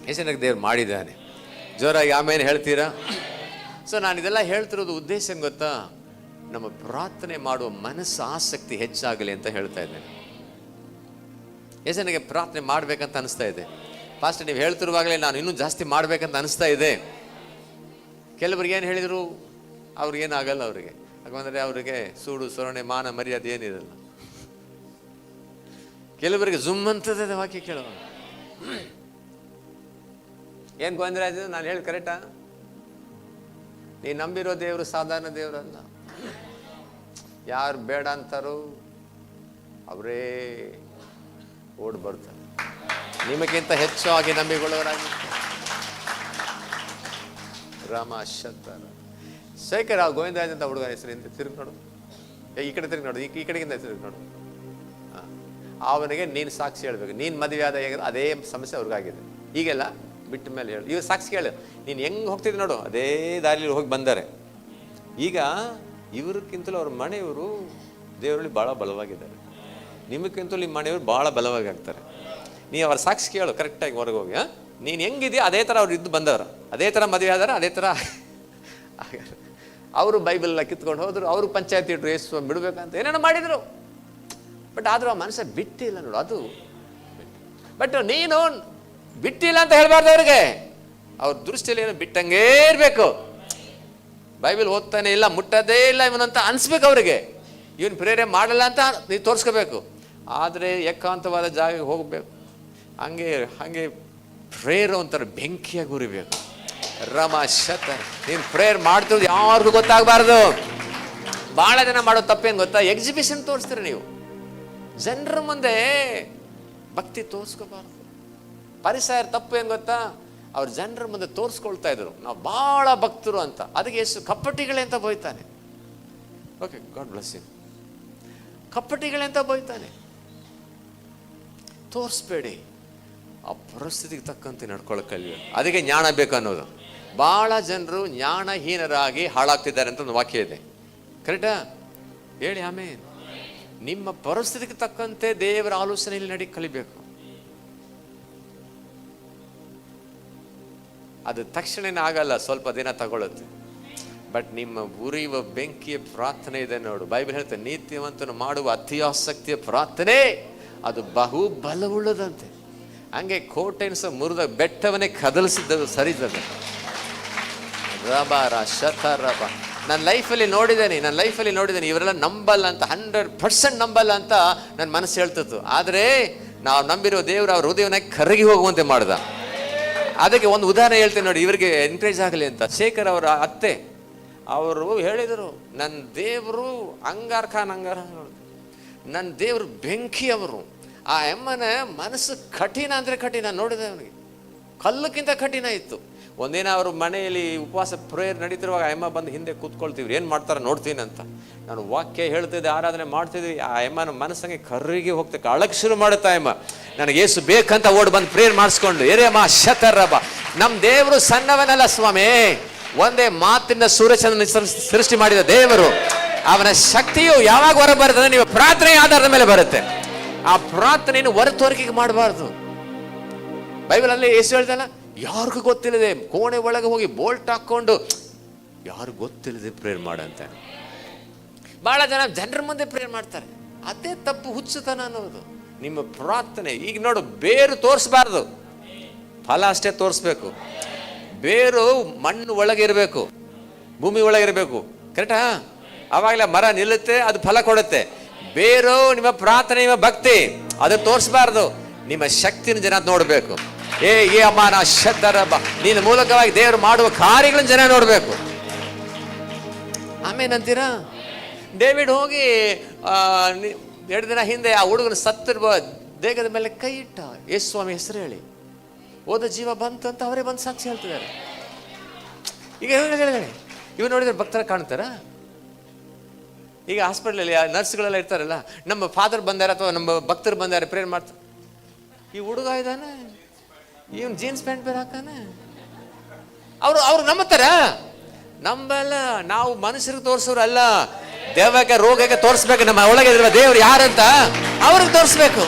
ಎಷ್ಟು ಜನಕ್ಕೆ ದೇವ್ರು ಮಾಡಿದ್ದಾನೆ? ಜೋರಾಗಿ ಆಮೇಲೆ ಹೇಳ್ತೀರಾ? ಸೊ ನಾನು ಇದೆಲ್ಲ ಹೇಳ್ತಿರೋದು ಉದ್ದೇಶ ಗೊತ್ತಾ? ನಮ್ಮ ಪ್ರಾರ್ಥನೆ ಮಾಡುವ ಮನಸ್ಸು, ಆಸಕ್ತಿ ಹೆಚ್ಚಾಗಲಿ ಅಂತ ಹೇಳ್ತಾ ಇದ್ದೇನೆ. ಎಷ್ಟು ನನಗೆ ಪ್ರಾರ್ಥನೆ ಮಾಡಬೇಕಂತ ಅನಿಸ್ತಾ ಇದೆ. ಫಾಸ್ಟ್ ನೀವು ಹೇಳ್ತಿರುವಾಗಲೇ ನಾನು ಇನ್ನೂ ಜಾಸ್ತಿ ಮಾಡಬೇಕಂತ ಅನಿಸ್ತಾ ಇದೆ. ಕೆಲವ್ರಿಗೆ ಏನು ಹೇಳಿದರು, ಅವ್ರಿಗೇನಾಗಲ್ಲ. ಅವರಿಗೆ ಯಾಕಂದರೆ ಅವರಿಗೆ ಸೂಡು ಸೊರಣೆ ಮಾನ ಮರ್ಯಾದೆ ಏನಿರಲ್ಲ. ಕೆಲವರಿಗೆ ಜುಮ್ ಅಂತದ ವಾಕ್ಯ ಕೇಳುವ. ಏನು ಗೊಂದಲ ಆಯ್ತು? ನಾನು ಹೇಳಿ ಕರೆಕ್ಟಾ? ನೀನು ನಂಬಿರೋ ದೇವರು ಸಾಧಾರಣ ದೇವರಲ್ಲ. ಯಾರು ಬೇಡ ಅಂತಾರೋ ಅವರೇ ಓಡ್ ಬರ್ತಾರೆ. ನಿಮಗಿಂತ ಹೆಚ್ಚಾಗಿ ನಂಬಿಕೊಳ್ಳೋರಾಗಿ ರಾಮ ಶಂಕರ ಶೇಖರ ಗೋವಿಂದರಾಜ್ ಅಂತ ಹುಡುಗ ಹೆಸರಿಂದ ತಿರುಗಿ ನೋಡು, ಈ ಕಡೆ ತಿರುಗಿ ನೋಡು, ಈ ಕಡೆಗಿಂತ ತಿರುಗಿ ನೋಡು. ಅವನಿಗೆ ನೀನು ಸಾಕ್ಷಿ ಹೇಳ್ಬೇಕು. ನೀನು ಮದುವೆ ಆದ ಅದೇ ಸಮಸ್ಯೆ ಅವ್ರಿಗಾಗಿದೆ. ಈಗೆಲ್ಲ ಬಿಟ್ಟ ಮೇಲೆ ಹೇಳು. ಇವಾಗ ಸಾಕ್ಷಿ ಹೇಳು, ನೀನು ಹೆಂಗೆ ಹೋಗ್ತಿದ್ದೆ ನೋಡು, ಅದೇ ದಾರಿಲಿ ಹೋಗಿ ಬಂದಾರೆ. ಈಗ ಇವ್ರಿಗಿಂತಲೂ ಅವ್ರ ಮನೆಯವರು ದೇವರಲ್ಲಿ ಭಾಳ ಬಲವಾಗಿದ್ದಾರೆ. ನಿಮಗಿಂತಲೂ ನಿಮ್ಮ ಮನೆಯವರು ಭಾಳ ಬಲವಾಗಿ ಆಗ್ತಾರೆ. ನೀ ಅವ್ರ ಸಾಕ್ಷಿ ಕೇಳು ಕರೆಕ್ಟಾಗಿ ಹೊರಗೆ ಹೋಗಿ. ನೀನು ಹೆಂಗಿದೆಯಾ ಅದೇ ಥರ ಅವ್ರು ಇದ್ದು ಬಂದವರು, ಅದೇ ಥರ ಮದುವೆ ಆದಾರ, ಅದೇ ಥರ ಅವರು ಬೈಬಲ್ ಕಿತ್ಕೊಂಡು ಹೋದ್ರು, ಅವರು ಪಂಚಾಯತಿ ಇಟ್ಟರು, ಯೇಸು ಬಿಡಬೇಕಂತ ಏನೇನೋ ಮಾಡಿದರು. ಬಟ್ ಆದರೂ ಆ ಮನುಷ್ಯ ಬಿಟ್ಟಿಲ್ಲ ನೋಡು, ಅದು. ಬಟ್ ನೀನು ಬಿಟ್ಟಿಲ್ಲ ಅಂತ ಹೇಳ್ಬಾರ್ದು ಅವ್ರಿಗೆ. ಅವ್ರ ದೃಷ್ಟಿಯಲ್ಲಿ ಏನೋ ಬಿಟ್ಟಂಗೇ ಇರಬೇಕು. ಬೈಬಲ್ ಓದ್ತಾನೆ ಇಲ್ಲ, ಮುಟ್ಟದೇ ಇಲ್ಲ ಇವನಂತ ಅನ್ಸ್ಬೇಕು ಅವ್ರಿಗೆ. ಇವನು ಪ್ರೇರಣೆ ಮಾಡಲ್ಲ ಅಂತ ನೀವು ತೋರಿಸ್ಕೋಬೇಕು. ಆದರೆ ಏಕಾಂತವಾದ ಜಾಗಕ್ಕೆ ಹೋಗಬೇಕು. ಹಂಗೆ ಪ್ರೇಯರ್ ಒಂಥರ ಬೆಂಕಿಯಾಗಿ ಉರಿಬೇಕು. ರಮ ಶತ ನೀನು ಪ್ರೇಯರ್ ಮಾಡ್ತಿರೋದು ಯಾರಿಗೂ ಗೊತ್ತಾಗಬಾರ್ದು. ಭಾಳ ಜನ ಮಾಡೋ ತಪ್ಪೇನು ಗೊತ್ತಾ? ಎಕ್ಸಿಬಿಷನ್ ತೋರಿಸ್ತೀರಿ ನೀವು. ಜನರ ಮುಂದೆ ಭಕ್ತಿ ತೋರಿಸ್ಕೋಬಾರ್ದು. ಪರಿಸರ ತಪ್ಪು ಏನು ಗೊತ್ತಾ? ಅವ್ರು ಜನರ ಮುಂದೆ ತೋರಿಸ್ಕೊಳ್ತಾ ಇದ್ರು ನಾವು ಭಾಳ ಭಕ್ತರು ಅಂತ. ಅದಕ್ಕೆ ಎಷ್ಟು ಕಪ್ಪಟಿಗಳೇ ಅಂತ ಬೈತಾನೆ. Okay, God bless you. ಕಪ್ಪಟಿಗಳೇ ಅಂತ ಬೈತಾನೆ. ತೋರಿಸ್ಬೇಡಿ, ಆ ಪರಿಸ್ಥಿತಿಗೆ ತಕ್ಕಂತೆ ನಡ್ಕೊಳ್ಳೋಕೆ ಕಲಿಯೋದು. ಅದಕ್ಕೆ ಜ್ಞಾನ ಬೇಕು ಅನ್ನೋದು. ಭಾಳ ಜನರು ಜ್ಞಾನಹೀನರಾಗಿ ಹಾಳಾಗ್ತಿದ್ದಾರೆ ಅಂತ ಒಂದು ವಾಕ್ಯ ಇದೆ. ಕರೆಕ್ಟಾ? ಹೇಳಿ ಆಮೇಲೆ. ನಿಮ್ಮ ಪರಿಸ್ಥಿತಿಗೆ ತಕ್ಕಂತೆ ದೇವರ ಆಲೋಚನೆಯಲ್ಲಿ ನಡಿ ಕಲಿಬೇಕು. ಅದು ತಕ್ಷಣನೇ ಆಗಲ್ಲ, ಸ್ವಲ್ಪ ದಿನ ತಗೊಳುತ್ತೆ. ಬಟ್ ನಿಮ್ಮ ಉರಿಯುವ ಬೆಂಕಿಯ ಪ್ರಾರ್ಥನೆ ಇದೆ ನೋಡು. ಬೈಬಲ್ ಹೇಳ್ತಾರೆ, ನೀತಿವಂತನು ಮಾಡುವ ಅತ್ಯಾಸಕ್ತಿಯ ಪ್ರಾರ್ಥನೆ ಅದು ಬಹು ಬಲವುಳ್ಳದಂತೆ. ಹಂಗೆ ಕೋಟೆನ್ಸ ಮುರಿದ ಬೆಟ್ಟವನ್ನೇ ಕದಲಿಸಿದ್ದು ಸರಿದದೆ. ರಬ ಶತ ರಬ ನನ್ನ ಲೈಫಲ್ಲಿ ನೋಡಿದ್ದೇನೆ ಇವರೆಲ್ಲ ನಂಬಲ್ಲ ಅಂತ, 100% ನಂಬಲ್ಲ ಅಂತ ನನ್ನ ಮನಸ್ಸು ಹೇಳ್ತಿತ್ತು. ಆದರೆ ನಾವು ನಂಬಿರೋ ದೇವರು ಅವ್ರ ಹೃದಯವನ್ನ ಕರಗಿ ಹೋಗುವಂತೆ ಮಾಡ್ದ. ಅದಕ್ಕೆ ಒಂದು ಉದಾಹರಣೆ ಹೇಳ್ತೇನೆ ನೋಡಿ, ಇವರಿಗೆ ಎನ್ಕರೇಜ್ ಆಗಲಿ ಅಂತ. ಶೇಖರ್ ಅವರ ಅತ್ತೆ ಅವರು ಹೇಳಿದರು, ನನ್ನ ದೇವರು ಅಂಗಾರ್ ಖಾನ್ ನನ್ನ ದೇವರು ಬೆಂಕಿ ಅವರು. ಆ ಎಮ್ಮನ ಮನಸ್ಸು ಕಠಿಣ ಅಂದರೆ ಕಠಿಣ. ನೋಡಿದೆ ಅವನಿಗೆ ಕಲ್ಲಕ್ಕಿಂತ ಕಠಿಣ ಇತ್ತು. ಒಂದಿನ ಅವರು ಮನೆಯಲ್ಲಿ ಉಪವಾಸ ಪ್ರೇಯರ್ ನಡೀತಿರುವಾಗ ಅಮ್ಮ ಬಂದು ಹಿಂದೆ ಕೂತ್ಕೊಳ್ತೀವಿ, ಏನು ಮಾಡ್ತಾರೆ ನೋಡ್ತೀನಿ ಅಂತ. ನಾನು ವಾಕ್ಯ ಹೇಳ್ತಿದ್ದೆ, ಆರಾಧನೆ ಮಾಡ್ತಿದ್ವಿ. ಆ ಅಮ್ಮನ ಮನಸ್ಸಂಗೆ ಕರ್ರಿಗೆ ಹೋಗ್ತಕ್ಕೆ ಅಳಕ್ಕೆ ಶುರು ಮಾಡುತ್ತಾ ಅಮ್ಮ. ನನಗೆ ಏಸು ಬೇಕಂತ ಓಡ್ ಬಂದು ಪ್ರೇಯರ್ ಮಾಡಿಸ್ಕೊಂಡು, ಏರೇಮ್ಮ ಶತರಬ್ಬ, ನಮ್ಮ ದೇವರು ಸಣ್ಣವನಲ್ಲ ಸ್ವಾಮಿ, ಒಂದೇ ಮಾತಿನ ಸೂರ್ಯಚಂದ್ರನ ಸೃಷ್ಟಿ ಮಾಡಿದ ದೇವರು. ಅವನ ಶಕ್ತಿಯು ಯಾವಾಗ ಹೊರ ಬರ್ತದೆ, ನೀವು ಪ್ರಾರ್ಥನೆ ಆಧಾರದ ಮೇಲೆ ಬರುತ್ತೆ. ಆ ಪ್ರಾರ್ಥನೆಯನ್ನು ಹೊರತೋರಿಕೆ ಮಾಡಬಾರ್ದು. ಬೈಬಲಲ್ಲಿ ಏಸು ಹೇಳ್ತಾನ, ಯಾರಿಗೂ ಗೊತ್ತಿಲ್ಲದೆ ಕೋಣೆ ಒಳಗೆ ಹೋಗಿ ಬೋಲ್ಟ್ ಹಾಕೊಂಡು ಯಾರು ಗೊತ್ತಿಲ್ಲದೆ ಪ್ರೇಯರ್ ಮಾಡಂತ. ಬಹಳ ಜನರ ಮುಂದೆ ಪ್ರೇಯರ್ ಮಾಡ್ತಾರೆ. ಅದೇ ತಪ್ಪು, ಹುಚ್ಚುತನ ಅನ್ನೋದು. ನಿಮ್ಮ ಪ್ರಾರ್ಥನೆ ಈಗ ನೋಡು, ಬೇರು ತೋರಿಸ್ಬಾರ್ದು, ಫಲ ಅಷ್ಟೇ ತೋರಿಸ್ಬೇಕು. ಬೇರು ಮಣ್ಣು ಒಳಗಿರಬೇಕು, ಭೂಮಿ ಒಳಗಿರಬೇಕು, ಕರೆಕ್ಟಾ? ಆವಾಗಲೇ ಮರ ನಿಲ್ಲುತ್ತೆ, ಅದು ಫಲ ಕೊಡುತ್ತೆ. ಬೇರು ನಿಮ್ಮ ಪ್ರಾರ್ಥನೆ, ನಿಮ್ಮ ಭಕ್ತಿ, ಅದನ್ನು ತೋರಿಸ್ಬಾರ್ದು. ನಿಮ್ಮ ಶಕ್ತಿನ ಜನ ನೋಡಬೇಕು. ಏ ಅಮ್ಮನ ಶತರಬ್ಬ, ನಿನ್ನ ಮೂಲಕವಾಗಿ ದೇವರು ಮಾಡುವ ಕಾರ್ಯಗಳನ್ನ ಜನ ನೋಡಬೇಕು. ಆಮೇನಂತೀರಾ? ಡೇವಿಡ್ ಹೋಗಿ 2 ದಿನ ಹಿಂದೆ ಆ ಹುಡುಗನ ಸತ್ತಿರುವ ದೇಹದ ಮೇಲೆ ಕೈ ಇಟ್ಟ. ಯೇಸು ಸ್ವಾಮಿ ಹೆಸರು ಹೇಳಿ ಹೋದ ಜೀವ ಬಂತು ಅಂತ ಅವರೇ ಬಂದು ಸಾಕ್ಷಿ ಹೇಳ್ತಿದ್ದಾರೆ. ಈಗ ಇವ್ ನೋಡಿದ್ರೆ ಭಕ್ತರ ಕಾಣ್ತಾರ? ಈಗ ಹಾಸ್ಪಿಟ್ಲಲ್ಲಿ ನರ್ಸ್ಗಳೆಲ್ಲ ಇರ್ತಾರಲ್ಲ, ನಮ್ಮ ಫಾದರ್ ಬಂದಾರ ಅಥವಾ ನಮ್ಮ ಭಕ್ತರು ಬಂದಾರೆ, ಪ್ರೇಯರ್ ಮಾಡ್ತಾರೆ. ಈ ಹುಡುಗ ಇದ್ದಾನೆ, ಇವನ್ ಜೀನ್ಸ್ ಪ್ಯಾಂಟ್ ಬೇರೆ ಹಾಕಾನೆ. ಅವ್ರು ನಂಬತಾರ? ನಂಬಲ್ಲ. ನಾವು ಮನುಷ್ಯರಿಗೆ ತೋರಿಸೋರು ಅಲ್ಲ, ದೇವಕ್ಕೆ ರೋಗಕ್ಕೆ ತೋರಿಸ್ಬೇಕು. ನಮ್ಮ ಒಳಗೆ ಇರುವ ದೇವ್ರು ಯಾರಂತ ಅವ್ರಿಗೆ ತೋರಿಸ್ಬೇಕು.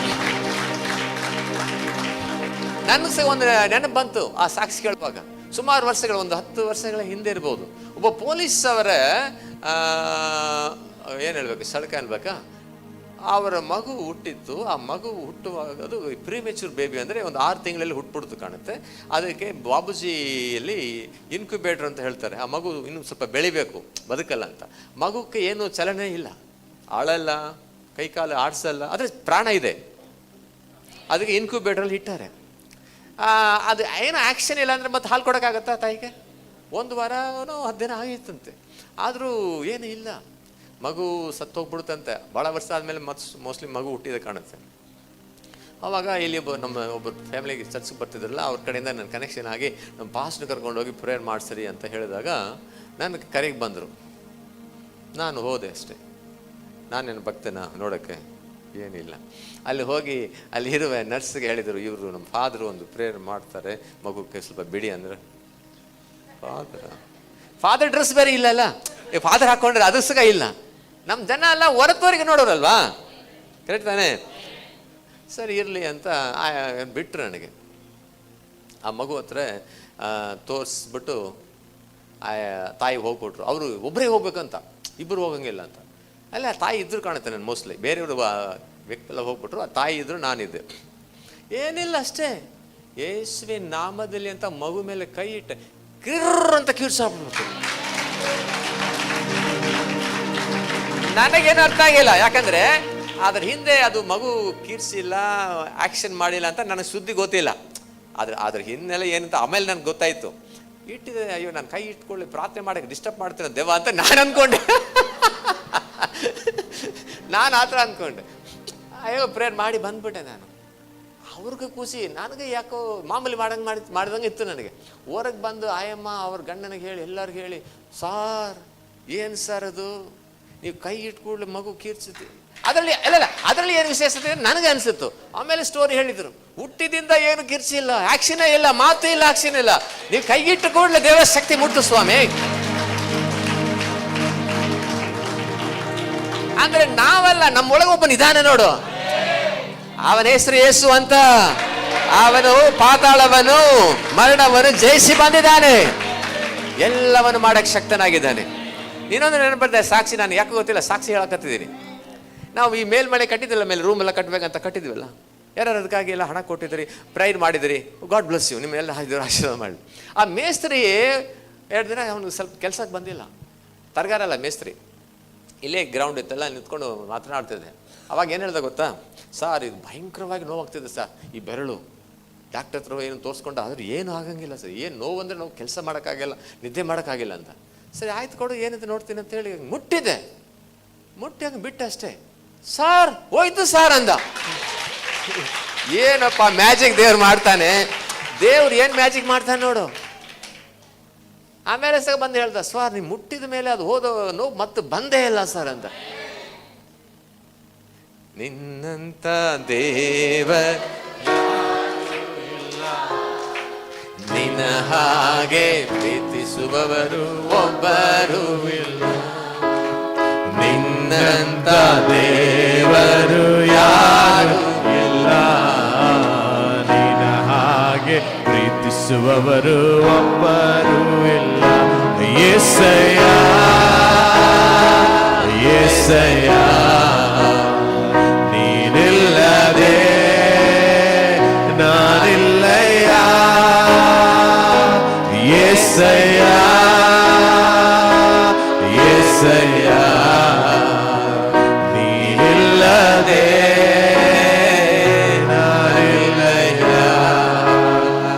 ನನಗೆ ಸಹ ಒಂದು ನೆನಪು ಬಂತು ಆ ಸಾಕ್ಷಿ ಕೇಳುವಾಗ. ಸುಮಾರು ವರ್ಷಗಳು, ಒಂದು 10 ವರ್ಷಗಳ ಹಿಂದೆ ಇರ್ಬೋದು. ಒಬ್ಬ ಪೊಲೀಸ್ ಅವರ ಏನು ಹೇಳ್ಬೇಕು, ಸಳಕ ಅನ್ಬೇಕಾ, ಅವರ ಮಗು ಹುಟ್ಟಿತ್ತು. ಆ ಮಗು ಹುಟ್ಟುವಾಗ ಅದು ಪ್ರೀಮೆಚೂರ್ ಬೇಬಿ, ಅಂದರೆ ಒಂದು 6 ತಿಂಗಳಲ್ಲಿ ಹುಟ್ಬಿಡ್ತು ಕಾಣುತ್ತೆ. ಅದಕ್ಕೆ ಬಾಬುಜಿಯಲ್ಲಿ ಇನ್ಕ್ಯುಬೇಟರ್ ಅಂತ ಹೇಳ್ತಾರೆ. ಆ ಮಗು ಇನ್ನೂ ಸ್ವಲ್ಪ ಬೆಳಿಬೇಕು, ಬದುಕಲ್ಲ ಅಂತ. ಮಗುಕ್ಕೆ ಏನು ಚಲನೆ ಇಲ್ಲ, ಆಳಲ್ಲ, ಕೈಕಾಲು ಆಡಿಸಲ್ಲ, ಆದರೆ ಪ್ರಾಣ ಇದೆ. ಅದಕ್ಕೆ ಇನ್ಕ್ಯುಬೇಟ್ರಲ್ಲಿ ಇಟ್ಟಾರೆ. ಅದು ಏನು ಆ್ಯಕ್ಷನ್ ಇಲ್ಲ ಅಂದರೆ ಮತ್ತೆ ಹಾಲು ಕೊಡೋಕ್ಕಾಗತ್ತಾ ತಾಯಿಗೆ? 1 ವಾರನೋ 10 ದಿನ ಆಗಿತ್ತಂತೆ. ಆದರೂ ಏನೂ ಇಲ್ಲ, ಮಗು ಸತ್ತೋಗ್ಬಿಡುತ್ತಂತೆ. ಭಾಳ ವರ್ಷ ಆದಮೇಲೆ ಮೋಸ್ಟ್ಲಿ ಮಗು ಹುಟ್ಟಿದೆ ಕಾಣುತ್ತೆ. ಆವಾಗ ಇಲ್ಲಿ ಒಬ್ಬರು ಫ್ಯಾಮಿಲಿಗೆ ಚರ್ಚ್ಗೆ ಬರ್ತಿದ್ರಲ್ಲ, ಅವ್ರ ಕಡೆಯಿಂದ ನನ್ನ ಕನೆಕ್ಷನ್ ಆಗಿ ನಮ್ಮ ಪಾಸ್ಟ್ನ ಕರ್ಕೊಂಡೋಗಿ ಪ್ರೇಯರ್ ಮಾಡಿಸ್ರಿ ಅಂತ ಹೇಳಿದಾಗ ನನ್ನ ಕರೆಗೆ ಬಂದರು. ನಾನು ಹೋದೆ ಅಷ್ಟೇ. ನಾನೇನು ಭಕ್ತನ ನೋಡೋಕ್ಕೆ ಏನಿಲ್ಲ. ಅಲ್ಲಿ ಹೋಗಿ ಅಲ್ಲಿ ಇರುವ ನರ್ಸ್ಗೆ ಹೇಳಿದರು, ಇವರು ನಮ್ಮ ಫಾದರು ಒಂದು ಪ್ರೇಯರ್ ಮಾಡ್ತಾರೆ, ಮಗುಕ್ಕೆ ಸ್ವಲ್ಪ ಬಿಡಿ ಅಂದ್ರೆ. ಫಾದರ್ ಡ್ರೆಸ್ ಬೇರೆ ಇಲ್ಲಲ್ಲ, ಫಾದರ್ ಹಾಕೊಂಡ್ರೆ ಅದು ಸುಖ ಇಲ್ಲ. ನಮ್ಮ ಜನ ಎಲ್ಲ ಹೊರತವರಿಗೆ ನೋಡೋರಲ್ವಾ, ಕರೆಕ್ಟ್ ತಾನೆ? ಸರಿ ಇರಲಿ ಅಂತ ಬಿಟ್ಟರು. ನನಗೆ ಆ ಮಗು ಹತ್ರ ತೋರಿಸ್ಬಿಟ್ಟು ತಾಯಿ ಹೋಗ್ಬಿಟ್ರು. ಅವರು ಒಬ್ಬರೇ ಹೋಗ್ಬೇಕಂತ, ಇಬ್ಬರು ಹೋಗಂಗಿಲ್ಲ ಅಂತ. ಅಲ್ಲ, ತಾಯಿ ಇದ್ರು ಕಾಣುತ್ತೆ ನಾನು ಮೋಸ್ಟ್ಲಿ. ಬೇರೆಯವರು ವ್ಯಕ್ತಿ ಎಲ್ಲ ಹೋಗ್ಬಿಟ್ರು, ಆ ತಾಯಿ ಇದ್ರು, ನಾನಿದ್ದೆ. ಏನಿಲ್ಲ ಅಷ್ಟೇ, ಯೇಸುವಿನ ನಾಮದಲ್ಲಿ ಅಂತ ಮಗು ಮೇಲೆ ಕೈ ಇಟ್ಟೆ, ಕಿರ್ರ್ ಅಂತ ಕಿರ್ಸಾಕ್ಬಿಡ್ತು. ನನಗೇನು ಅರ್ಥ ಆಗಿಲ್ಲ, ಯಾಕಂದ್ರೆ ಅದ್ರ ಹಿಂದೆ ಅದು ಮಗು ಕೀರ್ಸಿಲ್ಲ, ಆಕ್ಷನ್ ಮಾಡಿಲ್ಲ ಅಂತ ನನಗೆ ಸುದ್ದಿ ಗೊತ್ತಿಲ್ಲ. ಅದ್ರ ಹಿನ್ನೆಲೆ ಏನಂತ ಆಮೇಲೆ ನನಗೆ ಗೊತ್ತಾಯ್ತು. ಇಟ್ಟಿದೆ, ಅಯ್ಯೋ ನಾನು ಕೈ ಇಟ್ಕೊಳ್ಳಿ, ಪ್ರಾರ್ಥನೆ ಮಾಡಕ್ಕೆ ಡಿಸ್ಟರ್ಬ್ ಮಾಡ್ತೇನೆ ದೇವ ಅಂತ ನಾನು ಅಂದ್ಕೊಂಡೆ. ನಾನು ಆ ಥರ ಅಂದ್ಕೊಂಡೆ. ಅಯ್ಯೋ ಪ್ರೇಯರ್ ಮಾಡಿ ಬಂದ್ಬಿಟ್ಟೆ ನಾನು. ಅವ್ರಿಗೆ ಖುಷಿ, ನನಗೆ ಯಾಕೋ ಮಾಮೂಲಿ ಮಾಡಿದಂಗೆ ಇತ್ತು ನನಗೆ. ಹೊರಗೆ ಬಂದು ಆಯಮ್ಮ ಅವ್ರ ಗಂಡನಿಗೆ ಹೇಳಿ, ಎಲ್ಲರಿಗೂ ಹೇಳಿ, ಸಾರ್ ಏನು ಸರ್ ಅದು, ನೀವು ಕೈ ಇಟ್ಕೊಳ್ಳಿ ಮಗು ಕೀರ್ಸುತ್ತೆ. ಅದರಲ್ಲಿ ಏನು ವಿಶೇಷತೆ ನನಗೆ ಅನಿಸಿತ್ತು. ಆಮೇಲೆ ಸ್ಟೋರಿ ಹೇಳಿದರು, ಹುಟ್ಟಿದಿಂದ ಏನು ಕಿರ್ಚಿಲ್ಲ, ಆಕ್ಷನ್ ಇಲ್ಲ, ಮಾತು ಇಲ್ಲ, ಆಕ್ಷನ್ ಇಲ್ಲ. ನೀವು ಕೈ ಇಟ್ಟು ಕೂಡಲೇ ದೇವರ ಶಕ್ತಿ ಮುಟ್ಟು ಸ್ವಾಮಿ. ಅಂದ್ರೆ ನಾವಲ್ಲ, ನಮ್ಮೊಳಗೆ ಒಬ್ಬ ನಿಧಾನ ನೋಡು. ಅವನ ಹೆಸರು ಯೇಸು ಅಂತ. ಅವನು ಪಾತಾಳವನ್ನು ಮರಣವನ್ನು ಜಯಿಸಿ ಬಂದಿದ್ದಾನೆ, ಎಲ್ಲವನ್ನು ಮಾಡಕ್ಕೆ ಶಕ್ತನಾಗಿದ್ದಾನೆ. ಇನ್ನೊಂದು ನೆನಪಿದೆ ಸಾಕ್ಷಿ, ನಾನು ಯಾಕೆ ಗೊತ್ತಿಲ್ಲ, ಸಾಕ್ಷಿ ಹೇಳಕತ್ತಿದ್ದೀನಿ. ನಾವು ಈ ಮೇಲ್ಮಳೆ ಕಟ್ಟಿದ್ದಿಲ್ಲ, ಮೇಲೆ ರೂಮ್ ಎಲ್ಲ ಕಟ್ಟಬೇಕಂತ ಕಟ್ಟಿದ್ವಲ್ಲ, ಯಾರು ಅದಕ್ಕಾಗಿ ಎಲ್ಲ ಹಣ ಕೊಟ್ಟಿದ್ರಿ, ಪ್ರೈರ್ ಮಾಡಿದಿರಿ, ಗಾಡ್ ಬ್ಲೆಸ್ ಯು, ನಿಮ್ಮೆಲ್ಲ ಆಶೀರ್ವಾದ ಮಾಡಿ. ಆ ಮೇಸ್ತ್ರಿ 2 ದಿನ ಅವನು ಸ್ವಲ್ಪ ಕೆಲಸಕ್ಕೆ ಬಂದಿಲ್ಲ. ತರಗಾರಲ್ಲ ಮೇಸ್ತ್ರಿ, ಇಲ್ಲೇ ಗ್ರೌಂಡ್ ಇತ್ತಲ್ಲ, ನಿಂತ್ಕೊಂಡು ಮಾತನಾಡ್ತಿದ್ದೆ. ಅವಾಗ ಏನು ಹೇಳ್ದೆ ಗೊತ್ತಾ, ಸರ್ ಇದು ಭಯಂಕರವಾಗಿ ನೋವಾಗ್ತಿದೆ ಸರ್, ಈ ಬೆರಳು ಡಾಕ್ಟರ್ ಹತ್ರ ಏನು ತೋರಿಸ್ಕೊಂಡು, ಆದ್ರೆ ಏನು ಆಗಂಗಿಲ್ಲ ಸರ್, ಏನು ನೋವು ಅಂದರೆ ನಾವು ಕೆಲಸ ಮಾಡೋಕ್ಕಾಗಿಲ್ಲ, ನಿದ್ದೆ ಮಾಡೋಕ್ಕಾಗಿಲ್ಲ ಅಂತ. ಸರಿ ಆಯ್ತು ಕೊಡು, ಏನಂತ ನೋಡ್ತೀನಿ ಅಂತ ಹೇಳಿ ಮುಟ್ಟಿದೆ. ಮುಟ್ಟಿ ಹಂಗೆ ಬಿಟ್ಟೆ ಅಷ್ಟೇ. ಸಾರ್ ಹೋಯ್ತು ಸಾರ್ ಅಂದ. ಏನಪ್ಪ ಮ್ಯಾಜಿಕ್ ದೇವ್ರು ಮಾಡ್ತಾನೆ. ದೇವ್ರು ಏನು ಮ್ಯಾಜಿಕ್ ಮಾಡ್ತಾನೆ ನೋಡು. ಆಮೇಲೆ ಸಹ ಬಂದು ಹೇಳ್ದ, ಸ್ವಾರ್ ನೀವು ಮುಟ್ಟಿದ ಮೇಲೆ ಅದು ಹೋದ ನೋವು ಮತ್ತೆ ಬಂದೇ ಇಲ್ಲ ಸರ್ ಅಂತ. ನಿನ್ನಂತ ದೇವ ನಿನ್ನ ಹಾಗೆ ಪ್ರೀತಿಸುವವರು ಒಬ್ಬರು ಇಲ್ಲ, ನಿನ್ನಂತ ದೇವರು ಯಾರು ಇಲ್ಲ, ನಿನ್ನ ಹಾಗೆ ಪ್ರೀತಿಸುವವರು ಒಬ್ಬರು ಇಲ್ಲ. యేసయ్య యేసయ్య ನೀನಿಲ್ಲದೆ ನಾನಿಲ್ಲಯ್ಯ, యేసయ్య యేసయ్య ನೀನಿಲ್ಲದೆ ನಾನಿಲ್ಲಯ್ಯ.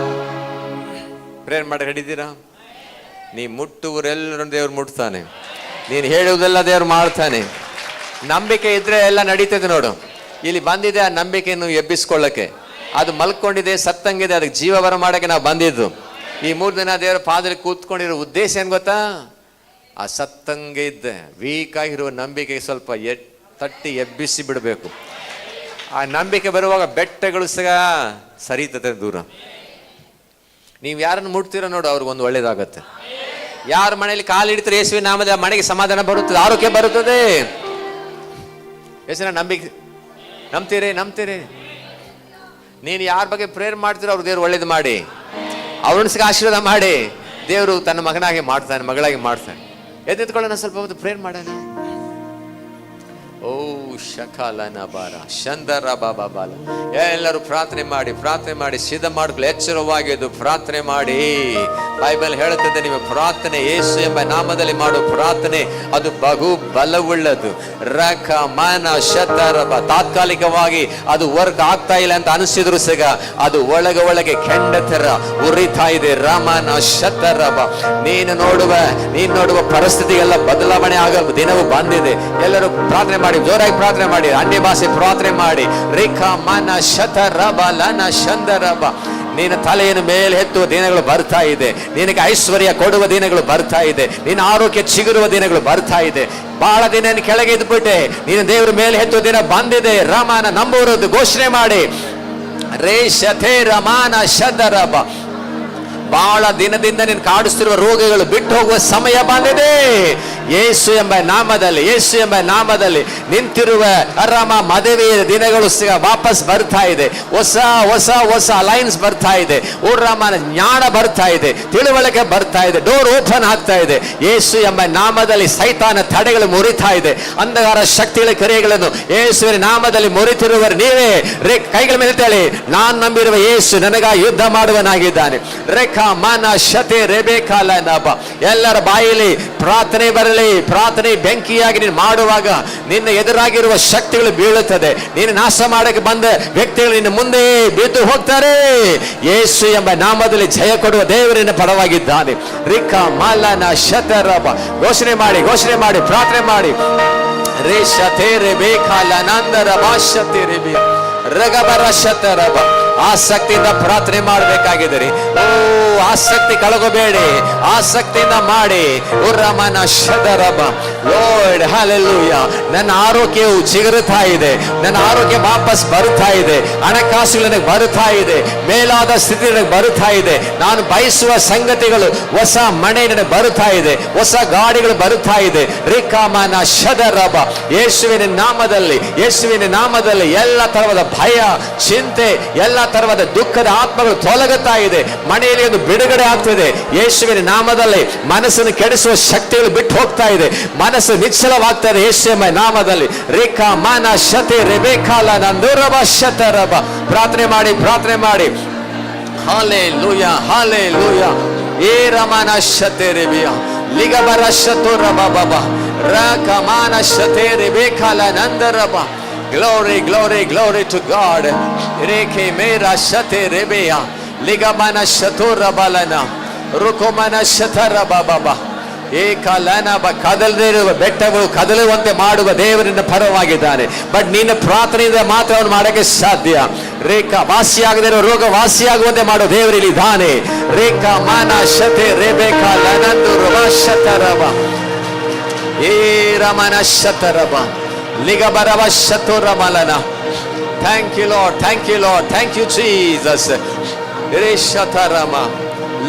ಪ್ರೇಯರ್ ಮಾಡಿ ಹಿಡಿದೀರಾ? ನೀ ಮುಟ್ಟುವರೆಲ್ಲರೂ ದೇವ್ರು ಮುಟ್ತಾನೆ, ನೀನು ಹೇಳುವುದೆಲ್ಲ ದೇವ್ರು ಮಾಡ್ತಾನೆ. ನಂಬಿಕೆ ಇದ್ರೆ ಎಲ್ಲ ನಡೀತದೆ ನೋಡು. ಇಲ್ಲಿ ಬಂದಿದೆ ಆ ನಂಬಿಕೆಯನ್ನು ಎಬ್ಬಿಸ್ಕೊಳ್ಳಕ್ಕೆ, ಅದು ಮಲ್ಕೊಂಡಿದೆ ಸತ್ತಂಗಿದೆ, ಅದಕ್ಕೆ ಜೀವ ಬರ ಮಾಡಕ್ಕೆ ನಾವು ಬಂದಿದ್ದು. ಈ 3 ದಿನ ದೇವರ ಪಾದದಲ್ಲಿ ಕೂತ್ಕೊಂಡಿರೋ ಉದ್ದೇಶ ಏನು ಗೊತ್ತಾ? ಆ ಸತ್ತಂಗೆ ಇದ್ದೆ ವೀಕ್ ಆಗಿರುವ ನಂಬಿಕೆಗೆ ಸ್ವಲ್ಪ ತಟ್ಟಿ ಎಬ್ಬಿಸಿ ಬಿಡಬೇಕು. ಆ ನಂಬಿಕೆ ಬರುವಾಗ ಬೆಟ್ಟಗಳು ಸಹ ಸರಿತದೆ ದೂರ. ನೀವು ಯಾರನ್ನು ಮುಟ್ತೀರೋ ನೋಡು, ಅವ್ರಿಗೊಂದು ಒಳ್ಳೇದಾಗತ್ತೆ. ಯಾರ ಮನೆಯಲ್ಲಿ ಕಾಲು ಹಿಡಿತಾರೆ ಯೇಸುವಿನ ನಾಮದ ಮನೆಗೆ ಸಮಾಧಾನ ಬರುತ್ತದೆ, ಆರೋಗ್ಯ ಬರುತ್ತದೆ. ಯೇಸುವಿನ ನಂಬ್ತೀರಿ. ನೀನು ಯಾರ ಬಗ್ಗೆ ಪ್ರೇಯರ್ ಮಾಡ್ತೀರೋ ಅವ್ರು ದೇವ್ರು ಒಳ್ಳೇದು ಮಾಡಿ, ಅವ್ರನ್ನ ಸಹ ಆಶೀರ್ವಾದ ಮಾಡಿ ದೇವರು ತನ್ನ ಮಗನಾಗಿ ಮಾಡ್ತಾನೆ, ಮಗಳಾಗಿ ಮಾಡ್ತಾನೆ. ಎದ್ದೆತ್ಕೊಳ್ಳೋಣ, ಸ್ವಲ್ಪ ಹೊತ್ತು ಪ್ರೇಯರ್ ಮಾಡೋಣ. ಓ ಶಕಾಲನ ಬಾರ ಶಂದರ ಬಾಬಾ ಬಾಲ. ಎಲ್ಲರೂ ಪ್ರಾರ್ಥನೆ ಮಾಡಿ ಸಿದ್ಧ ಮಾಡ್ಕೊಳ್ಳಿ. ಎಚ್ಚರವಾಗಿದ್ದು ಪ್ರಾರ್ಥನೆ ಮಾಡಿ. ಬೈಬಲ್ ಹೇಳುತ್ತದೆ, ನಿಮ್ಮ ಪ್ರಾರ್ಥನೆ ಯೇಸು ಎಂಬ ನಾಮದಲ್ಲಿ ಮಾಡುವ ಪ್ರಾರ್ಥನೆ ಅದು ಬಹು ಬಲವುಳ್ಳದು. ರಕ ಮನ ಶತರಬ. ತಾತ್ಕಾಲಿಕವಾಗಿ ಅದು ವರ್ಕ್ ಆಗ್ತಾ ಇಲ್ಲ ಅಂತ ಅನಿಸಿದ್ರು ಸಹ ಅದು ಒಳಗೆ ಕೆಂಡ ತರ ಉರಿತಾ ಇದೆ. ರಮನ ಶತರಬ. ನೀನು ನೋಡುವ ಪರಿಸ್ಥಿತಿಗೆಲ್ಲ ಬದಲಾವಣೆ ಆಗ ದಿನವೂ ಬಂದಿದೆ. ಎಲ್ಲರೂ ಪ್ರಾರ್ಥನೆ ಮಾಡಿ, ಜೋರಾಗಿ ಪ್ರಾರ್ಥನೆ ಮಾಡಿ, ಅನ್ಯ ಭಾಷೆ ಪ್ರಾರ್ಥನೆ ಮಾಡಿ. ರೇಖಾ ಮನ ಶತರಬ ಲನ ಶಂದರಬ. ನೀನು ತಲೆಯನ್ನು ಮೇಲೆ ಎತ್ತುವ ದಿನಗಳು ಬರ್ತಾ ಇದೆ, ನಿನಗೆ ಐಶ್ವರ್ಯ ಕೊಡುವ ದಿನಗಳು ಬರ್ತಾ ಇದೆ, ನಿನ್ನ ಆರೋಗ್ಯ ಚಿಗುರುವ ದಿನಗಳು ಬರ್ತಾ ಇದೆ. ಬಹಳ ದಿನ ಕೆಳಗೆ ಇದ್ಬಿಟ್ಟೆ, ನೀನು ದೇವರ ಮೇಲೆ ಎತ್ತುವ ದಿನ ಬಂದಿದೆ. ರಾಮನ ನಂಬುವುದು ಘೋಷಣೆ ಮಾಡಿ. ರೇಷತೆ ರಮಾನ ಶದರಬ. ಬಹಳ ದಿನದಿಂದ ನೀನು ಕಾಡಿಸ್ತಿರುವ ರೋಗಗಳು ಬಿಟ್ಟು ಹೋಗುವ ಸಮಯ ಬಂದಿದೆ. ಯೇಸು ಎಂಬ ನಾಮದಲ್ಲಿ ನಿಂತಿರುವ ಅರಾಮ ಮದುವೆಯ ದಿನಗಳು ವಾಪಸ್ ಬರ್ತಾ ಇದೆ. ಹೊಸ ಅಲೈನ್ಸ್ ಬರ್ತಾ ಇದೆ. ಓರಾಮನ ಜ್ಞಾನ ಬರ್ತಾ ಇದೆ, ತಿಳುವಳಿಕೆ ಬರ್ತಾ ಇದೆ, ಡೋರ್ ಓಪನ್ ಆಗ್ತಾ ಇದೆ. ಯೇಸು ಎಂಬ ನಾಮದಲ್ಲಿ ಸೈತಾನ ತಡೆಗಳು ಮುರಿತಾ ಇದೆ. ಅಂಧಕಾರ ಶಕ್ತಿಗಳ ಕ್ರಿಯೆಗಳನ್ನು ಯೇಸುವಿನ ನಾಮದಲ್ಲಿ ಮುರಿತಿರುವರು ನೀವೇ. ಕೈಗಳ ಮೇಲೆ ತೇಳಿ, ನಾನು ನಂಬಿರುವ ಯೇಸು ನನಗಾಗಿ ಯುದ್ಧ ಮಾಡುವನಾಗಿದ್ದಾನೆ. ರೇಖಾ ಮನ ಶತೆ ರೆಬೇಕಾಲ ನಬ. ಎಲ್ಲರ ಬಾಯಿಲಿ ಪ್ರಾರ್ಥನೆ ಬರಲಿ. ಪ್ರಾರ್ಥನೆ ಬೆಂಕಿಯಾಗಿ ನೀನು ಮಾಡುವಾಗ ನಿನ್ನ ಎದುರಾಗಿರುವ ಶಕ್ತಿಗಳು ಬೀಳುತ್ತದೆ. ನೀನು ನಾಶ ಮಾಡಕ್ಕೆ ಬಂದ ವ್ಯಕ್ತಿಗಳು ನಿನ್ನ ಮುಂದೆ ಬಿದ್ದು ಹೋಗ್ತಾರೆ. ಯೇಸು ಎಂಬ ನಾಮದಲ್ಲಿ ಜಯ ಕೊಡುವ ದೇವರಿನ ಪರವಾಗಿದ್ದಾನೆ. ರಿಕಾ ಮಾಲನ ಶತರಬ. ಘೋಷಣೆ ಮಾಡಿ ಪ್ರಾರ್ಥನೆ ಮಾಡಿ. ರೇಷತೆ ರೆಬೇಕಾಲ ನಂದರ ಭಾಷತೆ ರೆಬಿ ರಗಬರ ಶತರಬ. ಆಸಕ್ತಿಯಿಂದ ಪ್ರಾರ್ಥನೆ ಮಾಡಬೇಕಾಗಿದ್ದೀರಿ. ಆಸಕ್ತಿ ಕಳಗೋಬೇಡಿ, ಆಸಕ್ತಿಯಿಂದ ಮಾಡಿ. ಉರ್ರಮನ ಶದರಬ. Lord hallelujah. ನನ್ನ ಆರೋಗ್ಯವು ಚಿಗುರುತ್ತಾ ಇದೆ, ನನ್ನ ಆರೋಗ್ಯ ವಾಪಸ್ ಬರುತ್ತಾ ಇದೆ, ಹಣಕಾಸುಗಳು ನನಗೆ ಬರುತ್ತಾ ಇದೆ, ಮೇಲಾದ ಸ್ಥಿತಿ ನನಗೆ ಬರುತ್ತಾ ಇದೆ. ನಾನು ಬಯಸುವ ಸಂಗತಿಗಳು, ಹೊಸ ಮನೆ ನನಗೆ ಬರುತ್ತಾ ಇದೆ, ಹೊಸ ಗಾಡಿಗಳು ಬರುತ್ತಾ ಇದೆ. ರಿಕಾಮನ ಶದರಬ. ಯೇಸುವಿನ ನಾಮದಲ್ಲಿ ಎಲ್ಲ ತರಹದ ಭಯ, ಚಿಂತೆ, ಎಲ್ಲ ತರಹದ ದುಃಖದ ಆತ್ಮಗಳು ತೊಲಗುತ್ತಾ ಇದೆ. ಮನೆಯಲ್ಲಿ ಒಂದು ಬಿಡುಗಡೆ ಆಗ್ತಿದೆ. ಯೇಸುವಿನ ನಾಮದಲ್ಲಿ ಮನಸ್ಸನ್ನು ಕೆಡಿಸುವ ಶಕ್ತಿಗಳು ಬಿಟ್ಟು ಹೋಗ್ತಾ ಇದೆ. ಮನಸ್ಸು ನಿಶ್ಚಲವಾಗ್ತಾ ಇದೆ ಯೇಸು ಎಂಬ ನಾಮದಲ್ಲಿ. ರೇಖಾ ಮಾನ ಶತೆ ರೆಬೇಕಾಲ ನಂದೂರಬ ಶತರಬ. ಪ್ರಾರ್ಥನೆ ಮಾಡಿ. ಹಾಲೆಲೂಯಾ. ಏ ರಮನ ಶತೆ ರೆಬಿಯ ಲಿಗಬರ ಶತೋರಬ ಬಬ ರಕಮಾನ ಶತೆ ರೆಬೇಕಾಲ ನಂದರಬ. Glory to God. Reke mera shate rebeya ligamana shatora balana rukomana shatara baba ಕದಲದೇ ಇರುವ ಬೆಟ್ಟಗಳು ಕದಲುವಂತೆ ಮಾಡುವ ದೇವರಿನ ಪರವಾಗಿದ್ದಾನೆ. ಬಟ್ ನಿನ್ನ ಪ್ರಾರ್ಥನೆಯಿಂದ ಮಾತ್ರ ಅವನು ಮಾಡಕ್ಕೆ ಸಾಧ್ಯ. ರೇಖಾ ವಾಸಿಯಾಗದೇ ಇರೋ ರೋಗ ವಾಸಿಯಾಗುವಂತೆ ಮಾಡೋ ದೇವರಲ್ಲಿ ಇದ್ದಾನೆ. ರೇಖಾ ಮಾನ ಶತೆ ರೇಬೇಕಾ ಲನಂದು ರವ ಏ ರಮನ ಶತರವ ಲಿಗಬರವ ಶತುರಮಲನ. Thank you Lord, thank you Lord, thank you Jesus. ರೇ ಶತರಮ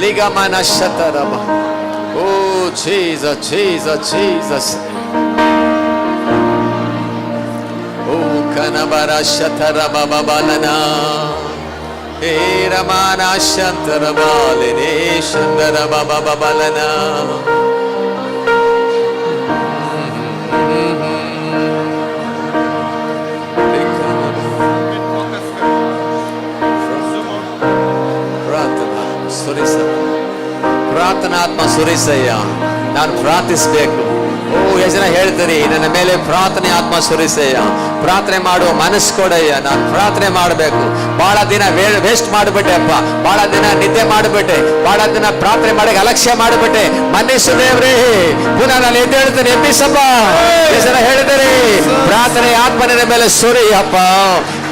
ಲಿಗಮನ ಶತರಮ. Oh Jesus, Jesus, Jesus. Oh kanabara shatara baba balana. Hey ramana shantara balene shandara baba balana. ಪ್ರಾರ್ಥನಾತ್ಮ ಸುರಿಸಯ್ಯ, ನಾನು ಪ್ರಾರ್ಥಿಸಬೇಕು. ಎಷ್ಟು ಜನ ಹೇಳ್ತೀರಿ ನನ್ನ ಮೇಲೆ ಪ್ರಾರ್ಥನೆ ಆತ್ಮ ಸುರಿಸಯ್ಯ, ಪ್ರಾರ್ಥನೆ ಮಾಡುವ ಮನಸ್ಸು ಕೊಡಯ್ಯ, ನಾನು ಪ್ರಾರ್ಥನೆ ಮಾಡಬೇಕು. ಬಹಳ ದಿನ ವೇಸ್ಟ್ ಮಾಡಿಬಿಟ್ಟೆ ಅಪ್ಪ, ಬಹಳ ದಿನ ನಿದ್ದೆ ಮಾಡಿಬಿಟ್ಟೆ, ಬಹಳ ದಿನ ಪ್ರಾರ್ಥನೆ ಮಾಡಕ್ಕೆ ಅಲಕ್ಷ್ಯ ಮಾಡಿಬಿಟ್ಟೆ. ಮನ್ನಿಸು ದೇವ್ರೇ, ಪುನಃ ನಾನು ಎದ್ದು ಹೇಳ್ತೇನೆ, ಎಬ್ಬಿಸಪ್ಪ. ಎಷ್ಟು ಜನ ಹೇಳ್ತೀರಿ ಪ್ರಾರ್ಥನೆ ಆತ್ಮ ನಿನ್ನ ಮೇಲೆ ಸುರಿಯಪ್ಪ,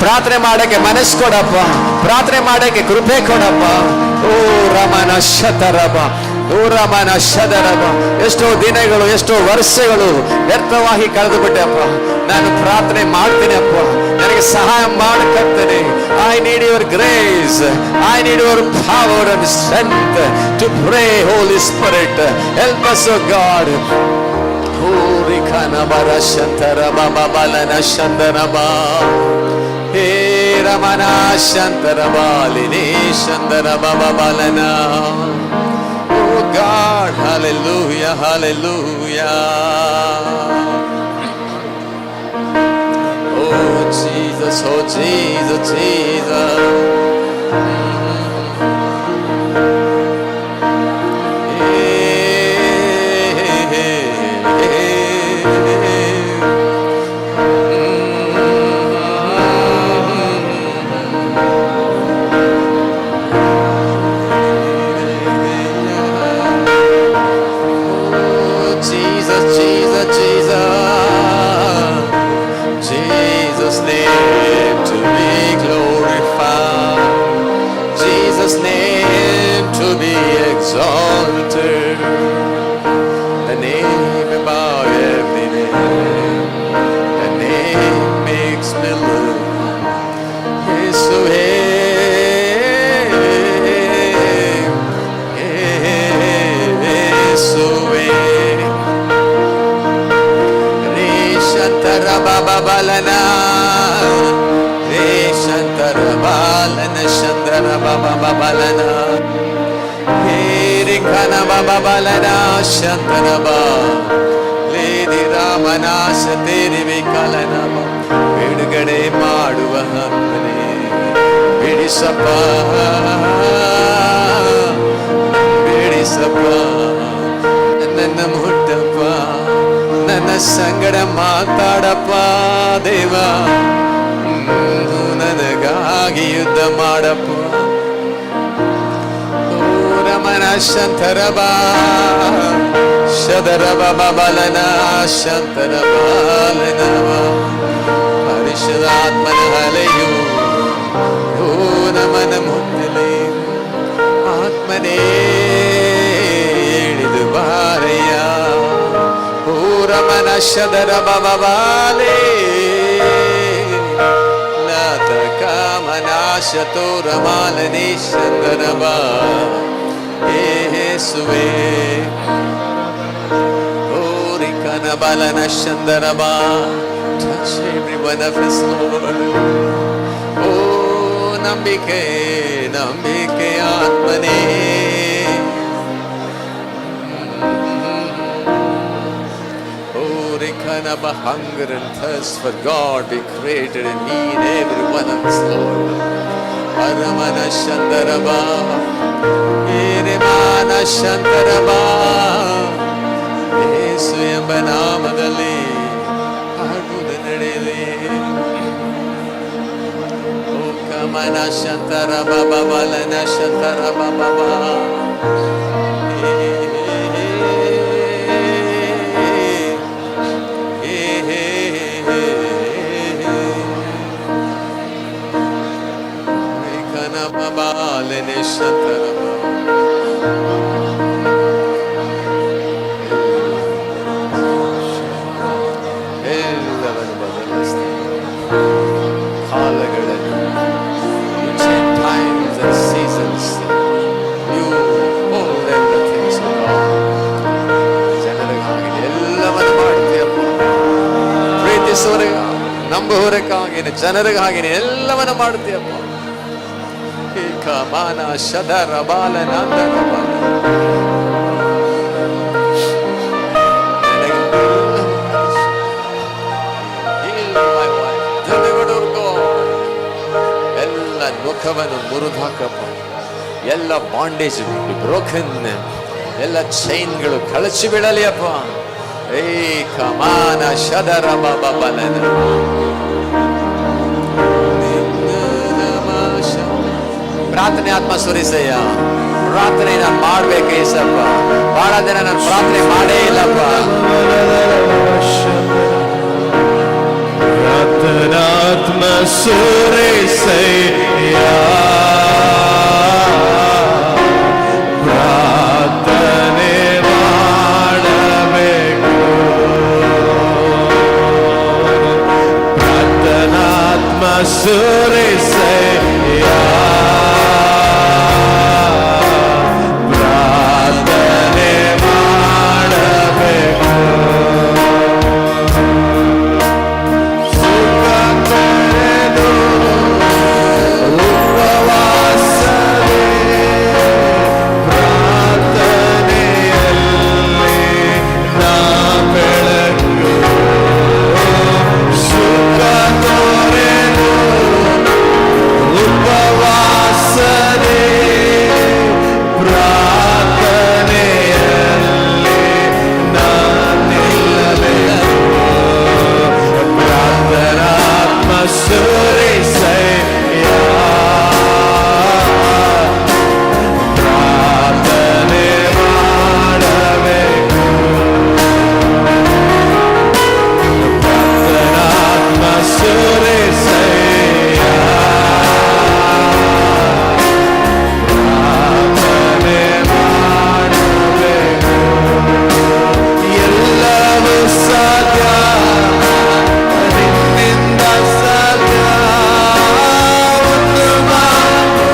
ಪ್ರಾರ್ಥನೆ ಮಾಡಕ್ಕೆ ಮನಸ್ಸು ಕೊಡಪ್ಪ, ಪ್ರಾರ್ಥನೆ ಮಾಡಕ್ಕೆ ಕೃಪೆ ಕೊಡಪ್ಪ. ಓ ರಮನ ಶತರಬ, ಓ ರಮನ ಶದರಬ. ಎಷ್ಟೋ ದಿನಗಳು, ಎಷ್ಟೋ ವರ್ಷಗಳು ವ್ಯರ್ಥವಾಗಿ ಕಳೆದು ಬಿಟ್ಟೆ ಅಪ್ಪ. ನಾನು ಪ್ರಾರ್ಥನೆ ಮಾಡ್ತೀನಿ ಅಪ್ಪ, ನನಗೆ ಸಹಾಯ ಮಾಡಕತ್ತೇನೆ. I need your grace, I need your power and strength to pray. Holy Spirit help us O God. ಓ ರಿಖನ ಬರ ಶಂತರ ಬಾಬಾ ಬಲನ ಶಂದರಬ. ಹೇ ರಮನ ಶಂತರ ಬಾಲಿನಿ ಶಂದರ ಬಾಬಾ ಬಲನ. Oh God, hallelujah, hallelujah. Oh Jesus, oh Jesus, Jesus. ಬಿಡುಗಡೆ ಮಾಡುವ ಹಕ್ಕನೆ ಬಿಡಿಸಪ್ಪ, ಬಿಡಿಸಪ್ಪ, ನನ್ನ ಮುಟ್ಟಪ್ಪ, ನನ್ನ ಸಂಗಡ ಮಾತಾಡಪ್ಪ ದೇವ, ನನಗಾಗಿ ಯುದ್ಧ ಮಾಡಪ್ಪ. ರಮನ ಶಂತರ ಬಾ ಶದರ ಬಾಬಾ ಬಲನ ಶಂತರ ಬಾಲನವ. ಪರಿಶುದ್ಧಾತ್ಮನ ಅಲೆಯು ಓ ನಮನ ಮುತ್ತಲೆ ಆತ್ಮನೇ ಇಳಿದು ಬಾರಯ್ಯ. ಓ ರಮನ ಶದರ ಬಾಬಾ ಬಾಲೆ ನಾಥ ಕಾಮನಾಶತೋ ರಮಾಲನೆ ಶಂದರ ಬಾ. ಯೇಸುವೇ Balana Shandaraba, touch every one of us, Lord. Oh, Nambike, Nambike Atmane. Oh, Rekanaba, hunger and thirst for God be created in me and every one of us, Lord. Aramana Shandaraba, Iremana Shandaraba. ಯೇಸು ಎಂಬ ನಾಮದಲ್ಲಿ ಆಡುವುದು ನಡೆಯಲಿ. ಓ ಕಮನ ಶಂತರ ಬಾಬಾ ಬಲನ ಶಂತರ ಬಾಬಾ. ನಂಬುವವರಿಗಾಗಿ ಜನರಿಗಾಗಿ ಎಲ್ಲವನ್ನ ಮಾಡುತ್ತೀಯಪ್ಪ. ಈ ಕಮಾನ ಶದರ ಬಾಲನಾಂದ ಎಲ್ಲ ಮುಖವನ್ನು ಮುರಿದಾಕಪ್ಪ. ಎಲ್ಲ ಬಾಂಡೇಜ್ ಬ್ರೋಕನ್, ಎಲ್ಲ ಚೈನ್ಗಳು ಕಳಚಿ ಬೀಳಲಿ ಅಪ್ಪ. ಏ ಕಮಾನ ಶದರ ಬಾಬಲನ ಪ್ರಾರ್ಥನೆ ಆತ್ಮ ಸುರಿಸಯ್ಯ. ಪ್ರಾರ್ಥನೆ ನಾನು ಮಾಡ್ಬೇಕು ಏಸಪ್ಪ. ಬಹಳ ದಿನ ನಾನು ಪ್ರಾರ್ಥನೆ ಮಾಡೇ ಇಲ್ಲಪ್ಪ. ಪ್ರಾರ್ಥನಾತ್ಮ ಸುರಿಸಯ್ಯ. ಪ್ರಾರ್ಥನೆ ಮಾಡಬೇಕು. ಪ್ರಾರ್ಥನಾತ್ಮ ಸುರಿಸಯ್ಯ. ಪ್ರಾರ್ಥನೆ ಮಾಡಬೇಕು. ಸುಖ ಕರೆದು ಉಪವಾಸವೇ ಪ್ರಾರ್ಥನೆಯಲ್ಲಿ ನಾ ಬೆಳಕು. ಸುಖ ತೊರೆದು ಉಪವಾಸವೇ ಪ್ರಾರ್ಥನೆಯಲ್ಲಿ ನಾ ನಿಲ್ಲಬೇಕು. ಪ್ರಾರ್ಥನಾತ್ಮ ಸುರಿಸಯ್ಯ. ಪ್ರಾರ್ಥನೆ ಮಾಡಬೇಕು. ಪ್ರಾರ್ಥನಾತ್ಮ ಸುರಿಸಯ್ಯ. ಪ್ರಾರ್ಥನೆ ಮಾಡಬೇಕು. ಎಲ್ಲವೂ ಸಾಧ್ಯ ನಿನ್ನಿಂದ ಸಾಧ್ಯ. ಒಂದು ಮಾತು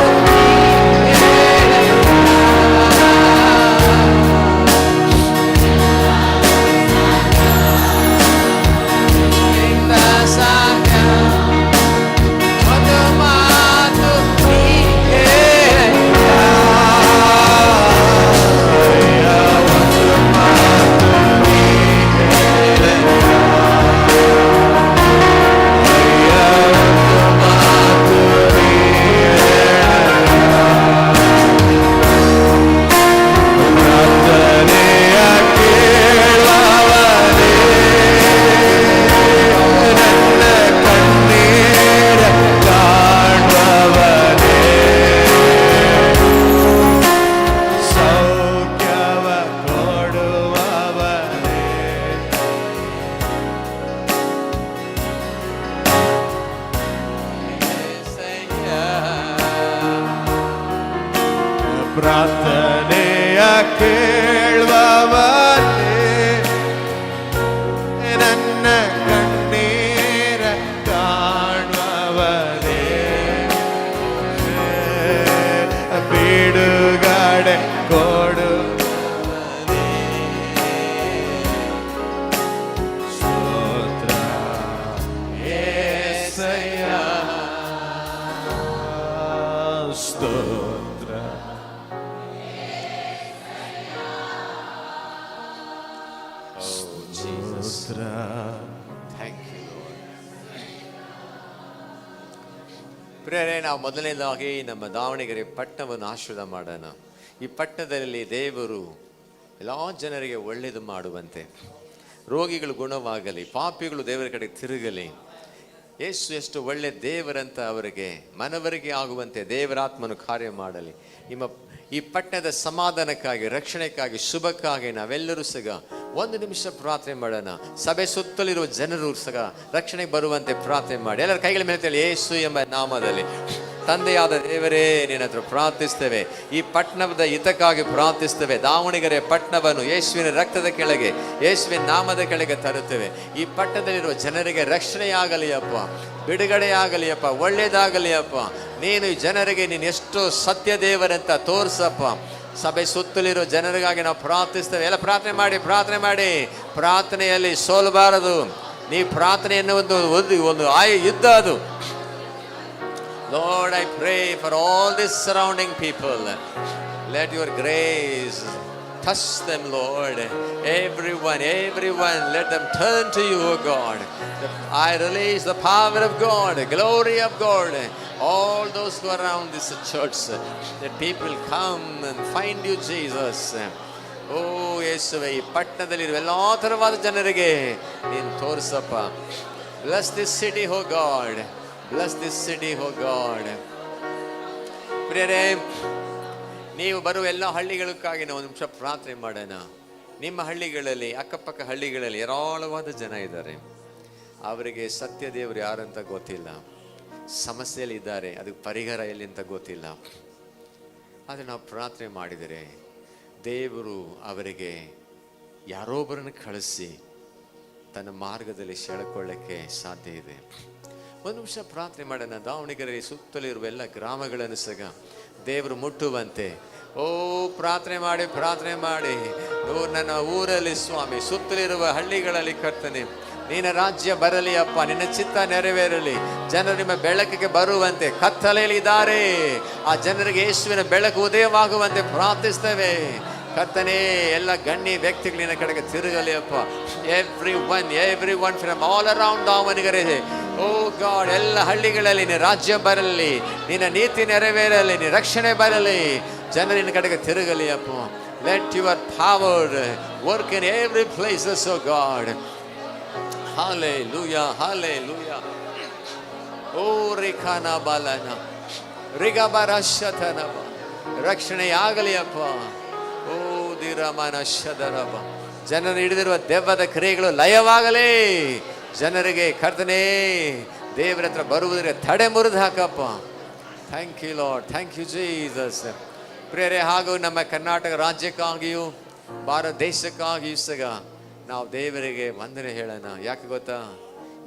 ಪ್ರಾರ್ಥನೆಯ ಕೇಳುವವನೇ. ನನ್ನ ಕಣ್ಣೀರ ಕಾಣುವವನೇ. ಸೌಖ್ಯವ ಕೊಡುವವನೇ. ಪ್ರಾರ್ಥನೆಯ ಕೇಳುವವನೇ. ನನ್ನ ಕಣ್ಣೀರ ಕಾಣುವವನೇ. ಬಿಡುಗಡೆ ಕೊಡುವವನೇ. ಸ್ತೋತ್ರ యేసయ్య. ಸ್ತೋತ್ರ. ಸ್ತೋತ್ರ. Thank you Lord. ಪ್ರಿಯರೇ, ನಾವು ಮೊದಲನೇದಾಗಿ ನಮ್ಮ ದಾವಣಗೆರೆ ಪಟ್ಟಣವನ್ನು ಆಶೀರ್ವಾದ ಮಾಡೋಣ. ಈ ಪಟ್ಟಣದಲ್ಲಿ ದೇವರು ಎಲ್ಲ ಜನರಿಗೆ ಒಳ್ಳೆಯದು ಮಾಡುವಂತೆ, ರೋಗಿಗಳು ಗುಣವಾಗಲಿ, ಪಾಪಿಗಳು ದೇವರ ಕಡೆ ತಿರುಗಲಿ. ಯೇಸು ಎಷ್ಟು ಒಳ್ಳೆ ದೇವರಂತ ಅವರಿಗೆ ಮನವರಿಕೆ ಆಗುವಂತೆ ದೇವರಾತ್ಮನು ಕಾರ್ಯ ಮಾಡಲಿ. ನಿಮ್ಮ ಈ ಪಟ್ಟಣದ ಸಮಾಧಾನಕ್ಕಾಗಿ, ರಕ್ಷಣೆಗಾಗಿ, ಶುಭಕ್ಕಾಗಿ ನಾವೆಲ್ಲರೂ ಸಹ ಒಂದು ನಿಮಿಷ ಪ್ರಾರ್ಥನೆ ಮಾಡೋಣ. ಸಭೆ ಸುತ್ತಲಿರುವ ಜನರು ಸಹ ರಕ್ಷಣೆಗೆ ಬರುವಂತೆ ಪ್ರಾರ್ಥನೆ ಮಾಡಿ. ಎಲ್ಲರ ಕೈಗಳ ಮೇಲೆ ಹೇಳಿ, ಯೇಸು ಎಂಬ ನಾಮದಲ್ಲಿ ತಂದೆಯಾದ ದೇವರೇ, ನಿನ್ನ ಹತ್ರ ಪ್ರಾರ್ಥಿಸ್ತೇವೆ. ಈ ಪಟ್ಟಣದ ಹಿತಕ್ಕಾಗಿ ಪ್ರಾರ್ಥಿಸ್ತೇವೆ. ದಾವಣಗೆರೆ ಪಟ್ಟಣವನ್ನು ಯೇಸುವಿನ ರಕ್ತದ ಕೆಳಗೆ, ಯೇಸುವಿನ ನಾಮದ ಕೆಳಗೆ ತರುತ್ತೇವೆ. ಈ ಪಟ್ಟಣದಲ್ಲಿರುವ ಜನರಿಗೆ ರಕ್ಷಣೆಯಾಗಲಿ ಅಪ್ಪ, ಬಿಡುಗಡೆಯಾಗಲಿ ಅಪ್ಪ, ಒಳ್ಳೇದಾಗಲಿ ಅಪ್ಪ. ನೀನು ಈ ಜನರಿಗೆ ನೀನು ಎಷ್ಟು ಸತ್ಯ ದೇವರಂತ ತೋರ್ಸಪ್ಪ. ಸಭೆ ಸುತ್ತಲಿರೋ ಜನರಿಗಾಗಿ ನಾವು ಪ್ರಾರ್ಥಿಸ್ತೇವೆ. ಎಲ್ಲ ಪ್ರಾರ್ಥನೆ ಮಾಡಿ ಪ್ರಾರ್ಥನೆಯಲ್ಲಿ ಸೋಲಬಾರದು. ನೀ ಪ್ರಾರ್ಥನೆ ಎನ್ನುವ ಒಂದು ಯುದ್ಧ ಅದು. Lord, I pray for all these surrounding people. Let your grace touch them, Lord. Everyone, let them turn to you, O God. I release the power of God, the glory of God. All those who are around this church, that people come and find you, Jesus. ಓ ಯೇಸುವೆ, ಈ ಪಟ್ಟಣದಲ್ಲಿರುವ ಎಲ್ಲ ಥರವಾದ ಜನರಿಗೆ ನೀನು ತೋರಿಸಪ್ಪ. Bless this city, oh God. Bless this city, oh God. ಪ್ರಿಯರೇ, ನೀವು ಬರುವ ಎಲ್ಲ ಹಳ್ಳಿಗಳಕ್ಕಾಗಿ ನಾವು ಒಂದು ನಿಮಿಷ ಪ್ರಾರ್ಥನೆ ಮಾಡೋಣ. ನಿಮ್ಮ ಹಳ್ಳಿಗಳಲ್ಲಿ, ಅಕ್ಕಪಕ್ಕ ಹಳ್ಳಿಗಳಲ್ಲಿ ಹೇರಳವಾದ ಜನ ಇದ್ದಾರೆ. ಅವರಿಗೆ ಸತ್ಯ ದೇವರು ಯಾರಂತ ಗೊತ್ತಿಲ್ಲ, ಸಮಸ್ಯೆಯಲ್ಲಿ ಇದ್ದಾರೆ, ಅದಕ್ಕೆ ಪರಿಹಾರ ಎಲ್ಲಿ ಅಂತ ಗೊತ್ತಿಲ್ಲ. ಆದರೆ ನಾವು ಪ್ರಾರ್ಥನೆ ಮಾಡಿದರೆ ದೇವರು ಅವರಿಗೆ ಯಾರೊಬ್ಬರನ್ನು ಕಳಿಸಿ ತನ್ನ ಮಾರ್ಗದಲ್ಲಿ ಸೆಳೆಕೊಳ್ಳಕ್ಕೆ ಸಾಧ್ಯ ಇದೆ. ಒಂದು ನಿಮಿಷ ಪ್ರಾರ್ಥನೆ ಮಾಡೋಣ. ದಾವಣಗೆರೆ ಸುತ್ತಲಿರುವ ಎಲ್ಲ ಗ್ರಾಮಗಳನ್ನು ಸಹ ದೇವರು ಮುಟ್ಟುವಂತೆ ಪ್ರಾರ್ಥನೆ ಮಾಡಿ ನನ್ನ ಊರಲ್ಲಿ ಸ್ವಾಮಿ, ಸುತ್ತಲಿರುವ ಹಳ್ಳಿಗಳಲ್ಲಿ ಕರ್ತನೆ, ನಿನ್ನ ರಾಜ್ಯ ಬರಲಿ ಅಪ್ಪ, ನಿನ್ನ ಚಿತ್ತ ನೆರವೇರಲಿ. ಜನರು ನಿಮ್ಮ ಬೆಳಕಿಗೆ ಬರುವಂತೆ, ಕತ್ತಲೆಯಲ್ಲಿ ಇದ್ದಾರೆ ಆ ಜನರಿಗೆ ಯೇಸುವಿನ ಬೆಳಕು ಉದಯವಾಗುವಂತೆ ಪ್ರಾರ್ಥಿಸ್ತೇವೆ. ಕರ್ತನೇ, ಎಲ್ಲ ಗಣ್ಯ ವ್ಯಕ್ತಿಗಳು ನಿನ್ನ ಕಡೆಗೆ ತಿರುಗಲಿ ಅಪ್ಪ. Every one from all around Davanagere, O God, ಎಲ್ಲ ಹಳ್ಳಿಗಳಲ್ಲಿ ನಿನ್ನ ರಾಜ್ಯ ಬರಲಿ, ನಿನ್ನ ನೀತಿ ನೆರವೇರಲಿ, ನಿನ್ನ ರಕ್ಷಣೆ ಬರಲಿ, ಜನರು ನಿನ್ನ ಕಡೆಗೆ ತಿರುಗಲಿ ಅಪ್ಪ. Let your power work in every places, O God. Hallelujah, hallelujah. Oh, Rikana Balana, Rigabarashatanaba, ರಕ್ಷಣೆಯಾಗಲಿ ಅಪ್ಪ. ಓ ದಿರಮನ ಶದರಬ, ಜನರು ಹಿಡಿದಿರುವ ದೆವ್ವದ ಕ್ರಿಯೆಗಳು ಲಯವಾಗಲಿ. ಜನರಿಗೆ ಕರ್ತನೇ ದೇವರ ಹತ್ರ ಬರುವುದಕ್ಕೆ ತಡೆ ಮುರಿದು ಹಾಕಪ್ಪ. Thank you Lord, thank you Jesus. ಪ್ರಿಯರೇ, ಹಾಗೂ ನಮ್ಮ ಕರ್ನಾಟಕ ರಾಜ್ಯಕ್ಕಾಗಿಯೂ ಭಾರತ ದೇಶಕ್ಕಾಗಿಯೂ ಸಹ ನಾವು ದೇವರಿಗೆ ವಂದನೆ ಹೇಳೋಣ. ಯಾಕೆ ಗೊತ್ತಾ?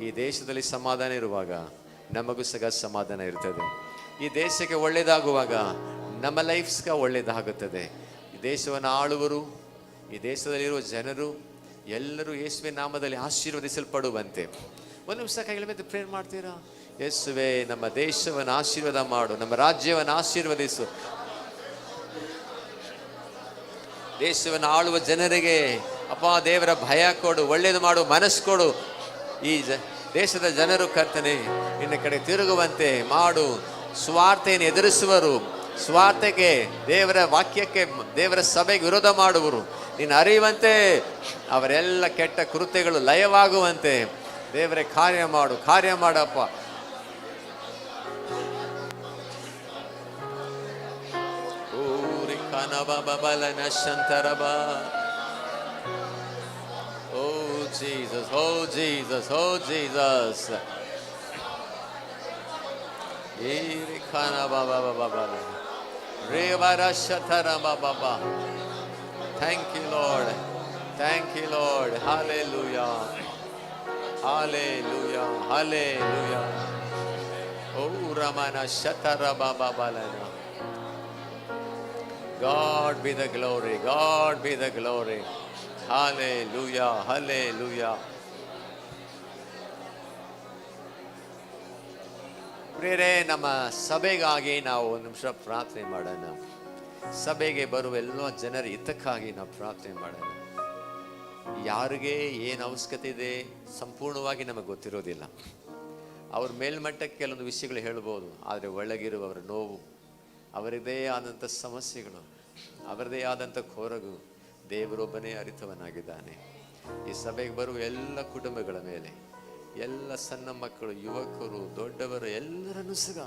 ಈ ದೇಶದಲ್ಲಿ ಸಮಾಧಾನ ಇರುವಾಗ ನಮಗೂ ಸಹ ಸಮಾಧಾನ ಇರ್ತದೆ. ಈ ದೇಶಕ್ಕೆ ಒಳ್ಳೆಯದಾಗುವಾಗ ನಮ್ಮ ಲೈಫ್ಸ್ಗ ಒಳ್ಳೆಯದಾಗುತ್ತದೆ. ಈ ದೇಶವನ್ನು ಆಳುವರು, ಈ ದೇಶದಲ್ಲಿರುವ ಜನರು ಎಲ್ಲರೂ ಯೇಸುವಿನ ನಾಮದಲ್ಲಿ ಆಶೀರ್ವದಿಸಲ್ಪಡುವಂತೆ ಒಂದು ನಿಮಿಷ ಕೈಗಳ ಮೇಲೆ ಪ್ರೇಯರ್ ಮಾಡ್ತೀರಾ? ಯೇಸುವೆ, ನಮ್ಮ ದೇಶವನ್ನು ಆಶೀರ್ವಾದ ಮಾಡು, ನಮ್ಮ ರಾಜ್ಯವನ್ನು ಆಶೀರ್ವದಿಸು. ದೇಶವನ್ನು ಆಳುವ ಜನರಿಗೆ ಅಪ್ಪ ದೇವರ ಭಯ ಕೊಡು, ಒಳ್ಳೇದು ಮಾಡು, ಮನಸ್ಸು ಕೊಡು. ಈ ದೇಶದ ಜನರು ಕರ್ತನೆ ನಿನ್ನ ಕಡೆ ತಿರುಗುವಂತೆ ಮಾಡು. ಸ್ವಾರ್ಥೆಯನ್ನು ಎದುರಿಸುವರು, ಸ್ವಾರ್ಥಕ್ಕೆ, ದೇವರ ವಾಕ್ಯಕ್ಕೆ, ದೇವರ ಸಭೆಗೆ ವಿರೋಧ ಮಾಡುವರು ನೀನು ಅರಿಯುವಂತೆ, ಅವರೆಲ್ಲ ಕೆಟ್ಟ ಕೃತ್ಯಗಳು ಲಯವಾಗುವಂತೆ ದೇವರೇ ಕಾರ್ಯ ಮಾಡು, ಕಾರ್ಯ ಮಾಡಪ್ಪ. Oh Jesus, oh Jesus, oh Jesus. Thank you Lord, thank you Lord. Hallelujah, hallelujah, hallelujah. Oh Ramana Shatara Baba Balana. God be the glory, God be the glory. Hallelujah, hallelujah. ಪ್ರಿಯರೇ, ನಮ್ಮ ಸಭೆಗಾಗಿ ನಾವು ಒಂದು ನಿಮಿಷ ಪ್ರಾರ್ಥನೆ ಮಾಡೋಣ. ಸಭೆಗೆ ಬರುವ ಎಲ್ಲ ಜನರ ಹಿತಕ್ಕಾಗಿ ನಾವು ಪ್ರಾರ್ಥನೆ ಮಾಡೋಣ. ಯಾರಿಗೆ ಏನು ಅವಶ್ಯಕತೆ ಇದೆ ಸಂಪೂರ್ಣವಾಗಿ ನಮಗೆ ಗೊತ್ತಿರೋದಿಲ್ಲ. ಅವ್ರ ಮೇಲ್ಮಟ್ಟಕ್ಕೆ ಕೆಲವೊಂದು ವಿಷಯಗಳು ಹೇಳ್ಬೋದು, ಆದರೆ ಒಳಗಿರುವವರ ನೋವು, ಅವರದೇ ಆದಂಥ ಸಮಸ್ಯೆಗಳು, ಅವರದೇ ಆದಂಥ ಕೊರಗು ದೇವರೊಬ್ಬನೇ ಅರಿತವನಾಗಿದ್ದಾನೆ. ಈ ಸಭೆಗೆ ಬರುವ ಎಲ್ಲ ಕುಟುಂಬಗಳ ಮೇಲೆ, ಎಲ್ಲ ಸಣ್ಣ ಮಕ್ಕಳು, ಯುವಕರು, ದೊಡ್ಡವರು ಎಲ್ಲರನ್ನೂ ಸಹ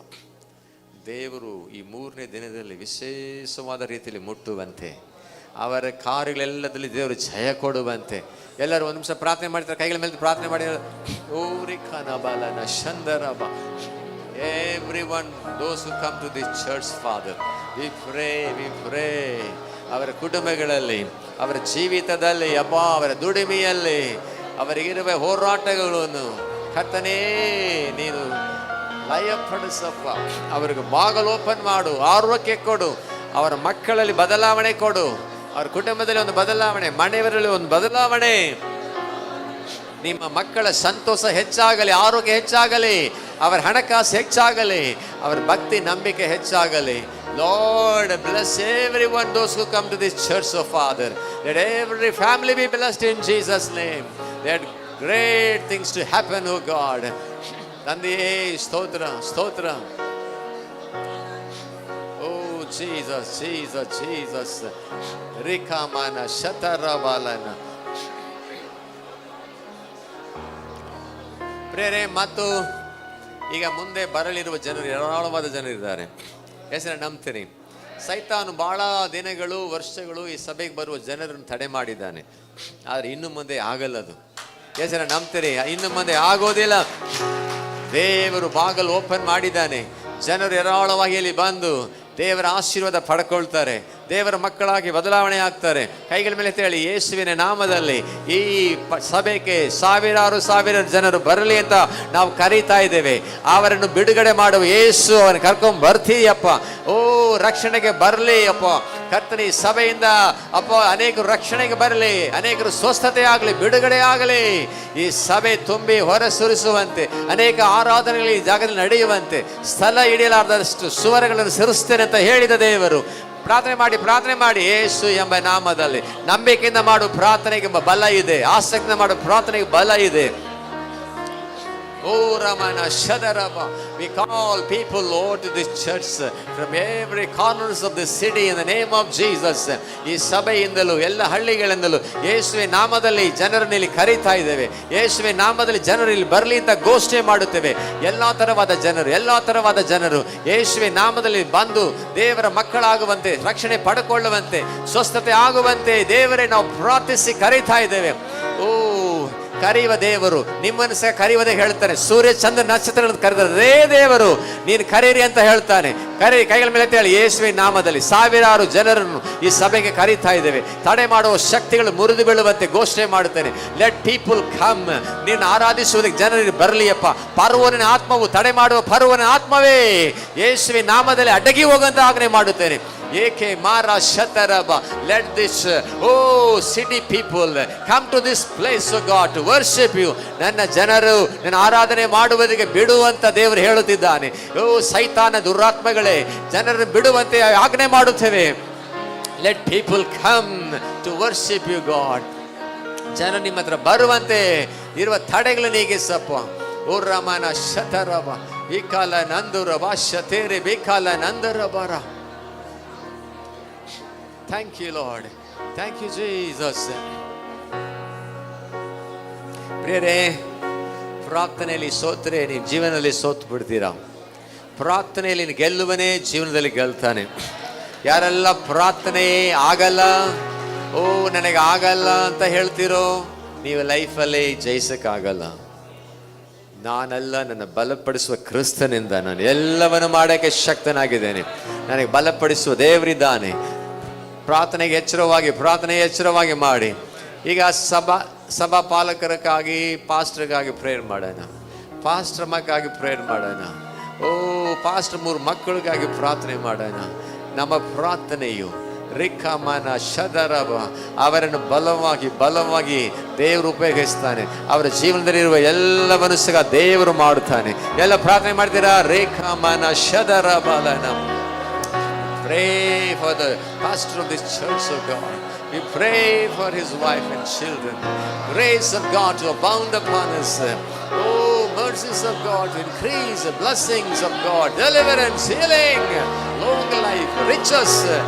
ದೇವರು ಈ 3ನೇ ದಿನದಲ್ಲಿ ವಿಶೇಷವಾದ ರೀತಿಯಲ್ಲಿ ಮುಟ್ಟುವಂತೆ, ಅವರ ಕಾರ್ಯಗಳೆಲ್ಲದಲ್ಲಿ ದೇವರು ಜಯ ಕೊಡುವಂತೆ ಎಲ್ಲರೂ ಒಂದು ನಿಮಿಷ ಪ್ರಾರ್ಥನೆ ಮಾಡ್ತಾರೆ. ಕೈಗಳ ಮೇಲೆ ಪ್ರಾರ್ಥನೆ ಮಾಡಿ. ಓರಿ ಖಾನ ಬಾಲನ ಶಂದರಬ. Everyone, those who come to this church, Father, we pray. ಅವರ ಕುಟುಂಬಗಳಲ್ಲಿ, ಅವರ ಜೀವಿತದಲ್ಲಿ, ಅಪ್ಪ, ಅವರ ದುಡಿಮೆಯಲ್ಲಿ, ಅವರಿಗಿರುವ ಹೋರಾಟಗಳನ್ನು ಕರ್ತನೇ ನೀನು ಲಯಪಡಿಸಪ್ಪ. ಅವರಿಗೆ ಬಾಗಲು ಓಪನ್ ಮಾಡು, ಆರೋಗ್ಯ ಕೊಡು, ಅವರ ಮಕ್ಕಳಲ್ಲಿ ಬದಲಾವಣೆ ಕೊಡು, ಅವರ ಕುಟುಂಬದಲ್ಲಿ ಒಂದು ಬದಲಾವಣೆ, ಮನೆಯವರಲ್ಲಿ ಒಂದು ಬದಲಾವಣೆ. ನಿಮ್ಮ ಮಕ್ಕಳ ಸಂತೋಷ ಹೆಚ್ಚಾಗಲಿ, ಆರೋಗ್ಯ ಹೆಚ್ಚಾಗಲಿ, ಅವರ ಹಣಕಾಸು ಹೆಚ್ಚಾಗಲಿ, ಅವರ ಭಕ್ತಿ ನಂಬಿಕೆ ಹೆಚ್ಚಾಗಲಿ. Lord, bless everyone, those who come to this church, oh Father. Let every family be blessed in Jesus' name. Let great things to happen, oh God. ತಂದೆಯೇ ಸ್ತೋತ್ರ, ಸ್ತೋತ್ರ. Oh Jesus, Jesus, Jesus. ರಿಕಾಮನ ಶತರಬಾಲನ. ಪ್ರೇರೆ ಮತ್ತು ಈಗ ಮುಂದೆ ಬರಲಿರುವ ಜನರು ಏರಾಳವಾದ ಜನರಿದ್ದಾರೆ. ಹೆಸರು ನಂಬ್ತೀನಿ. ಸೈತಾನು ಬಹಳ ದಿನಗಳು, ವರ್ಷಗಳು ಈ ಸಭೆಗೆ ಬರುವ ಜನರನ್ನು ತಡೆ ಮಾಡಿದ್ದಾನೆ. ಆದರೆ ಇನ್ನು ಮುಂದೆ ಆಗಲ್ಲದು. ಹೆಸರು ನಂಬ್ತೀರಿ? ಇನ್ನು ಮುಂದೆ ಆಗೋದಿಲ್ಲ. ದೇವರು ಬಾಗಲು ಓಪನ್ ಮಾಡಿದ್ದಾನೆ. ಜನರು ಏರಾಳವಾಗಿ ಇಲ್ಲಿ ಬಂದು ದೇವರ ಆಶೀರ್ವಾದ ಪಡ್ಕೊಳ್ತಾರೆ. ದೇವರ ಮಕ್ಕಳಾಗಿ ಬದಲಾವಣೆ ಆಗ್ತಾರೆ. ಕೈಗಳ ಮೇಲೆ ಹೇಳಿ, ಯೇಸುವಿನ ನಾಮದಲ್ಲಿ ಈ ಸಭೆಗೆ ಸಾವಿರಾರು ಜನರು ಬರಲಿ ಅಂತ ನಾವು ಕರೀತಾ ಇದ್ದೇವೆ. ಅವರನ್ನು ಬಿಡುಗಡೆ ಮಾಡುವ ಯೇಸು ಅವರನ್ನು ಕರ್ಕೊಂಡು ಬರ್ತೀಯಪ್ಪ. ಓ, ರಕ್ಷಣೆಗೆ ಬರಲಿ ಅಪ್ಪ. ಕರ್ತನಿ ಸಭೆಯಿಂದ ಅಪ್ಪ ಅನೇಕರು ರಕ್ಷಣೆಗೆ ಬರಲಿ, ಅನೇಕರು ಸ್ವಸ್ಥತೆ ಆಗಲಿ, ಬಿಡುಗಡೆ ಆಗಲಿ. ಈ ಸಭೆ ತುಂಬಿ ಹೊರ ಸುರಿಸುವಂತೆ, ಅನೇಕ ಆರಾಧನೆಗಳು ಈ ಜಾಗದಲ್ಲಿ ನಡೆಯುವಂತೆ, ಸ್ಥಳ ಹಿಡಿಯಲಾರದಷ್ಟು ಸುವರಗಳನ್ನು ಸಿರಿಸ್ತೇನೆ ಅಂತ ಹೇಳಿದ ದೇವರು. ಪ್ರಾರ್ಥನೆ ಮಾಡಿ ಯೇಸು ಎಂಬ ನಾಮದಲ್ಲಿ ನಂಬಿಕೆಯಿಂದ ಮಾಡು ಪ್ರಾರ್ಥನೆಗೆ ಬಲ ಇದೆ. ಆಸಕ್ತಿಯಿಂದ ಮಾಡು ಪ್ರಾರ್ಥನೆಗೆ ಬಲ ಇದೆ. Oh Ramana Shadaraba, we call people, Lord, to this church from every corners of the city in the name of Jesus. ಈ ಸಭೆಯಿಂದಲೂ ಎಲ್ಲ ಹಳ್ಳಿಗಳಿಂದಲೂ ಯೇಸುವಿನ ನಾಮದಲ್ಲಿ ಜನರನ್ನು ಇಲ್ಲಿ ಕರೀತಾ ಇದ್ದೇವೆ. ಯೇಸುವಿನ ನಾಮದಲ್ಲಿ ಜನರು ಇಲ್ಲಿ ಬರಲಿ ಅಂತ ಘೋಷಣೆ ಮಾಡುತ್ತೇವೆ. ಎಲ್ಲಾ ತರವಾದ ಜನರು ಯೇಸುವಿನ ನಾಮದಲ್ಲಿ ಬಂದು ದೇವರ ಮಕ್ಕಳಾಗುವಂತೆ, ರಕ್ಷಣೆ ಪಡ್ಕೊಳ್ಳುವಂತೆ, ಸ್ವಸ್ಥತೆ ಆಗುವಂತೆ ದೇವರೇ ನಾವು ಪ್ರಾರ್ಥಿಸಿ ಕರೀತಾ ಇದ್ದೇವೆ. ಓ, ಕರೆಯುವ ದೇವರು ನಿಮ್ಮನ್ನು ಸಹ ಕರೆಯುವುದೇ ಹೇಳ್ತಾನೆ. ಸೂರ್ಯ ಚಂದ್ರ ನಕ್ಷತ್ರಗಳನ್ನು ಕರೆದರೆ ದೇವರು ನೀನು ಕರೀರಿ ಅಂತ ಹೇಳ್ತಾನೆ. ಕೈಗಳ ಮೇಲೆ ಹೇಳಿ, ಯೇಸುವಿನ ನಾಮದಲ್ಲಿ ಸಾವಿರಾರು ಜನರನ್ನು ಈ ಸಭೆಗೆ ಕರೀತಾ ಇದ್ದೇವೆ. ತಡೆ ಮಾಡುವ ಶಕ್ತಿಗಳು ಮುರಿದು ಬೀಳುವಂತೆ ಘೋಷಣೆ ಮಾಡುತ್ತೇನೆ. Let people come. ನೀನು ಆರಾಧಿಸುವುದಕ್ಕೆ ಜನರಿಗೆ ಬರಲಿಯಪ್ಪ. ಪರ್ವನ ಆತ್ಮವು, ತಡೆ ಮಾಡುವ ಪರ್ವನ ಆತ್ಮವೇ ಯೇಸುವಿನ ನಾಮದಲ್ಲಿ ಅಡಗಿ ಹೋಗುವಂತ ಆಜ್ಞೆ ಮಾಡುತ್ತೇನೆ. ಏಕೆ ಮಾರ ಶತರಬ. Let this city people come to this place O God to worship you. ನನ್ನ ಜನರು ನನ್ನ ಆರಾಧನೆ ಮಾಡುವುದಕ್ಕೆ ಬಿಡುವಂತ ದೇವರು ಹೇಳುತ್ತಿದ್ದಾನೆ. ಓ ಸೈತಾನ ದುರಾತ್ಮಗಳೇ, ಜನರನ್ನು ಬಿಡುವಂತೆ ಆಜ್ಞೆ ಮಾಡುತ್ತೇವೆ. Let people come to worship you God. ಜನ ನಿಮ್ಮ ಹತ್ರ ಬರುವಂತೆ ಇರುವ ತಡೆಗಳು ನೀಗಿಸಪ್ಪ. ಓ ರಮನ ಶತರಬ ವಿಕಾಲ ನಂದುರಬ ಶತೇರೆ ವಿಕಾಲ ನಂದರಬರ. Thank you, Lord. Thank you, Jesus. ಪ್ರಿಯರೇ, ಪ್ರಾರ್ಥನೆಯಲ್ಲಿ ಸೋತ್ರೆ ನೀವು ಜೀವನದಲ್ಲಿ ಸೋತು ಬಿಡ್ತೀರಾ. ಪ್ರಾರ್ಥನೆಯಲ್ಲಿ ಗೆಲ್ಲುವನೇ ಜೀವನದಲ್ಲಿ ಗೆಲ್ತಾನೆ. ಯಾರೆಲ್ಲ ಪ್ರಾರ್ಥನೆ ಆಗಲ್ಲ, ಓ ನನಗೆ ಆಗಲ್ಲ ಅಂತ ಹೇಳ್ತಿರೋ, ನೀವು ಲೈಫಲ್ಲಿ ಜಯಿಸಕ್ಕಾಗಲ್ಲ. ನಾನಲ್ಲ, ನನ್ನ ಬಲಪಡಿಸುವ ಕ್ರಿಸ್ತನಿಂದ ನಾನು ಎಲ್ಲವನ್ನು ಮಾಡೋಕ್ಕೆ ಶಕ್ತನಾಗಿದ್ದೇನೆ. ನನಗೆ ಬಲಪಡಿಸುವ ದೇವರಿದ್ದಾನೆ. ಪ್ರಾರ್ಥನೆಗೆ ಎಚ್ಚರವಾಗಿ ಮಾಡಿ. ಈಗ ಸಭಾ ಪಾಲಕರಿಗಾಗಿ, ಪಾಸ್ಟರ್ಗಾಗಿ ಪ್ರೇಯರ್ ಮಾಡೋಣ. ಪಾಸ್ಟರ್ ಮಕ್ಕಾಗಿ ಪ್ರೇಯರ್ ಮಾಡೋಣ. ಓ ಪಾಸ್ಟರ್ 3 ಮಕ್ಕಳಿಗಾಗಿ ಪ್ರಾರ್ಥನೆ ಮಾಡೋಣ. ನಮ್ಮ ಪ್ರಾರ್ಥನೆಯು ರಿಖಮನ ಶದರಬ ಅವರನ್ನು ಬಲವಾಗಿ ದೇವರು ಉಪಯೋಗಿಸ್ತಾನೆ. ಅವರ ಜೀವನದಲ್ಲಿರುವ ಎಲ್ಲವನ್ನು ಸಹ ದೇವರು ಮಾಡುತ್ತಾನೆ. ಎಲ್ಲ ಪ್ರಾರ್ಥನೆ ಮಾಡ್ತೀರಾ? ರೇಖಮನ ಶದರಬಲನ. Pray for the pastor of this church, oh God. We pray for his wife and children. Grace of God to abound upon us. Oh, mercies of God to increase. Blessings of God. Deliverance, healing, long life, riches.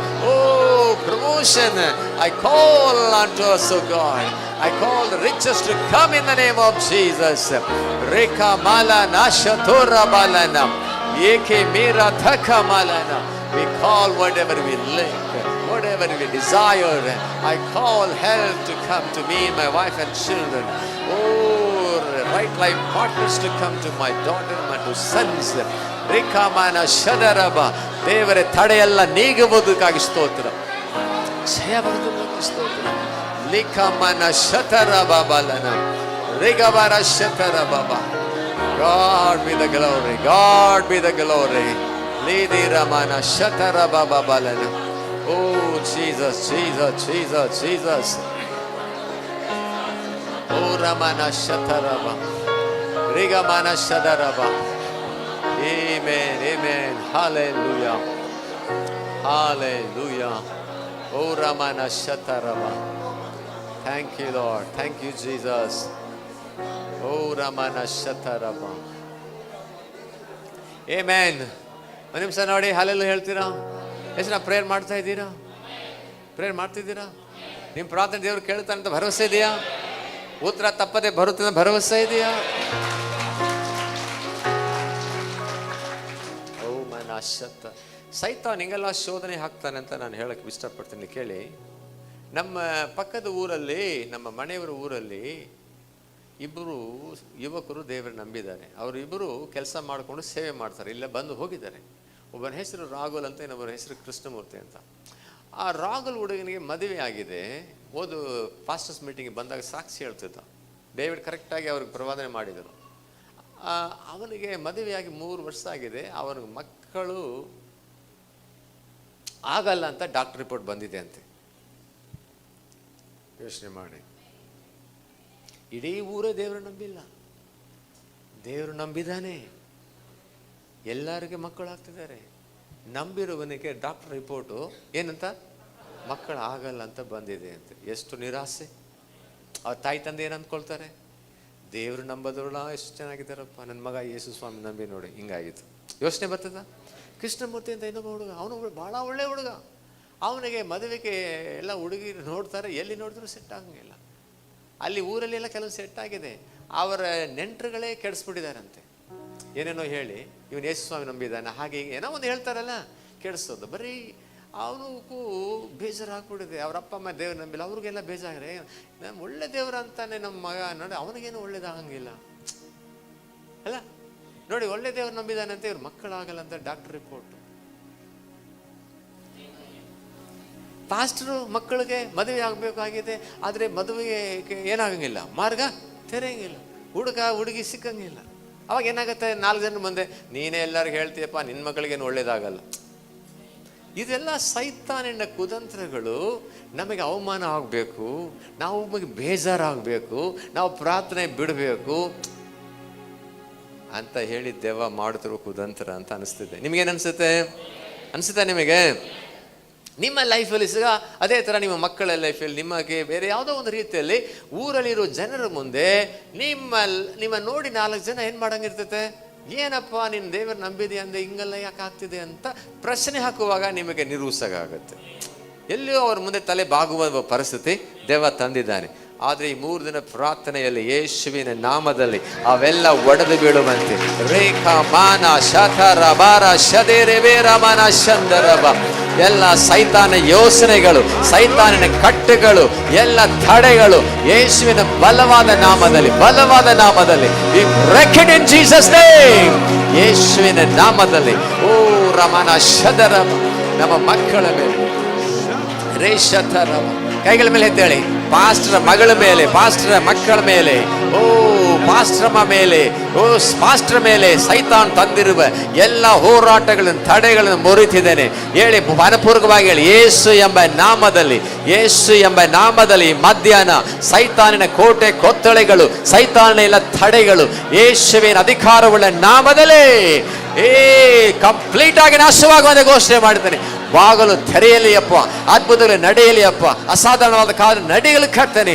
Oh, promotion. I call unto us, oh God. I call the riches to come in the name of Jesus. Reka malana shatura balana. Yeke mira thaka malana. We call whatever we like, whatever we desire. I call health to come to me, my wife and children. Oh, right life partners to come to my daughter, my 2 sons. Rikamana Shadaraba. ದೇವರೇ, ತಡೆಯೆಲ್ಲ ನೀಗುವುದಕ್ಕಾಗಿ ಸ್ತೋತ್ರ. ಜಯ ಬರುವುದಕ್ಕಾಗಿ ಸ್ತೋತ್ರ. ಲಿಖಮನ ಶತರಬಾಬಲನ ರಿಗವರ ಶತರಬಾಬಾ. God be the glory. God be the glory. Lidi Ramana Shatara Baba Balana. Oh Jesus, Jesus, Jesus, Jesus. Oh ರಮನ ಶತರಬ ರಿಗಮನ ಶದರಬ. Amen, amen. Hallelujah. Hallelujah. Oh Ramana Shatarama. Thank you, Lord. Thank you, Jesus. Oh Ramana Shatarama. Amen. ಒಂದು ನಿಮಿಷ ನೋಡಿ, ಹಾಲೆಲ್ಲೂ ಹೇಳ್ತೀರಾ? ಎಷ್ಟು ನಾವು prayer ಮಾಡ್ತಾ ಇದ್ದೀರಾ? Prayer ಮಾಡ್ತಿದ್ದೀರಾ? ನಿಮ್ಮ ಪ್ರಾರ್ಥನೆ ದೇವರು ಕೇಳ್ತಾನೆ ಅಂತ ಭರವಸೆ ಇದೆಯಾ? ಉತ್ತರ ತಪ್ಪದೆ ಬರುತ್ತದೆ ಭರವಸೆ ಇದೆಯಾ? ಓ ಮನಶತ. ಸೈತಾನ್ ಹಿಂಗೆಲ್ಲ ಶೋಧನೆ ಹಾಕ್ತಾನೆ ಅಂತ ನಾನು ಹೇಳಕ್ಕೆ ಇಷ್ಟಪಡ್ತೀನಿ, ಕೇಳಿ. ನಮ್ಮ ಪಕ್ಕದ ಊರಲ್ಲಿ, ನಮ್ಮ ಮನೆಯವರ ಊರಲ್ಲಿ ಇಬ್ಬರು ಯುವಕರು ದೇವರು ನಂಬಿದ್ದಾರೆ. ಅವರು ಇಬ್ಬರು ಕೆಲಸ ಮಾಡಿಕೊಂಡು ಸೇವೆ ಮಾಡ್ತಾರೆ, ಇಲ್ಲೇ ಬಂದು ಹೋಗಿದ್ದಾರೆ. ಒಬ್ಬನ ಹೆಸರು ರಾಘುಲ್ ಅಂತ, ಇನ್ನೊಬ್ಬರ ಹೆಸರು ಕೃಷ್ಣಮೂರ್ತಿ ಅಂತ. ಆ ರಾಘುಲ್ ಹುಡುಗನಿಗೆ ಮದುವೆ ಆಗಿದೆ. ಫಾಸ್ಟರ್ಸ್ ಮೀಟಿಂಗ್ ಬಂದಾಗ ಸಾಕ್ಷಿ ಹೇಳ್ತಿದ್ದ. ಡೇವಿಡ್ ಕರೆಕ್ಟಾಗಿ ಅವ್ರಿಗೆ ಪ್ರವಾದನೆ ಮಾಡಿದರು. ಅವನಿಗೆ ಮದುವೆಯಾಗಿ 3 ವರ್ಷ ಆಗಿದೆ. ಅವನಿಗೆ ಮಕ್ಕಳು ಆಗಲ್ಲ ಅಂತ ಡಾಕ್ಟರ್ ರಿಪೋರ್ಟ್ ಬಂದಿದೆ ಅಂತೆ. ಯೋಚನೆ ಮಾಡಿ, ಇಡೀ ಊರೇ ದೇವರು ನಂಬಿಲ್ಲ, ದೇವರು ನಂಬಿದ್ದಾನೆ, ಎಲ್ಲರಿಗೆ ಮಕ್ಕಳು ಆಗ್ತಿದ್ದಾರೆ. ನಂಬಿರುವನಿಗೆ ಡಾಕ್ಟರ್ ರಿಪೋರ್ಟು ಏನಂತ, ಮಕ್ಕಳು ಆಗಲ್ಲ ಅಂತ ಬಂದಿದೆ ಅಂತ. ಎಷ್ಟು ನಿರಾಸೆ. ಅವ್ರ ತಾಯಿ ತಂದೆ ಏನು ಅಂದ್ಕೊಳ್ತಾರೆ? ದೇವರು ನಂಬೋದ್ರಲ್ಲ ಎಷ್ಟು ಚೆನ್ನಾಗಿದ್ದಾರಪ್ಪ, ನನ್ನ ಮಗ ಯೇಸು ಸ್ವಾಮಿ ನಂಬಿ ನೋಡಿ ಹಿಂಗಾಗಿತ್ತು. ಯೋಚನೆ ಬರ್ತದ? ಕೃಷ್ಣಮೂರ್ತಿ ಅಂತ ಇನ್ನೊಬ್ಬ ಹುಡುಗ, ಅವನು ಭಾಳ ಒಳ್ಳೆ ಹುಡುಗ. ಅವನಿಗೆ ಮದುವೆಗೆ ಎಲ್ಲ ಹುಡುಗಿ ನೋಡ್ತಾರೆ, ಎಲ್ಲಿ ನೋಡಿದ್ರು ಸೆಟ್ ಆಗಂಗಿಲ್ಲ. ಅಲ್ಲಿ ಊರಲ್ಲಿ ಎಲ್ಲ ಕೆಲವು ಸೆಟ್ ಆಗಿದೆ, ಅವರ ನೆಂಟರುಗಳೇ ಕೆಡಿಸ್ಬಿಟ್ಟಿದಾರಂತೆ. ಏನೇನೋ ಹೇಳಿ ಇವನು ಯೇಸು ಸ್ವಾಮಿ ನಂಬಿದ್ದಾನೆ, ಹಾಗೆ ಹೀಗೆ ಏನೋ ಒಂದು ಹೇಳ್ತಾರಲ್ಲ, ಕೆಡಿಸೋದು. ಬರೀ ಅವನಿಗೂ ಬೇಜಾರು ಹಾಕ್ಬಿಟ್ಟಿದೆ. ಅವ್ರ ಅಪ್ಪ ಅಮ್ಮ ದೇವ್ರು ನಂಬಿಲ್ಲ, ಅವ್ರಿಗೆಲ್ಲ ಬೇಜಾರೆ. ನಾನು ಒಳ್ಳೆ ದೇವ್ರು ಅಂತಾನೆ ನಮ್ಮ ಮಗ ನೋಡಿ, ಅವನಿಗೇನು ಒಳ್ಳೇದಾಗಂಗಿಲ್ಲ ಅಲ್ಲ. ನೋಡಿ, ಒಳ್ಳೆ ದೇವ್ರು ನಂಬಿದ್ದಾನೆ ಅಂತ ಇವ್ರು ಮಕ್ಕಳಾಗಲ್ಲ ಅಂತ ಡಾಕ್ಟರ್ ರಿಪೋರ್ಟ್. ಪಾಸ್ಟರು ಮಕ್ಕಳಿಗೆ ಮದುವೆ ಆಗಬೇಕಾಗಿದೆ, ಆದರೆ ಮದುವೆಗೆ ಏನಾಗಂಗಿಲ್ಲ, ಮಾರ್ಗ ತೆರೆಯಂಗಿಲ್ಲ, ಹುಡುಗಿ ಸಿಕ್ಕಂಗಿಲ್ಲ. ಅವಾಗ ಏನಾಗುತ್ತೆ, 4 ಜನ ಮುಂದೆ ನೀನೇ ಎಲ್ಲರಿಗೂ ಹೇಳ್ತೀಯಪ್ಪ ನಿನ್ನ ಮಕ್ಕಳಿಗೇನು ಒಳ್ಳೇದಾಗಲ್ಲ. ಇದೆಲ್ಲ ಸೈತಾನಿನ ಕುತಂತ್ರಗಳು. ನಮಗೆ ಅವಮಾನ ಆಗಬೇಕು, ನಾವು ನಮಗೆ ಬೇಜಾರಾಗಬೇಕು, ನಾವು ಪ್ರಾರ್ಥನೆ ಬಿಡಬೇಕು ಅಂತ ಹೇಳಿ ದೆವ್ವ ಮಾಡುತ್ತಿರುವ ಕುತಂತ್ರ ಅಂತ ಅನಿಸ್ತಿದೆ. ನಿಮಗೇನು ಅನಿಸುತ್ತೆ? ಅನಿಸುತ್ತಾ ನಿಮಗೆ? ನಿಮ್ಮ ಲೈಫಲ್ಲಿ ಸಹ ಅದೇ ಥರ ನಿಮ್ಮ ಮಕ್ಕಳ ಲೈಫಲ್ಲಿ, ನಿಮಗೆ ಬೇರೆ ಯಾವುದೋ ಒಂದು ರೀತಿಯಲ್ಲಿ ಊರಲ್ಲಿರೋ ಜನರ ಮುಂದೆ ನಿಮ್ಮ ನೋಡಿ 4 ಜನ ಏನು ಮಾಡಂಗಿರ್ತೈತೆ, ಏನಪ್ಪ ನಿನ್ನ ದೇವರು ನಂಬಿದೆ ಅಂದೆ ಹಿಂಗೆಲ್ಲ ಯಾಕೆ ಆಗ್ತಿದೆ ಅಂತ ಪ್ರಶ್ನೆ ಹಾಕುವಾಗ ನಿಮಗೆ ನಿರೂಸಾಗುತ್ತೆ. ಎಲ್ಲಿಯೋ ಅವ್ರ ಮುಂದೆ ತಲೆ ಬಾಗುವ ಪರಿಸ್ಥಿತಿ ದೆವ್ವ ತಂದಿದ್ದಾನೆ. ಆದರೆ ಈ 3 ದಿನ ಪ್ರಾರ್ಥನೆಯಲ್ಲಿ ಯೇಸುವಿನ ನಾಮದಲ್ಲಿ ಅವೆಲ್ಲ ಒಡೆದು ಬೀಳುವಂತೆ. ರೇಖಾ ಮಾನ ಶತರ ಬಾರ ಶದೇರೇರ ಮನ ಶಂದರಬ. ಎಲ್ಲ ಸೈತಾನ ಯೋಚನೆಗಳು, ಸೈತಾನಿನ ಕಟ್ಟುಗಳು, ಎಲ್ಲ ತಡೆಗಳು ಯೇಸುವಿನ ಬಲವಾದ ನಾಮದಲ್ಲಿ we break it in Jesus name. ಯೇಸುವಿನ ನಾಮದಲ್ಲಿ. ಓ ರಮನ ಶದರಬ. ನಮ್ಮ ಮಕ್ಕಳ ಮೇಲೆ ರೇಷತರಬ. ಕೈಗಳ ಮೇಲೆ ಎದ್ದೇಳಿ. ಪಾಸ್ಟರ್ ಮಗಳ ಮೇಲೆ, ಪಾಸ್ಟರ್ ಮಕ್ಕಳ ಮೇಲೆ, ಓ ಪಾಸ್ಟ್ರಮ್ಮ ಮೇಲೆ, ಓ ಪಾಸ್ಟರ್ ಮೇಲೆ ಸೈತಾನ್ ತಂದಿರುವ ಎಲ್ಲ ಹೋರಾಟಗಳನ್ನು, ತಡೆಗಳನ್ನು ಮುರಿತಿದ್ದೇನೆ ಹೇಳಿ, ಮನಪೂರ್ವಕವಾಗಿ ಹೇಳಿ. ಯೇಸು ಎಂಬ ನಾಮದಲ್ಲಿ, ಯೇಸು ಎಂಬ ನಾಮದಲ್ಲಿ ಮಧ್ಯಾಹ್ನ ಸೈತಾನಿನ ಕೋಟೆ ಕೊತ್ತಳೆಗಳು, ಸೈತಾನಿನ ಎಲ್ಲ ತಡೆಗಳು ಯೇಸುವಿನ ಅಧಿಕಾರವುಳ್ಳ ನಾಮದಲ್ಲಿ ಕಂಪ್ಲೀಟ್ ಆಗಿ ನಾಶವಾಗುವಂತೆ ಘೋಷಣೆ ಮಾಡ್ತೇನೆ. ಬಾಗಲು ತೆರೆಯಲಿ ಅಪ್ಪ, ಅದ್ಭುತಗಳು ನಡೆಯಲಿ ಅಪ್ಪ, ಅಸಾಧಾರಣವಾದ ಕಾರ್ಯ ನಡೆಯಲು ಕರ್ತನೆ.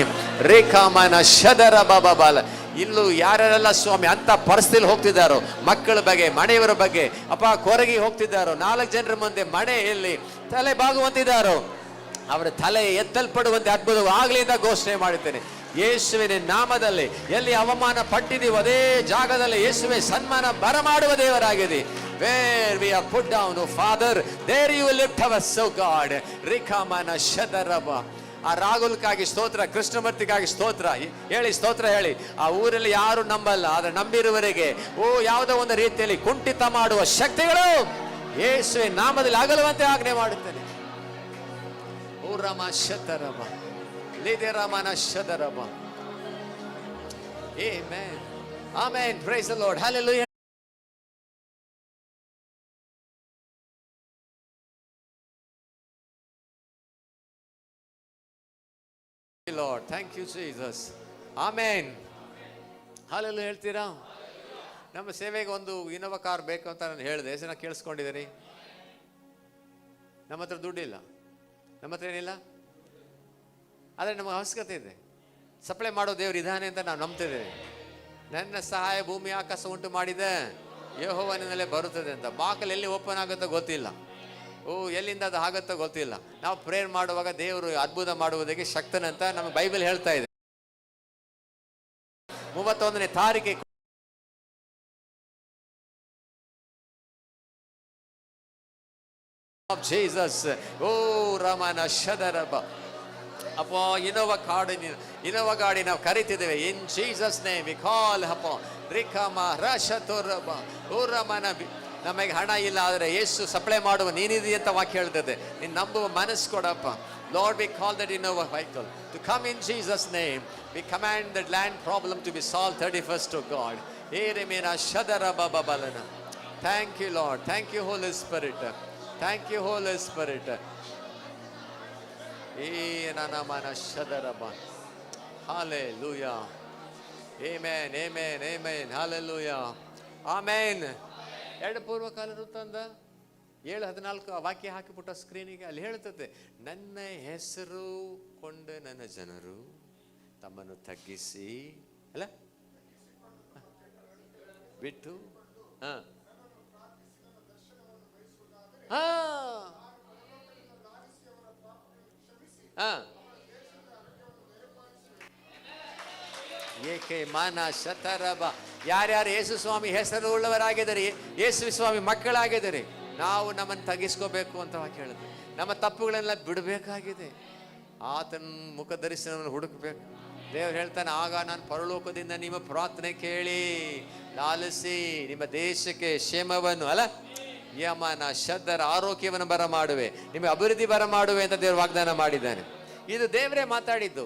ರೇಖಾಮನ ಶದರ ಬಾಬಾ ಬಾಲ. ಇಲ್ಲೂ ಯಾರೆಲ್ಲ ಸ್ವಾಮಿ ಅಂತ ಪರಿಸ್ಥಿತಿಯಲ್ಲಿ ಹೋಗ್ತಿದ್ದಾರೋ, ಮಕ್ಕಳ ಬಗ್ಗೆ, ಮನೆಯವರ ಬಗ್ಗೆ ಅಪ್ಪ ಕೊರಗಿ ಹೋಗ್ತಿದ್ದಾರೋ, 4 ಜನರ ಮುಂದೆ ಮನೆಯಲ್ಲಿ ತಲೆ ಬಾಗುವಂತಿದ್ದಾರೋ, ಅವರ ತಲೆ ಎತ್ತಲ್ಪಡುವಂತೆ ಅದ್ಭುತವಾಗಲಿ ಅಂತ ಘೋಷಣೆ ಮಾಡುತ್ತೇನೆ. ಯೇಸುವಿನ ನಾಮದಲ್ಲಿ ಎಲ್ಲಿ ಅವಮಾನ ಪಟ್ಟಿದೀವೋ ಅದೇ ಜಾಗದಲ್ಲಿ ಯೇಸುವೆ ಸನ್ಮಾನ ಬರಮಾಡುವ ದೇವರಾಗಿದೆ. Where we are put down, oh Father, there you will lift us, oh God. ರಿಖಾಮನ ಶದರಬ. ಆ ರಾಹುಲ್ಕಾಗಿ ಸ್ತೋತ್ರ, ಕೃಷ್ಣಮೂರ್ತಿಗಾಗಿ ಸ್ತೋತ್ರ ಹೇಳಿ, ಸ್ತೋತ್ರ ಹೇಳಿ. ಆ ಊರಲ್ಲಿ ಯಾರು ನಂಬಲ್ಲ, ಆದ್ರೆ ನಂಬಿರುವವರೆಗೆ ಯಾವುದೋ ಒಂದು ರೀತಿಯಲ್ಲಿ ಕುಂಠಿತ ಮಾಡುವ ಶಕ್ತಿಗಳು ಯೇಸುವಿನ ನಾಮದಲ್ಲಿ ಆಗಲುವಂತೆ ಆಜ್ಞೆ ಮಾಡುತ್ತೇನೆ. ಓ ರಮ ಶತರಬ ಲಿದೆರಮನ ಶದರಬ. Amen. Amen. Praise the Lord. Hallelujah. Lord, thank you Jesus. ಆಮೇನ್. ಹಾಲೆಲ್ಲೂ ಹೇಳ್ತೀರಾ? ನಮ್ಮ ಸೇವೆಗೆ ಒಂದು ಇನೋವಾ ಕಾರ್ ಬೇಕು ಅಂತ ನಾನು ಹೇಳಿದೆ. ಎಷ್ಟು ಜನ ಕೇಳಿಸ್ಕೊಂಡಿದ್ದೀರಿ? ನಮ್ಮ ಹತ್ರ ದುಡ್ಡಿಲ್ಲ, ನಮ್ಮ ಹತ್ರ ಏನಿಲ್ಲ, ಆದರೆ ನಮಗೆ ಅವಶ್ಯಕತೆ ಇದೆ. ಸಪ್ಲೈ ಮಾಡೋ ದೇವ್ರು ಇದ್ದಾನೆ ಅಂತ ನಾವು ನಂಬ್ತಿದ್ದೇವೆ. ನನ್ನ ಸಹಾಯ ಭೂಮಿ ಆಕಾಶ ಉಂಟು ಮಾಡಿದೆ, ಯೆಹೋವನಿಂದಲೇ ಬರುತ್ತದೆ ಅಂತ. ಬಾಕಲು ಎಲ್ಲಿ ಓಪನ್ ಆಗುತ್ತೋ ಗೊತ್ತಿಲ್ಲ, ಎಲ್ಲಿಂದ ಅದು ಆಗುತ್ತೋ ಗೊತ್ತಿಲ್ಲ. ನಾವು ಪ್ರೇಯರ್ ಮಾಡುವಾಗ ದೇವರು ಅದ್ಭುತ ಮಾಡುವುದಕ್ಕೆ ಶಕ್ತನಂತ ನಮ್ಮ ಬೈಬಲ್ ಹೇಳ್ತಾ ಇದೆ. 31ನೇ ತಾರೀಕಿಗೆ Jesus. ರಮನ ಶದರಬ ಅಪ್ಪ, ಇನೋವಾ ಗಾಡಿ ನಾವು ಕರಿತಿದ್ದೇವೆ. In Jesus name we call ಅಪ್ಪ ರಿಕಮ ರಶತುರಬ ರಮನ. ನಮಗೆ ಹಣ ಇಲ್ಲ, ಆದರೆ ಯೇಸು ಸಪ್ಲೈ ಮಾಡುವ ನೀನಿದೆ ಅಂತ ವಾಕ್ಯ ಹೇಳ್ತದೆ. ನೀನು ನಂಬುವ ಮನಸ್ಸು ಕೊಡಪ್ಪ. Lord, we call that Innova vehicle to come in Jesus' name. We command that land problem to be solved 31st, oh God. Thank you, Lord. Thank you, Holy Spirit. Thank you, Holy Spirit. Hallelujah. Amen, amen, amen. Hallelujah. Amen. ಎರಡು ಪೂರ್ವಕಾಲರು ತಂದ 7:14 ವಾಕ್ಯ ಹಾಕಿಬಿಟ್ಟ ಸ್ಕ್ರೀನಿಗೆ. ಅಲ್ಲಿ ಹೇಳ್ತದೆ, ನನ್ನ ಹೆಸರು ಕೊಂಡ ನನ್ನ ಜನರು ತಮ್ಮನ್ನು ತಗ್ಗಿಸಿ ಅಲ್ಲ ಬಿಟ್ಟು ಏಕೆ ಮಾನ ಶತರಬ. ಯಾರ್ಯಾರು ಯೇಸು ಸ್ವಾಮಿ ಹೆಸರು ಉಳ್ಳವರಾಗಿದ್ದಾರೆ, ಯೇಸು ಸ್ವಾಮಿ ಮಕ್ಕಳಾಗಿದ್ದಾರೆ, ನಾವು ನಮ್ಮನ್ನು ತಗ್ಗಿಸ್ಕೋಬೇಕು ಅಂತ ಕೇಳಿದ್ವಿ. ನಮ್ಮ ತಪ್ಪುಗಳೆಲ್ಲ ಬಿಡಬೇಕಾಗಿದೆ. ಆತನ ಮುಖ ದರ್ಶನವನ್ನು ಹುಡುಕಬೇಕು. ದೇವರು ಹೇಳ್ತಾನೆ, ಆಗ ನಾನು ಪರಲೋಕದಿಂದ ನಿಮ್ಮ ಪ್ರಾರ್ಥನೆ ಕೇಳಿ ಲಾಲಿಸಿ ನಿಮ್ಮ ದೇಶಕ್ಕೆ ಕ್ಷೇಮವನ್ನು ಅಲ್ಲ ಯಮನ ಶದ್ದರ ಆರೋಗ್ಯವನ್ನು ಬರ ಮಾಡುವೆ, ನಿಮಗೆ ಅಭಿವೃದ್ಧಿ ಬರ ಮಾಡುವೆ ಅಂತ ದೇವರು ವಾಗ್ದಾನ ಮಾಡಿದ್ದಾನೆ. ಇದು ದೇವರೇ ಮಾತಾಡಿದ್ದು.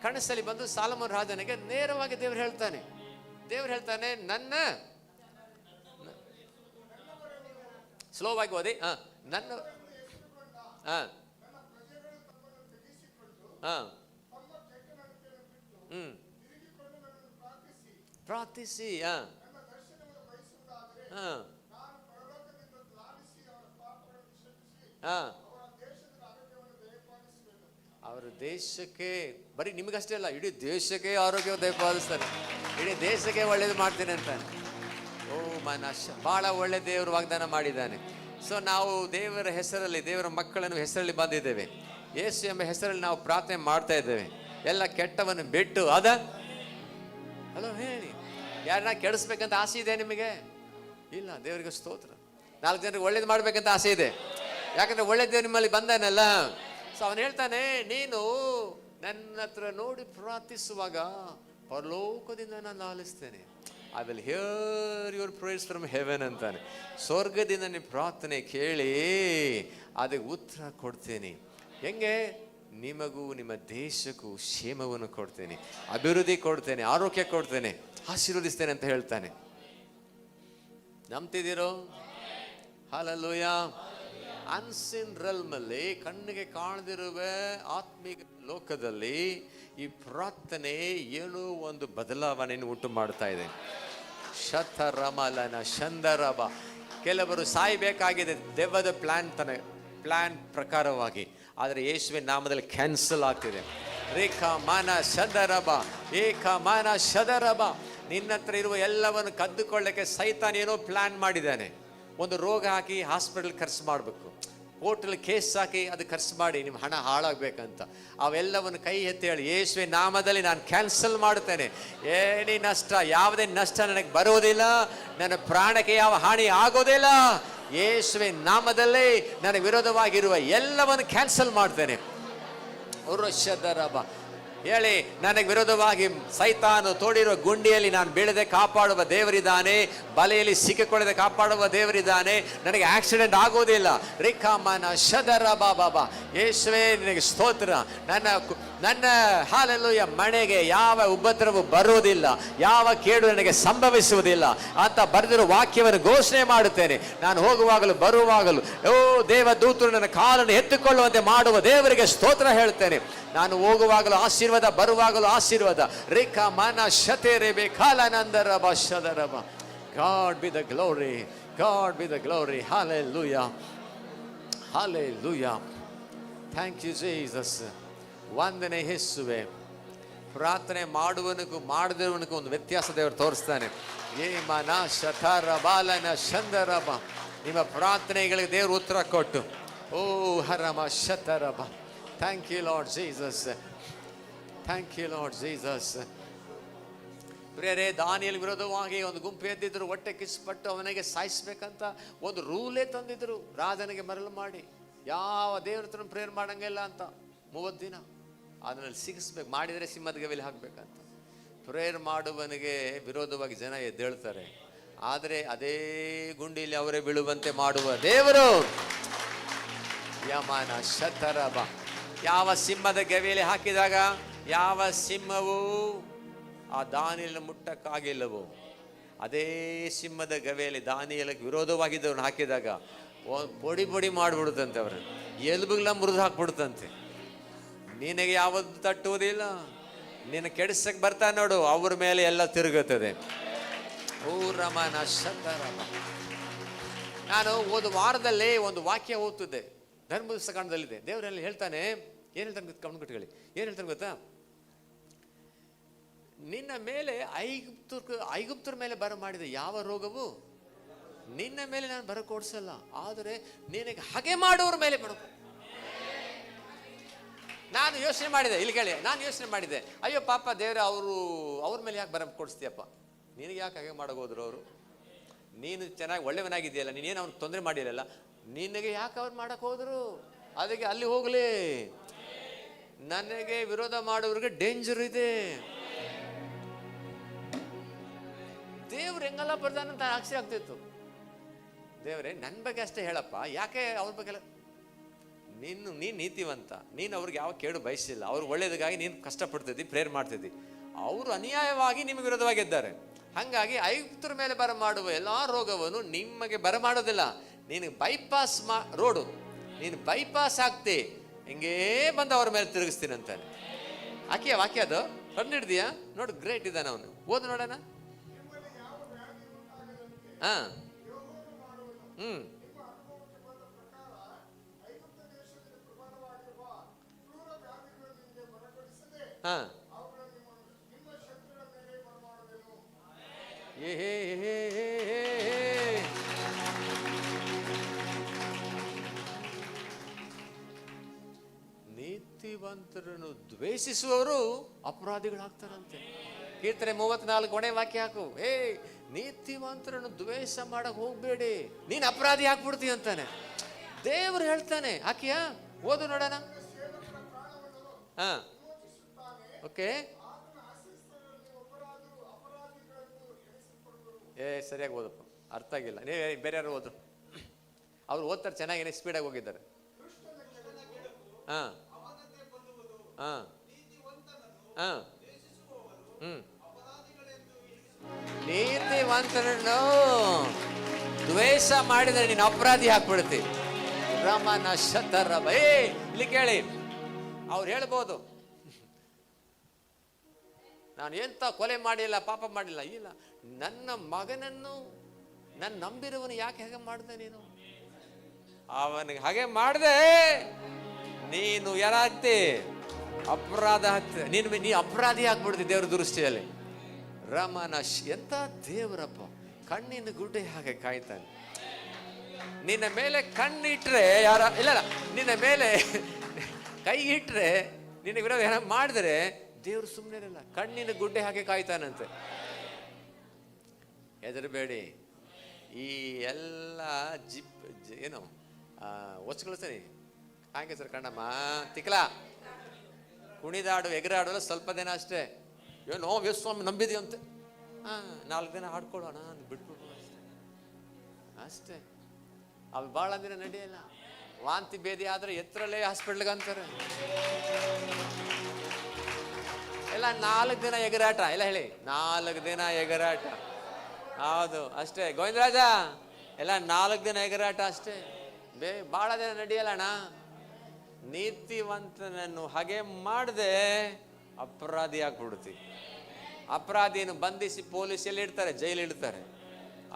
ಕನಸಲ್ಲಿ ಬಂದು ಸಾಲಮೋನ್ ರಾಜನಿಗೆ ನೇರವಾಗಿ ದೇವರು ಹೇಳ್ತಾನೆ. ನನ್ನ ಸ್ಲೋವಾಗಿ ಓದಿ. ನನ್ನ ಪ್ರಾರ್ಥಿಸಿ ಅವರ ದೇಶಕ್ಕೆ, ಬರೀ ನಿಮಗಷ್ಟೇ ಅಲ್ಲ, ಇಡೀ ದೇಶಕ್ಕೆ ಆರೋಗ್ಯ ದಯಪಾಲಿಸ್ತಾನೆ, ಇಡೀ ದೇಶಕ್ಕೆ ಒಳ್ಳೇದು ಮಾಡ್ತೇನೆ ಅಂತಾನೆ. ಓ ಮನಶ, ಬಹಳ ಒಳ್ಳೆ ದೇವರು ವಾಗ್ದಾನ ಮಾಡಿದ್ದಾನೆ. ಸೊ ನಾವು ದೇವರ ಹೆಸರಲ್ಲಿ, ದೇವರ ಮಕ್ಕಳನ್ನು ಹೆಸರಲ್ಲಿ ಬಂದಿದ್ದೇವೆ. ಯೇಸು ಎಂಬ ಹೆಸರಲ್ಲಿ ನಾವು ಪ್ರಾರ್ಥನೆ ಮಾಡ್ತಾ ಇದ್ದೇವೆ. ಎಲ್ಲ ಕೆಟ್ಟವನ್ನು ಬಿಟ್ಟು ಹಲೋ ಹೇಳಿ, ಯಾರನ್ನ ಕೆಡಿಸ್ಬೇಕಂತ ಆಸೆ ಇದೆ ನಿಮಗೆ? ಇಲ್ಲ, ದೇವರಿಗೆ ಸ್ತೋತ್ರ. 4 ಜನರಿಗೆ ಒಳ್ಳೇದು ಮಾಡ್ಬೇಕಂತ ಆಸೆ ಇದೆ, ಯಾಕಂದ್ರೆ ಒಳ್ಳೆ ದೇವ್ರು ನಿಮ್ಮಲ್ಲಿ ಬಂದಾನಲ್ಲ. ಸೊ ಅವನು ಹೇಳ್ತಾನೆ, ನೀನು ನನ್ನ ಹತ್ರ ನೋಡಿ ಪ್ರಾರ್ಥಿಸುವಾಗ ಪರಲೋಕದಿಂದ ನಾನು ಆಲಿಸ್ತೇನೆ. I will hear your prayers from heaven ಅಂತಾನೆ. ಸ್ವರ್ಗದಿಂದ ನಿಮ್ಮ ಪ್ರಾರ್ಥನೆ ಕೇಳಿ ಅದಕ್ಕೆ ಉತ್ತರ ಕೊಡ್ತೇನೆ. ಹೆಂಗೆ? ನಿಮಗೂ ನಿಮ್ಮ ದೇಶಕ್ಕೂ ಕ್ಷೇಮವನ್ನು ಕೊಡ್ತೇನೆ, ಅಭಿವೃದ್ಧಿ ಕೊಡ್ತೇನೆ, ಆರೋಗ್ಯ ಕೊಡ್ತೇನೆ, ಆಶೀರ್ವದಿಸ್ತೇನೆ ಅಂತ ಹೇಳ್ತಾನೆ. ನಂಬ್ತಿದ್ದೀರೋ? ಹಲ್ಲೆಲೂಯ. ಅನ್ಸಿನ್ ರೆಲ್ಮ್ ಅಲ್ಲಿ, ಕಣ್ಣಿಗೆ ಕಾಣದಿರುವ ಆತ್ಮಿಕ ಲೋಕದಲ್ಲಿ ಈ ಪ್ರಾರ್ಥನೆ ಏನೋ ಒಂದು ಬದಲಾವಣೆಯನ್ನು ಉಂಟು ಮಾಡ್ತಾ ಇದೆ. ಶತರಮಲನ ಶಂದರಬ. ಕೆಲವರು ಸಾಯಬೇಕಾಗಿದೆ ದೆವ್ವದ ಪ್ಲಾನ್ ಪ್ರಕಾರವಾಗಿ, ಆದರೆ ಯೇಸುವಿನ ನಾಮದಲ್ಲಿ ಕ್ಯಾನ್ಸಲ್ ಆಗ್ತಿದೆ. ರೇಖಾ ಮಾನ ಶದರಬ, ಏಕ ಮಾನ ಶದರಬ. ನಿನ್ನ ಹತ್ರ ಇರುವ ಎಲ್ಲವನ್ನು ಕದ್ದುಕೊಳ್ಳಕ್ಕೆ ಸೈತಾನ್ ಏನೋ ಪ್ಲಾನ್ ಮಾಡಿದ್ದಾನೆ. ಒಂದು ರೋಗ ಹಾಕಿ ಹಾಸ್ಪಿಟಲ್ ಖರ್ಚು ಮಾಡಬೇಕು, ಕೋರ್ಟಲ್ಲಿ ಕೇಸ್ ಹಾಕಿ ಅದು ಖರ್ಚು ಮಾಡಿ ನಿಮ್ಮ ಹಣ ಹಾಳಾಗಬೇಕಂತ. ಅವೆಲ್ಲವನ್ನು ಕೈ ಎತ್ತಿ ಹೇಳಿ, ಯೇಸುವಿನ ನಾಮದಲ್ಲಿ ನಾನು ಕ್ಯಾನ್ಸಲ್ ಮಾಡುತ್ತೇನೆ. ಏನೇ ನಷ್ಟ, ಯಾವುದೇ ನಷ್ಟ ನನಗೆ ಬರುವುದಿಲ್ಲ, ನನ್ನ ಪ್ರಾಣಕ್ಕೆ ಯಾವ ಹಾನಿ ಆಗೋದಿಲ್ಲ. ಯೇಸುವಿನ ನಾಮದಲ್ಲಿ ನನಗೆ ವಿರೋಧವಾಗಿರುವ ಎಲ್ಲವನ್ನು ಕ್ಯಾನ್ಸಲ್ ಮಾಡ್ತೇನೆ. ಹೇಳಿ, ನನಗೆ ವಿರೋಧವಾಗಿ ಸೈತಾನು ತೋಡಿರುವ ಗುಂಡಿಯಲ್ಲಿ ನಾನು ಬೀಳದೆ ಕಾಪಾಡುವ ದೇವರಿದ್ದಾನೆ, ಬಲೆಯಲ್ಲಿ ಸಿಕ್ಕಿಕೊಳ್ಳದೆ ಕಾಪಾಡುವ ದೇವರಿದ್ದಾನೆ. ನನಗೆ ಆಕ್ಸಿಡೆಂಟ್ ಆಗೋದಿಲ್ಲ. ರಿಕಾಮನ ಶದರ ಬಾಬಾ. ಯೇಸುವೇ ನಿನಗೆ ಸ್ತೋತ್ರ. ನನ್ನ ಹಾಲೆಲ್ಲೂಯ ಮನೆಗೆ ಯಾವ ಉಪದ್ರವ ಬರುವುದಿಲ್ಲ, ಯಾವ ಕೇಡು ನನಗೆ ಸಂಭವಿಸುವುದಿಲ್ಲ ಅಂತ ಬರೆದಿರುವ ವಾಕ್ಯವನ್ನು ಘೋಷಣೆ ಮಾಡುತ್ತೇನೆ. ನಾನು ಹೋಗುವಾಗಲೂ ಬರುವಾಗಲೂ ದೇವದೂತರು ನನ್ನ ಕಾಲನ್ನು ಎತ್ತುಕೊಳ್ಳುವಂತೆ ಮಾಡುವ ದೇವರಿಗೆ ಸ್ತೋತ್ರ ಹೇಳ್ತೇನೆ. ನಾನು ಹೋಗುವಾಗಲೂ ಆಶೀರ್ವಾದ, ಬರುವಾಗಲೂ ಆಶೀರ್ವಾದ. ರೇಖಾ ಮಾನ ಶತೆ ರೇಬೆ ಕಾಲಾನಂದರಬ ಶದರಬ. God be the glory, God be the glory. Hallelujah, hallelujah. Thank you Jesus. ವಂದನೆ ಯೇಸುವೆ. ಪ್ರಾರ್ಥನೆ ಮಾಡುವನಿಗೂ ಮಾಡದಿರುವನಿಗೂ ಒಂದು ವ್ಯತ್ಯಾಸ ದೇವರು ತೋರಿಸ್ತಾನೆ. ಏ ಮನ ಶತರ ಬಾಲನ ಶಂದರಬ. ನಿಮ್ಮ ಪ್ರಾರ್ಥನೆಗಳಿಗೆ ದೇವರು ಉತ್ತರ ಕೊಟ್ಟು, ಓ ಹರಮ ಶತರಬ. Thank you Lord Jesus, thank you Lord Jesus. ಪ್ರಿಯರೇ, ದಾನಿಯೇಲ ವಿರೋಧವಾಗಿ ಒಂದು ಗುಂಪು ಎದ್ದಿದ್ರು, ಹೊಟ್ಟೆ ಕಿಸ್ಪಟ್ಟು ಅವನಿಗೆ ಸಾಯಿಸ್ಬೇಕಂತ ಒಂದು ರೂಲೇ ತಂದಿದ್ರು, ರಾಜನಿಗೆ ಮರಳು ಮಾಡಿ. ಯಾವ ದೇವ್ರ ಹತ್ರ ಪ್ರೇಯರ್ ಮಾಡಂಗಿಲ್ಲ ಅಂತ 30 ದಿನ ಅದನ್ನಲ್ಲಿ ಸಿಗಿಸ್ಬೇಕು, ಮಾಡಿದರೆ ಸಿಂಹದ ಗವಿಲಿ ಹಾಕ್ಬೇಕಂತ. ಪ್ರೇಯರ್ ಮಾಡುವನಿಗೆ ವಿರೋಧವಾಗಿ ಜನ ಎದ್ದೇಳ್ತಾರೆ, ಆದರೆ ಅದೇ ಗುಂಡಿಲಿ ಅವರೇ ಬೀಳುವಂತೆ ಮಾಡುವ ದೇವರು. ಯಮನ ಶತರಬ. ಯಾವ ಸಿಂಹದ ಗವಿಯಲ್ಲಿ ಹಾಕಿದಾಗ ಯಾವ ಸಿಂಹವು ಆ ದಾನಿಯೇಲನ ಮುಟ್ಟಕ್ಕಾಗಿಲ್ಲವೋ, ಅದೇ ಸಿಂಹದ ಗವಿಯಲ್ಲಿ ದಾನಿಯೇಲಕ್ಕೆ ವಿರೋಧವಾಗಿದ್ದವ್ರನ್ನ ಹಾಕಿದಾಗ ಪೊಡಿ ಪೊಡಿ ಮಾಡಿಬಿಡುತ್ತಂತೆ, ಅವರನ್ನು ಎಲುಬುಗಳ ಮುರಿದು ಹಾಕ್ಬಿಡುತ್ತಂತೆ. ನಿನಗೆ ಯಾವತ್ತು ತಟ್ಟುವುದಿಲ್ಲ, ನಿನ್ನ ಕೆಡಿಸಕ್ಕೆ ಬರ್ತಾ ನೋಡು, ಅವ್ರ ಮೇಲೆ ಎಲ್ಲ ತಿರುಗುತ್ತದೆ. ಓ ರಮನ ಶತರಮ. ನಾನು ಒಂದು ವಾರದಲ್ಲಿ ಒಂದು ವಾಕ್ಯ ಓದ್ತಿದ್ದೆ, ಧರ್ಮಪುಸ್ತಕದಲ್ಲಿದೆ. ದೇವರಲ್ಲಿ ಹೇಳ್ತಾನೆ, ಏನು ಹೇಳ್ತಾನೆ ಕಣ್ಕುಟ್ಟಿಗಳಿ, ಏನು ಹೇಳ್ತಾನೆ ಗೊತ್ತಾ? ನಿನ್ನ ಮೇಲೆ ಐಗುಪ್ತರ ಮೇಲೆ ಬರ ಮಾಡಿದ ಯಾವ ರೋಗವು ನಿನ್ನ ಮೇಲೆ ನಾನು ಬರಕೊಡಿಸಲ್ಲ, ಆದರೆ ನಿನಗೆ ಹಾಗೆ ಮಾಡೋರ ಮೇಲೆ ಬರ. ನಾನು ಯೋಚನೆ ಮಾಡಿದೆ, ಇಲ್ಲಿ ಕೇಳಿ, ನಾನು ಯೋಚನೆ ಮಾಡಿದೆ, ಅಯ್ಯೋ ಪಾಪ ದೇವ್ರೆ, ಅವ್ರ ಮೇಲೆ ಯಾಕೆ ಬರ ಕೊಡಿಸ್ತೀಯಪ್ಪ? ನಿನಗೆ ಯಾಕೆ ಹಾಗೆ ಮಾಡೋಗೋದ್ರು ಅವರು? ನೀನು ಚೆನ್ನಾಗಿ ಒಳ್ಳೆಯವನಾಗಿದೆಯಲ್ಲ, ನೀನೇನು ಅವ್ನಿಗೆ ತೊಂದರೆ ಮಾಡಿರಲ್ಲ, ನಿನಗೆ ಯಾಕೆ ಅವ್ರು ಮಾಡಕ್ಕೆ ಹೋದ್ರು? ಅದಕ್ಕೆ ಅಲ್ಲಿ ಹೋಗಲಿ. ನನಗೆ ವಿರೋಧ ಮಾಡೋರಿಗೆ ಡೇಂಜರ್ ಇದೆ. ದೇವ್ರು ಹೆಂಗೆಲ್ಲ ಬರ್ತಾನಂತ ಆಕ್ಷೆ ಆಗ್ತಿತ್ತು. ದೇವ್ರೆ ನನ್ನ ಬಗ್ಗೆ ಅಷ್ಟೇ ಹೇಳಪ್ಪ, ಯಾಕೆ ಅವ್ರ ಬಗ್ಗೆ ಎಲ್ಲ? ನೀನು ನೀತಿವಂತ, ನೀನು ಅವ್ರಿಗೆ ಯಾವ ಕೇಡು ಬಯಸಿಲ್ಲ, ಅವ್ರು ಒಳ್ಳೇದಕ್ಕಾಗಿ ನೀನು ಕಷ್ಟಪಡ್ತಿದ್ದಿ, ಪ್ರೇಯರ್ ಮಾಡ್ತಿದ್ದಿ. ಅವರು ಅನ್ಯಾಯವಾಗಿ ನಿಮಗೆ ವಿರೋಧವಾಗಿದ್ದಾರೆ. ಹಾಗಾಗಿ ಐಗುಪ್ತರ ಮೇಲೆ ಬರ ಮಾಡುವ ಎಲ್ಲ ರೋಗವನ್ನು ನಿಮಗೆ ಬರಮಾಡೋದಿಲ್ಲ. ನೀನು ಬೈಪಾಸ್ ರೋಡು, ನೀನು ಬೈಪಾಸ್ ಆಗ್ತಿ, ಹಿಂಗೇ ಬಂದು ಅವ್ರ ಮೇಲೆ ತಿರುಗಿಸ್ತೀನಿ ಅಂತಾನೆ. ಆಕೆಯ ವಾಕ್ಯ ಅದು ಕಂಡು ಹಿಡ್ದೀಯಾ? ನೋಡು, ಗ್ರೇಟ್ ಇದ್ದಾನೆ ಅವನು. ಓದು ನೋಡೋಣ. ಹಾ, ಹಾ, ನೀತಿವಂತರನ್ನು ದ್ವೇಷಿಸುವವರು ಅಪರಾಧಿಗಳಾಗ್ತಾರಂತೆ. ಕೀರ್ತನೆ 34 ಕೊನೆ ವಾಕ್ಯ ಹಾಕು. ನೀತಿವಂತರನ್ನು ದ್ವೇಷ ಮಾಡಕ್ ಹೋಗ್ಬೇಡಿ, ನೀನ್ ಅಪರಾಧಿ ಹಾಕ್ಬಿಡ್ತೀಯ ಅಂತಾನೆ ದೇವ್ರು ಹೇಳ್ತಾನೆ. ಹಾಕಿಯ ಓದು ನೋಡೋಣ. ಹಾ, ಓಕೆ. ಸರಿಯಾಗಿ ಓದಪ್ಪ, ಅರ್ಥ ಆಗಿಲ್ಲ. ನೀ ಬೇರೆ ಯಾರು ಓದ್ರು, ಅವ್ರು ಓದ್ತಾರೆ ಚೆನ್ನಾಗಿ, ಸ್ಪೀಡಾಗಿ ಹೋಗಿದ್ದಾರೆ. ಹಾ, ಹಾ, ಹಾ, ನೀತಿವಂತರನ್ನು ದ್ವೇಷ ಮಾಡಿದರೆ ನೀನು ಅಪರಾಧಿ ಹಾಕ್ಬಿಡ್ತಿ. ರಮನ ಶತರಬ. ಇಲ್ಲಿ ಕೇಳಿ, ಅವ್ರು ಹೇಳ್ಬೋದು, ನಾನು ಎಂತ ಕೊಲೆ ಮಾಡಿಲ್ಲ, ಪಾಪ ಮಾಡಿಲ್ಲ. ಇಲ್ಲ, ನನ್ನ ಮಗನನ್ನು ನನ್ನ ನಂಬಿರುವನು ಯಾಕೆ ಹಾಗೆ ಮಾಡ್ದೆ ನೀನು? ಅವನಿಗೆ ಹಾಗೆ ಮಾಡ್ದೆ, ನೀನು ಯಾರಾಗ್ತಿ? ಅಪರಾಧ ಆಗ್ತದೆ. ನೀ ಅಪರಾಧಿ ಆಗ್ಬಿಡ್ತಿ ದೇವ್ರ ದೃಷ್ಟಿಯಲ್ಲಿ. ರಮನ ಎಂತ ದೇವರಪ್ಪ, ಕಣ್ಣಿನ ಗುಡ್ಡೆ ಹಾಗೆ ಕಾಯ್ತಾನೆ. ನಿನ್ನ ಮೇಲೆ ಕಣ್ಣಿಟ್ರೆ ಯಾರ ಇಲ್ಲ, ನಿನ್ನ ಮೇಲೆ ಕೈ ಇಟ್ರೆ ನಿನ್ನ ವಿರೋಧ ಏನ ಮಾಡಿದ್ರೆ ದೇವ್ರು ಸುಮ್ಮನೆ ಇರಲ್ಲ, ಕಣ್ಣಿನ ಗುಡ್ಡೆ ಹಾಗೆ ಕಾಯ್ತಾನಂತೆ. ಹೆದರಬೇಡಿ. ಈ ಎಲ್ಲ ಏನು ಒಚ್ಕೊಳ್ತಾನೆ ಹಾಗೆ ಸರ್ ಕಣ್ಣಮ್ಮ ತಿಕ್ಲ ಕುಣಿದಾಡು ಎಗರಾಡೋಲ್ಲ ಸ್ವಲ್ಪ ದಿನ ಅಷ್ಟೇ. ಏನೋ ಸ್ವಾಮಿ ನಂಬಿದೀವಂತೆ, 4 ದಿನ ಹಾಡ್ಕೊಳ್ಳೋಣ ಬಿಟ್ಬಿಡೋಣ ಅಷ್ಟೇ. ಅವು ಭಾಳ ದಿನ ನಡೆಯಲ್ಲ. ವಾಂತಿ ಭೇದಿ ಆದ್ರೆ ಎತ್ತರಲ್ಲೇ ಹಾಸ್ಪಿಟ್ಲ್ಗೆ ಅಂತಾರೆ. ಎಲ್ಲ 4 ದಿನ ಎಗರಾಟ. ಎಲ್ಲ ಹೇಳಿ, 4 ದಿನ ಎಗರಾಟ. ಹೌದು ಅಷ್ಟೇ ಗೋವಿಂದರಾಜ, ಎಲ್ಲ 4 ದಿನ ಎಗರಾಟ ಅಷ್ಟೇ. ಭಾಳ ದಿನ ನಡೆಯಲ್ಲ ಅಣ್ಣ. ನೀತಿವಂತನನ್ನು ಹಾಗೆ ಮಾಡದೆ ಅಪರಾಧಿ ಆಗ್ಬಿಡ್ತಿ. ಅಪರಾಧಿಯನ್ನು ಬಂಧಿಸಿ ಪೊಲೀಸಲ್ಲಿ ಇಡ್ತಾರೆ, ಜೈಲು ಇಡ್ತಾರೆ,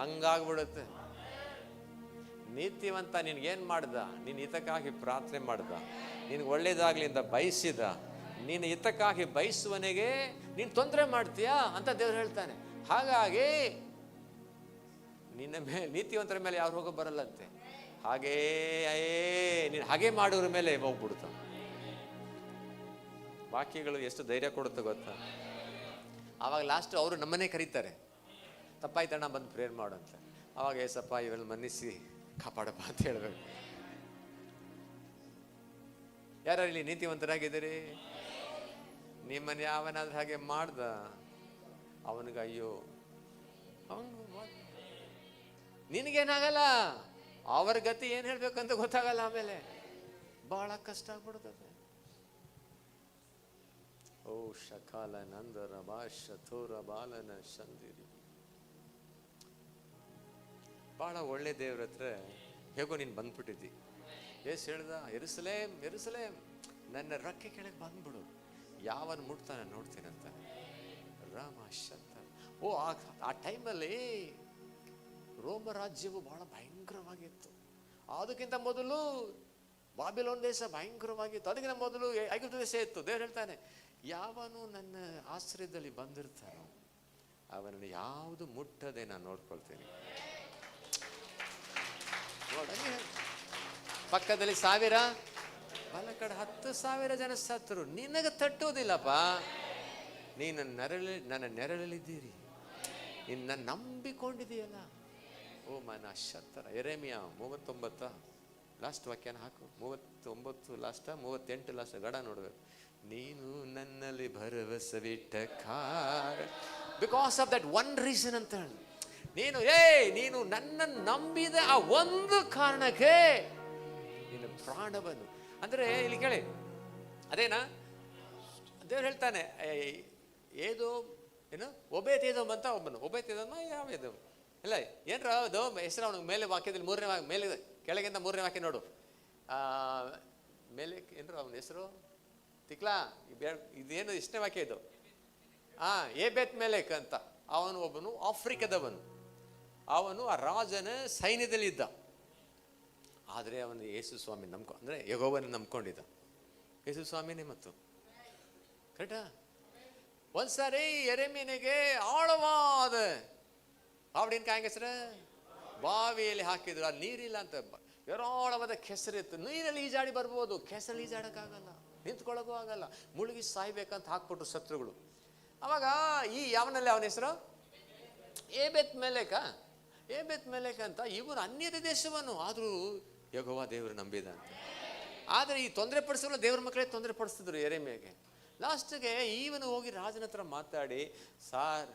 ಹಂಗಾಗ್ಬಿಡುತ್ತೆ. ನೀತಿವಂತ ನಿನ್ಗೇನ್ ಮಾಡ್ದ? ನೀನು ಹಿತಕ್ಕಾಗಿ ಪ್ರಾರ್ಥನೆ ಮಾಡ್ದ, ನಿನ್ಗೆ ಒಳ್ಳೇದಾಗ್ಲಿ ಅಂತ ಬಯಸಿದ, ನೀನು ಹಿತಕ್ಕಾಗಿ ಬಯಸುವನಿಗೆ ನೀನು ತೊಂದರೆ ಮಾಡ್ತೀಯಾ ಅಂತ ದೇವ್ರು ಹೇಳ್ತಾನೆ. ಹಾಗಾಗಿ ನಿನ್ನ ಮೇಲೆ, ನೀತಿವಂತರ ಮೇಲೆ ಯಾರು ಹೋಗೋ ಬರಲ್ಲಂತೆ. ಹಾಗೇ ನೀನು ಹಾಗೆ ಮಾಡೋರ ಮೇಲೆ ಹೋಗ್ಬಿಡ್ತ. ವಾಕ್ಯಗಳು ಎಷ್ಟು ಧೈರ್ಯ ಕೊಡುತ್ತೆ ಗೊತ್ತಾ? ಆವಾಗ ಲಾಸ್ಟ್ ಅವರು ನಮ್ಮನ್ನೇ ಕರೀತಾರೆ, ತಪ್ಪಾಯ್ತಣ್ಣ ಬಂದು ಪ್ರೇಯರ್ ಮಾಡು ಅಂತ. ಆವಾಗ ಏಸಪ್ಪ ಇವೆಲ್ಲ ಮನ್ನಿಸಿ ಕಾಪಾಡಪ್ಪ ಅಂತ ಹೇಳ್ಬೇಕು. ಯಾರು ಇಲ್ಲಿ ನೀತಿವಂತರಾಗಿದ್ದೀರಿ? ನಿಮ್ಮನ್ನು ಯಾವನಾದ್ರೂ ಹಾಗೆ ಮಾಡ್ದ, ಅವನಿಗೆ ಅಯ್ಯೋ, ಅವನು ನಿನಗೇನಾಗಲ್ಲ, ಅವರ ಗತಿ ಏನು ಹೇಳ್ಬೇಕಂತ ಗೊತ್ತಾಗಲ್ಲ. ಆಮೇಲೆ ಬಹಳ ಕಷ್ಟ ಆಗ್ಬಿಡ್ತದೆ. ಓ ಶಕಾಲ ನಂದರ ಭಾಷೂರ ಬಾಲನ ಸಂದಿರಿ. ಬಹಳ ಒಳ್ಳೆ ದೇವ್ರ ಹತ್ರ ಹೇಗೋ ನೀನು ಬಂದ್ಬಿಟ್ಟಿದ್ದಿ. ಏಸು ಹೇಳ್ದ, ಯೆರೂಸಲೇಮ್ ಯೆರೂಸಲೇಮ್, ನನ್ನ ರಕ್ಕೆ ಕೆಳಗೆ ಬಂದ್ಬಿಡು, ಯಾವನ್ ಮುಟ್ತಾನೆ ನೋಡ್ತೀನಂತ. ರಾಮ ಶತ. ಓ ಆ ಟೈಮಲ್ಲಿ ರೋಮ ರಾಜ್ಯವು ಬಹಳ ಭಯಂಕರವಾಗಿತ್ತು. ಅದಕ್ಕಿಂತ ಮೊದಲು ಬಾಬಿಲೋನ್ ದೇಶ ಭಯಂಕರವಾಗಿತ್ತು. ಅದಕ್ಕಿಂತ ಮೊದಲು ಐಗುಪ್ತ ದೇಶ ಇತ್ತು. ದೇವ್ರು ಹೇಳ್ತಾನೆ, ಯಾವನು ನನ್ನ ಆಶ್ರಯದಲ್ಲಿ ಬಂದಿರ್ತಾನೋ ಅವನನ್ನು ಯಾವುದು ಮುಟ್ಟದೆ ನಾನು ನೋಡ್ಕೊಳ್ತೀನಿ. ಪಕ್ಕದಲ್ಲಿ 1000, ಬಲ ಕಡೆ 10,000 ಜನ ಸತ್ತರು, ನಿನಗೆ ತಟ್ಟುವುದಿಲ್ಲಪ್ಪ. ನೀನು ನನ್ನ ನೆರಳಲ್ಲಿದ್ದೀರಿ, ನಿನ್ನ ನಂಬಿಕೊಂಡಿದೆಯಲ್ಲ. ಓ ಮನ ಶತರ. ಯೆರೆಮೀಯ 39 ಲಾಸ್ಟ್ ವಾಕ್ಯನ ಹಾಕು. 39 ಲಾಸ್ಟ್, 38 ಲಾಸ್ಟ್ ಗಡ ನೋಡ್ಬೇಕು. ನೀನು ನನ್ನಲ್ಲಿ ಭರವಸವಿಟ್ಟ ಕಾರಣ, because of that one reason ಅಂತ ಹೇಳಿ, ನೀನು ನನ್ನನ್ನು ನಂಬಿದ ಆ ಒಂದು ಕಾರಣಕ್ಕೆ ನಿನ್ನ ಪ್ರಾಣವನ್ನು, ಅಂದ್ರೆ ಇಲ್ಲಿ ಕೇಳಿ, ಅದೇನಾ ದೇವ್ರು ಹೇಳ್ತಾನೆ, ಏನು ಒಬೇತ್ ಏದೋಮ್ ಅಂತ ಒಬ್ಬನು. ಒಬೇತ್ ಏದೋಮ ಯಾವ ಏದೋಮ್ ಇಲ್ಲ, ಏನ್ರ ಅದು ಹೆಸರು ಅವನಿಗೆ ಮೇಲೆ ವಾಕ್ಯದಲ್ಲಿ 3ನೇ ಮೇಲೆ ಕೆಳಗಿಂದ 3ನೇ ವಾಕ್ಯ ನೋಡು. ಮೇಲೆ ಏನ್ರ ಅವನ ಹೆಸರು ತಿಕ್ಲಾ, ಇದೇನು ಇಷ್ಟನೇ ವಾಕ್ಯ ಇದು. ಏಬೇತ್ ಮೇಲೆಕ್ ಅಂತ ಅವನು ಒಬ್ಬನು ಆಫ್ರಿಕಾದವನು. ಅವನು ಆ ರಾಜನ ಸೈನ್ಯದಲ್ಲಿ ಇದ್ದ. ಆದರೆ ಅವನು ಯೇಸು ಸ್ವಾಮಿ ಅಂದರೆ ಯೆಹೋವನ ನಂಬ್ಕೊಂಡಿದ್ದ. ಯೇಸು ಸ್ವಾಮಿನೇ ಮತ್ತು ಕರೆಕ್ಟಾ. ಒಂದ್ಸಾರಿ ಯೆರೆಮೀಯನಿಗೆ ಆಳವಾದ ಬಾವಡಿನ ಹೆಸರು ಬಾವಿಯಲ್ಲಿ ಹಾಕಿದ್ರು. ಅಲ್ಲಿ ನೀರಿಲ್ಲ ಅಂತ, ಏರಾಳವಾದ ಕೆಸರಿತ್ತು. ನೀರಲ್ಲಿ ಈಜಾಡಿ ಬರ್ಬೋದು, ಕೆಸರಲ್ಲಿ ಈಜಾಡಕ್ಕಾಗಲ್ಲ, ನಿಂತ್ಕೊಳ್ಳೋಕ್ಕೂ ಆಗಲ್ಲ, ಮುಳುಗಿ ಸಾಯ್ಬೇಕಂತ ಹಾಕ್ಬಿಟ್ರು ಶತ್ರುಗಳು. ಅವಾಗ ಈ ಯಾವನಲ್ಲಿ ಅವನ ಹೆಸರು ಏಬೇತ್ ಮೇಲೆಕ ಅಂತ, ಇವನು ಅನ್ಯದ ದೇಶವನು, ಆದರೂ ಯೆಹೋವ ದೇವರು ನಂಬಿದ ಅಂತ. ಆದರೆ ಈ ತೊಂದರೆ ಪಡಿಸೋಲ್ಲ, ದೇವ್ರ ಮಕ್ಕಳೇ ತೊಂದರೆ ಪಡಿಸ್ತಿದ್ರು ಯೆರೆಮೀಯಗೆ. ಲಾಸ್ಟ್ಗೆ ಇವನು ಹೋಗಿ ರಾಜನ ಹತ್ರ ಮಾತಾಡಿ, ಸಾರ್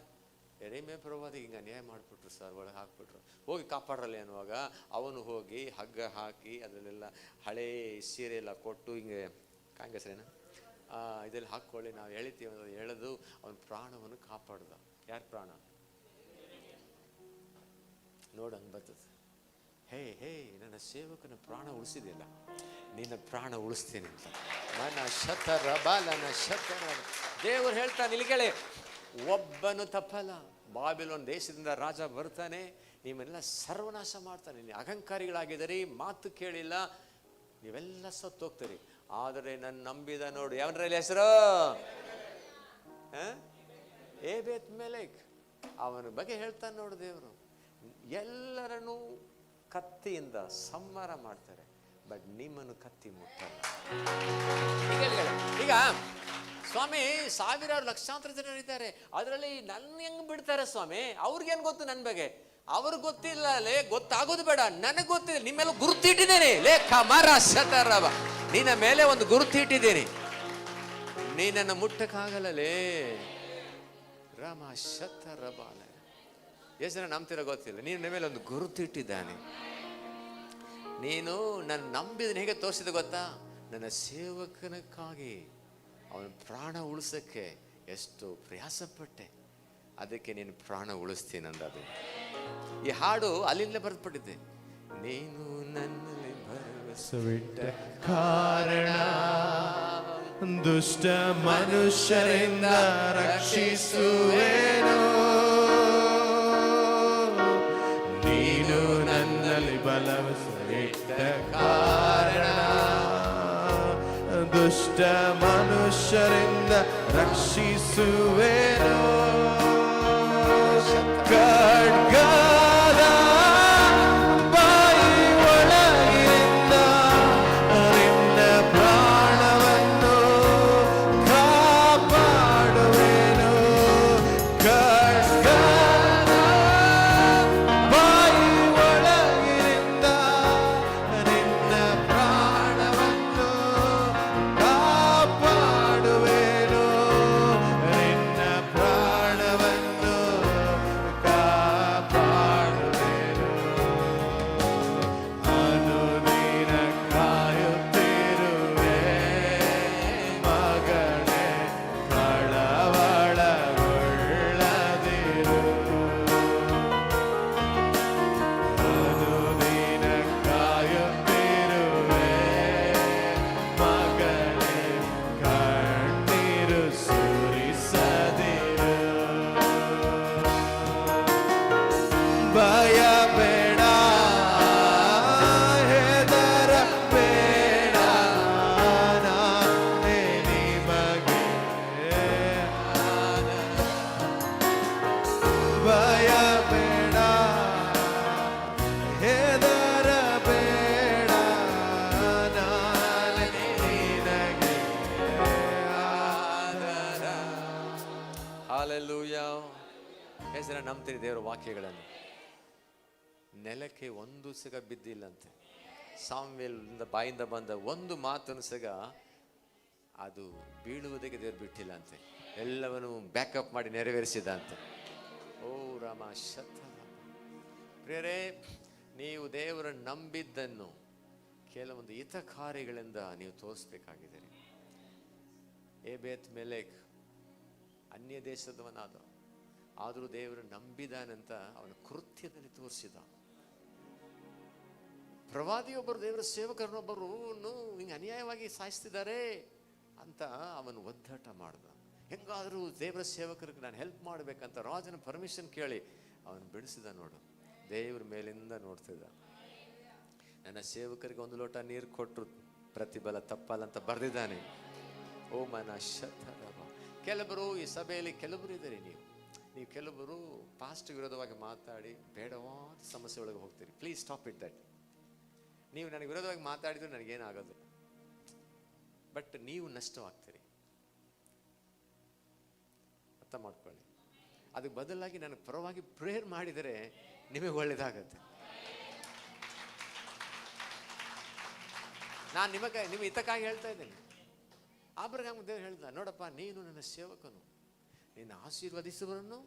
ಯೆರೆಮೀಯ ಪ್ರವಾದಿಗೆ ಹಿಂಗೆ ಅನ್ಯಾಯ ಮಾಡಿಬಿಟ್ರು ಸರ್, ಒಳಗೆ ಹಾಕ್ಬಿಟ್ರು, ಹೋಗಿ ಕಾಪಾಡ್ರಲ್ಲ ಅನ್ನುವಾಗ ಅವನು ಹೋಗಿ ಹಗ್ಗ ಹಾಕಿ ಅದರಲ್ಲೆಲ್ಲ ಹಳೇ ಸೀರೆ ಎಲ್ಲ ಕೊಟ್ಟು ಹಿಂಗೆ ಕಾಂಗ್ರೆಸ್ರೇನ ಇದೆಲ್ಲ ಹಾಕ್ಕೊಳ್ಳಿ ನಾವು ಎಳಿತೀವಿ ಅನ್ನೋದು ಎಳೆದು ಅವನ ಪ್ರಾಣವನ್ನು ಕಾಪಾಡ್ದ. ಯಾರ ಪ್ರಾಣ ನೋಡಂಗೆ ಬರ್ತದೆ. ಹೇ ನನ್ನ ಸೇವಕನ ಪ್ರಾಣ ಉಳಿಸಿದಿಲ್ಲ, ನಿನ್ನ ಪ್ರಾಣ ಉಳಿಸ್ತೀನಿ ಅಂತ. ಮನ ಶತರ ಬಾಲನ ಶತರ. ದೇವರು ಹೇಳ್ತಾನೆ, ಇಲ್ಲಿಗೆಳೆ ಒಬ್ಬನು ತಪ್ಪಲ್ಲ. ಬಾಬಿಲೋನ್ ದೇಶದಿಂದ ರಾಜ ಬರ್ತಾನೆ, ನೀವೆಲ್ಲ ಸರ್ವನಾಶ ಮಾಡ್ತಾನೆ. ನೀವು ಅಹಂಕಾರಿಗಳಾಗಿದ್ದೀರಿ, ಮಾತು ಕೇಳಿಲ್ಲ, ನೀವೆಲ್ಲ ಸತ್ತೋಗ್ತೀರಿ. ಆದರೆ ನನ್ನ ನಂಬಿದ ನೋಡು, ಯಾವನ್ರಲ್ಲಿ ಹೆಸರು ಏಬೇತ್ ಮೇಲೆಕ್, ಅವನ ಬಗ್ಗೆ ಹೇಳ್ತಾನೆ ನೋಡು ದೇವರು. ಎಲ್ಲರನ್ನೂ ಕತ್ತಿಯಿಂದ ಸಂಹಾರ ಮಾಡ್ತಾರೆ, ಬಟ್ ನಿಮ್ಮನ್ನು ಕತ್ತಿ ಮುಟ್ಟಲ್ಲ. ಈಗ ಸ್ವಾಮಿ ಸಾವಿರಾರು ಲಕ್ಷಾಂತರ ಜನರಿದ್ದಾರೆ, ಅದರಲ್ಲಿ ನನ್ನ ಹೆಂಗ್ ಬಿಡ್ತಾರೆ ಸ್ವಾಮಿ? ಅವ್ರಿಗೇನು ಗೊತ್ತು ನನ್ನ ಬಗ್ಗೆ? ಅವ್ರಿಗೆ ಗೊತ್ತಿಲ್ಲ, ಗೊತ್ತಾಗೋದು ಬೇಡ, ನನಗೆ ಗೊತ್ತಿದೆ. ನಿಮ್ಮೆಲ್ಲ ಗುರುತಿಟ್ಟಿದ್ದೇನೆ, ಕಮರ ಶತರವ, ನಿನ್ನ ಮೇಲೆ ಒಂದು ಗುರುತಿಟ್ಟಿದ್ದೇನೆ, ನೀನನ್ನು ಮುಟ್ಟಕ್ಕಾಗಲ್ಲಲೇ. ರಾಮ ಶತರ ಬಾಲ, ಎಷ್ಟು ಜನ ನಂಬ್ತಿರೋ ಗೊತ್ತಿಲ್ಲ. ನಿನ್ನ ಮೇಲೆ ಒಂದು ಗುರುತಿಟ್ಟಿದ್ದಾನೆ. ನೀನು ನನ್ನ ನಂಬಿದನು ಹೇಗೆ ತೋರಿಸಿದ ಗೊತ್ತಾ? ನನ್ನ ಸೇವಕನಕ್ಕಾಗಿ ಅವನ ಪ್ರಾಣ ಉಳಿಸೋಕ್ಕೆ ಎಷ್ಟು ಪ್ರಯಾಸಪಟ್ಟೆ, ಅದಕ್ಕೆ ನೀನು ಪ್ರಾಣ ಉಳಿಸ್ತೀನಿ ಅದು. ಈ ಹಾಡು ಅಲ್ಲಿಂದಲೇ ಬರೆದುಬಿಟ್ಟಿದ್ದೆ. ನೀನು ನನ್ನಲ್ಲಿ ಸುವಿಟ್ಟ ಕಾರಣ ದುಷ್ಟ ಮನುಷ್ಯರಿಂದ ರಕ್ಷಿಸುವೆನು. ನೀನು ನನ್ನಲ್ಲಿ ಬಲವಿಟ್ಟ ಕಾರಣ ದುಷ್ಟ ಮನುಷ್ಯರಿಂದ ರಕ್ಷಿಸುವೆನು. ಖಡ್ಗದ ಬಾಯಿ ಒಳಗಿನಿಂದ ನಿನ್ನ ಪ್ರಾಣವನ್ನು ಕಾಪಾಡುವೆನು. ಖಡ್ಗದ ಬಾಯಿ ಒಳಗಿನಿಂದ ನಿನ್ನ ಪ್ರಾಣವನ್ನು ಕಾಪಾಡುವೆನು. ನಿನ್ನ ಪ್ರಾಣವನ್ನು ಕಾಪಾಡುವೆನು. ಅನುದಿನ ಕಾಯುತ್ತಿರುವೆ ಮಗನೇ, ಕಳವಳಗೊಳ್ಳದಿರು. ಅನುದಿನ ಕಾಯುತ್ತಿರುವೆ ಮಗನೇ, ಕಣ್ಣೀರು ಸುರಿಸದಿರು. ಭಯ ಬೇಡ, ಹೆದರ ಬೇಡ, ನಾನೇ ನಿಮಗೆ. ಭಯ ಬೇಡ, ಹೆದರ ಬೇಡ, ನಾನೇ ನಿನಗೆ ಆದರ. ಹಾಲೆಲೂಯಾ. ಹೆಸರ ನಂಬ್ತೀರಿ ದೇವರ ವಾಕ್ಯಗಳನ್ನು. ನೆಲಕ್ಕೆ ಒಂದು ಸಗ ಬಿದ್ದಿಲ್ಲಂತೆ. ಸಾಮ್ವೇಲ್ನಿಂದ ಬಾಯಿಂದ ಬಂದ ಒಂದು ಮಾತನ್ನು ಸಗ ಅದು ಬೀಳುವುದಕ್ಕೆ ದೇವರು ಬಿಟ್ಟಿಲ್ಲ ಅಂತೆ. ಎಲ್ಲವನ್ನು ಬ್ಯಾಕಪ್ ಮಾಡಿ ನೆರವೇರಿಸಿದ ಅಂತೆ. ಓ ರಾಮ ಶತ. ಪ್ರಿಯರೇ, ನೀವು ದೇವರ ನಂಬಿದ್ದನ್ನು ಕೆಲವೊಂದು ಹಿತ ಕಾರ್ಯಗಳಿಂದ ನೀವು ತೋರಿಸ್ಬೇಕಾಗಿದೆ. ಏಬೇತ್ ಮೆಲೆಕ್ ಅನ್ಯ ದೇಶದವನಾದ, ಆದರೂ ದೇವರು ನಂಬಿದಾನಂತ ಅವನ ಕೃತ್ಯದಲ್ಲಿ ತೋರಿಸಿದ. ಪ್ರವಾದಿಯೊಬ್ಬರು ದೇವರ ಸೇವಕರನ್ನೊಬ್ಬರು ಹಿಂಗೆ ಅನ್ಯಾಯವಾಗಿ ಸಾಯಿಸ್ತಿದ್ದಾರೆ ಅಂತ ಅವನು ಒದ್ದಾಟ ಮಾಡ್ದ. ಹೆಂಗಾದರೂ ದೇವರ ಸೇವಕರಿಗೆ ನಾನು ಹೆಲ್ಪ್ ಮಾಡಬೇಕಂತ ರಾಜನ ಪರ್ಮಿಷನ್ ಕೇಳಿ ಅವನು ಬಿಡಿಸಿದ. ನೋಡು, ದೇವ್ರ ಮೇಲಿಂದ ನೋಡ್ತಿದ್ದ. ನನ್ನ ಸೇವಕರಿಗೆ ಒಂದು ಲೋಟ ನೀರು ಕೊಟ್ಟರು ಪ್ರತಿಫಲ ತಪ್ಪಲ್ಲ ಅಂತ ಬರೆದಿದ್ದಾನೆ. ಓ ಮನ ಶತರವ. ಕೆಲವರು ಈ ಸಭೆಯಲ್ಲಿ ಕೆಲವರು ಇದ್ದೀರಿ, ನೀವು ಕೆಲವರು ಪಾಸ್ಟ್ ವಿರೋಧವಾಗಿ ಮಾತಾಡಿ ಬೇಡವಾದ ಸಮಸ್ಯೆ ಒಳಗೆ ಹೋಗ್ತೀರಿ. Please stop it that. ನೀವು ನನಗೆ ವಿರೋಧವಾಗಿ ಮಾತಾಡಿದ್ರೆ ನನಗೇನಾಗೋದು, ಬಟ್ ನೀವು ನಷ್ಟವಾಗ್ತೀರಿ. ಅರ್ಥ ಮಾಡ್ಕೊಳ್ಳಿ. ಅದಕ್ಕೆ ಬದಲಾಗಿ ನನಗೆ ಪರವಾಗಿ ಪ್ರೇಯರ್ ಮಾಡಿದರೆ ನಿಮಗೆ ಒಳ್ಳೇದಾಗತ್ತೆ. ನಾನು ನಿಮ್ಮ ಹಿತಕ್ಕಾಗಿ ಹೇಳ್ತಾ ಇದ್ದೇನೆ. ಆಬ್ರಹಾಮ್ ದೇವರು ಹೇಳ್ದ, ನೋಡಪ್ಪ, ನೀನು ನನ್ನ ಸೇವಕನು, ನಿನ್ನ ಆಶೀರ್ವದಿಸುವರನ್ನು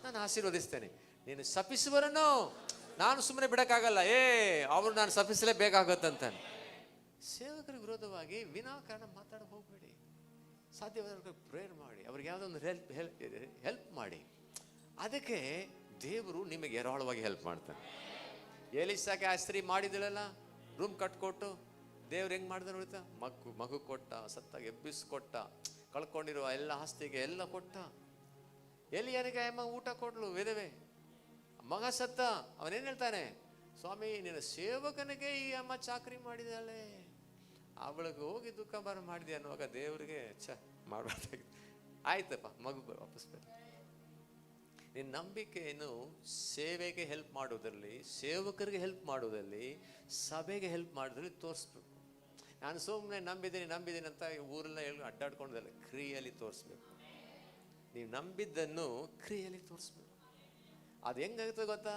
ನಾನು ಆಶೀರ್ವದಿಸ್ತೇನೆ, ನೀನು ಶಪಿಸುವರನ್ನು ನಾನು ಸುಮ್ಮನೆ ಬಿಡಕ್ಕಾಗಲ್ಲ. ಅವರು ನಾನು ಶಪಿಸಲೇಬೇಕಾಗತ್ತಂತಾನೆ. ಸೇವಕರಿಗೆ ವಿರೋಧವಾಗಿ ವಿನಾಕಾರಣ ಮಾತಾಡ ಹೋಗಬೇಡಿ. ಸಾಧ್ಯವಾದವ್ರಿಗೆ ಪ್ರೇಯರ್ ಮಾಡಿ, ಅವ್ರಿಗೆ ಯಾವುದೋ ಒಂದು ಹೆಲ್ಪ್ ಮಾಡಿ. ಅದಕ್ಕೆ ದೇವರು ನಿಮಗೆ ಹೇರಳವಾಗಿ ಹೆಲ್ಪ್ ಮಾಡ್ತಾನೆ. ಎಲಿಸಾಗೆ ಆ ಸ್ತ್ರೀ ಮಾಡಿದಳಲ್ಲ, ರೂಮ್ ಕಟ್ಕೊಟ್ಟು ದೇವ್ರು ಹೆಂಗೆ ಮಾಡಿದ ನೋಡ್ತಾ, ಮಗು ಕೊಟ್ಟ, ಸತ್ತಾಗ ಎಬ್ಬಿಸ್ಕೊಟ್ಟ, ಕಳ್ಕೊಂಡಿರುವ ಎಲ್ಲ ಆಸ್ತಿಗೆ ಎಲ್ಲ ಕೊಟ್ಟ. ಎಲಿಯನಿಗೆ ಅಮ್ಮ ಊಟ ಕೊಡ್ಲು ವಿಧವೆ, ಮಗ ಸತ್ತ. ಅವನೇನು ಹೇಳ್ತಾನೆ, ಸ್ವಾಮಿ ನಿನ್ನ ಸೇವಕನಿಗೆ ಈ ಅಮ್ಮ ಚಾಕರಿ ಮಾಡಿದಾಳೆ, ಅವಳಿಗೆ ಹೋಗಿ ದುಃಖ ಬಾರ ಮಾಡಿದೆ ಅನ್ನುವಾಗ ದೇವರಿಗೆ ಮಾಡಬಾರ್ದಾಗಿತ್ತು. ಆಯ್ತಪ್ಪ, ಮಗು ವಾಪಸ್ ಬರ. ನಿನ್ನ ನಂಬಿಕೆಯನ್ನು ಸೇವೆಗೆ ಹೆಲ್ಪ್ ಮಾಡೋದ್ರಲ್ಲಿ, ಸೇವಕರಿಗೆ ಹೆಲ್ಪ್ ಮಾಡೋದ್ರಲ್ಲಿ, ಸಭೆಗೆ ಹೆಲ್ಪ್ ಮಾಡೋದ್ರಲ್ಲಿ ತೋರಿಸ್ಬೇಕು. ನಾನು ಸುಮ್ಮನೆ ನಂಬಿದ್ದೀನಿ ಅಂತ ಊರೆಲ್ಲ ಹೇಳಿ ಅಡ್ಡಾಡ್ಕೊಂಡಲ್ಲ, ಕ್ರಿಯೆಯಲ್ಲಿ ತೋರಿಸ್ಬೇಕು. ನೀವು ನಂಬಿದ್ದನ್ನು ಕ್ರಿಯೆಯಲ್ಲಿ ತೋರಿಸ್ಬೇಕು. ಅದು ಹೆಂಗಾಗುತ್ತೆ ಗೊತ್ತಾ,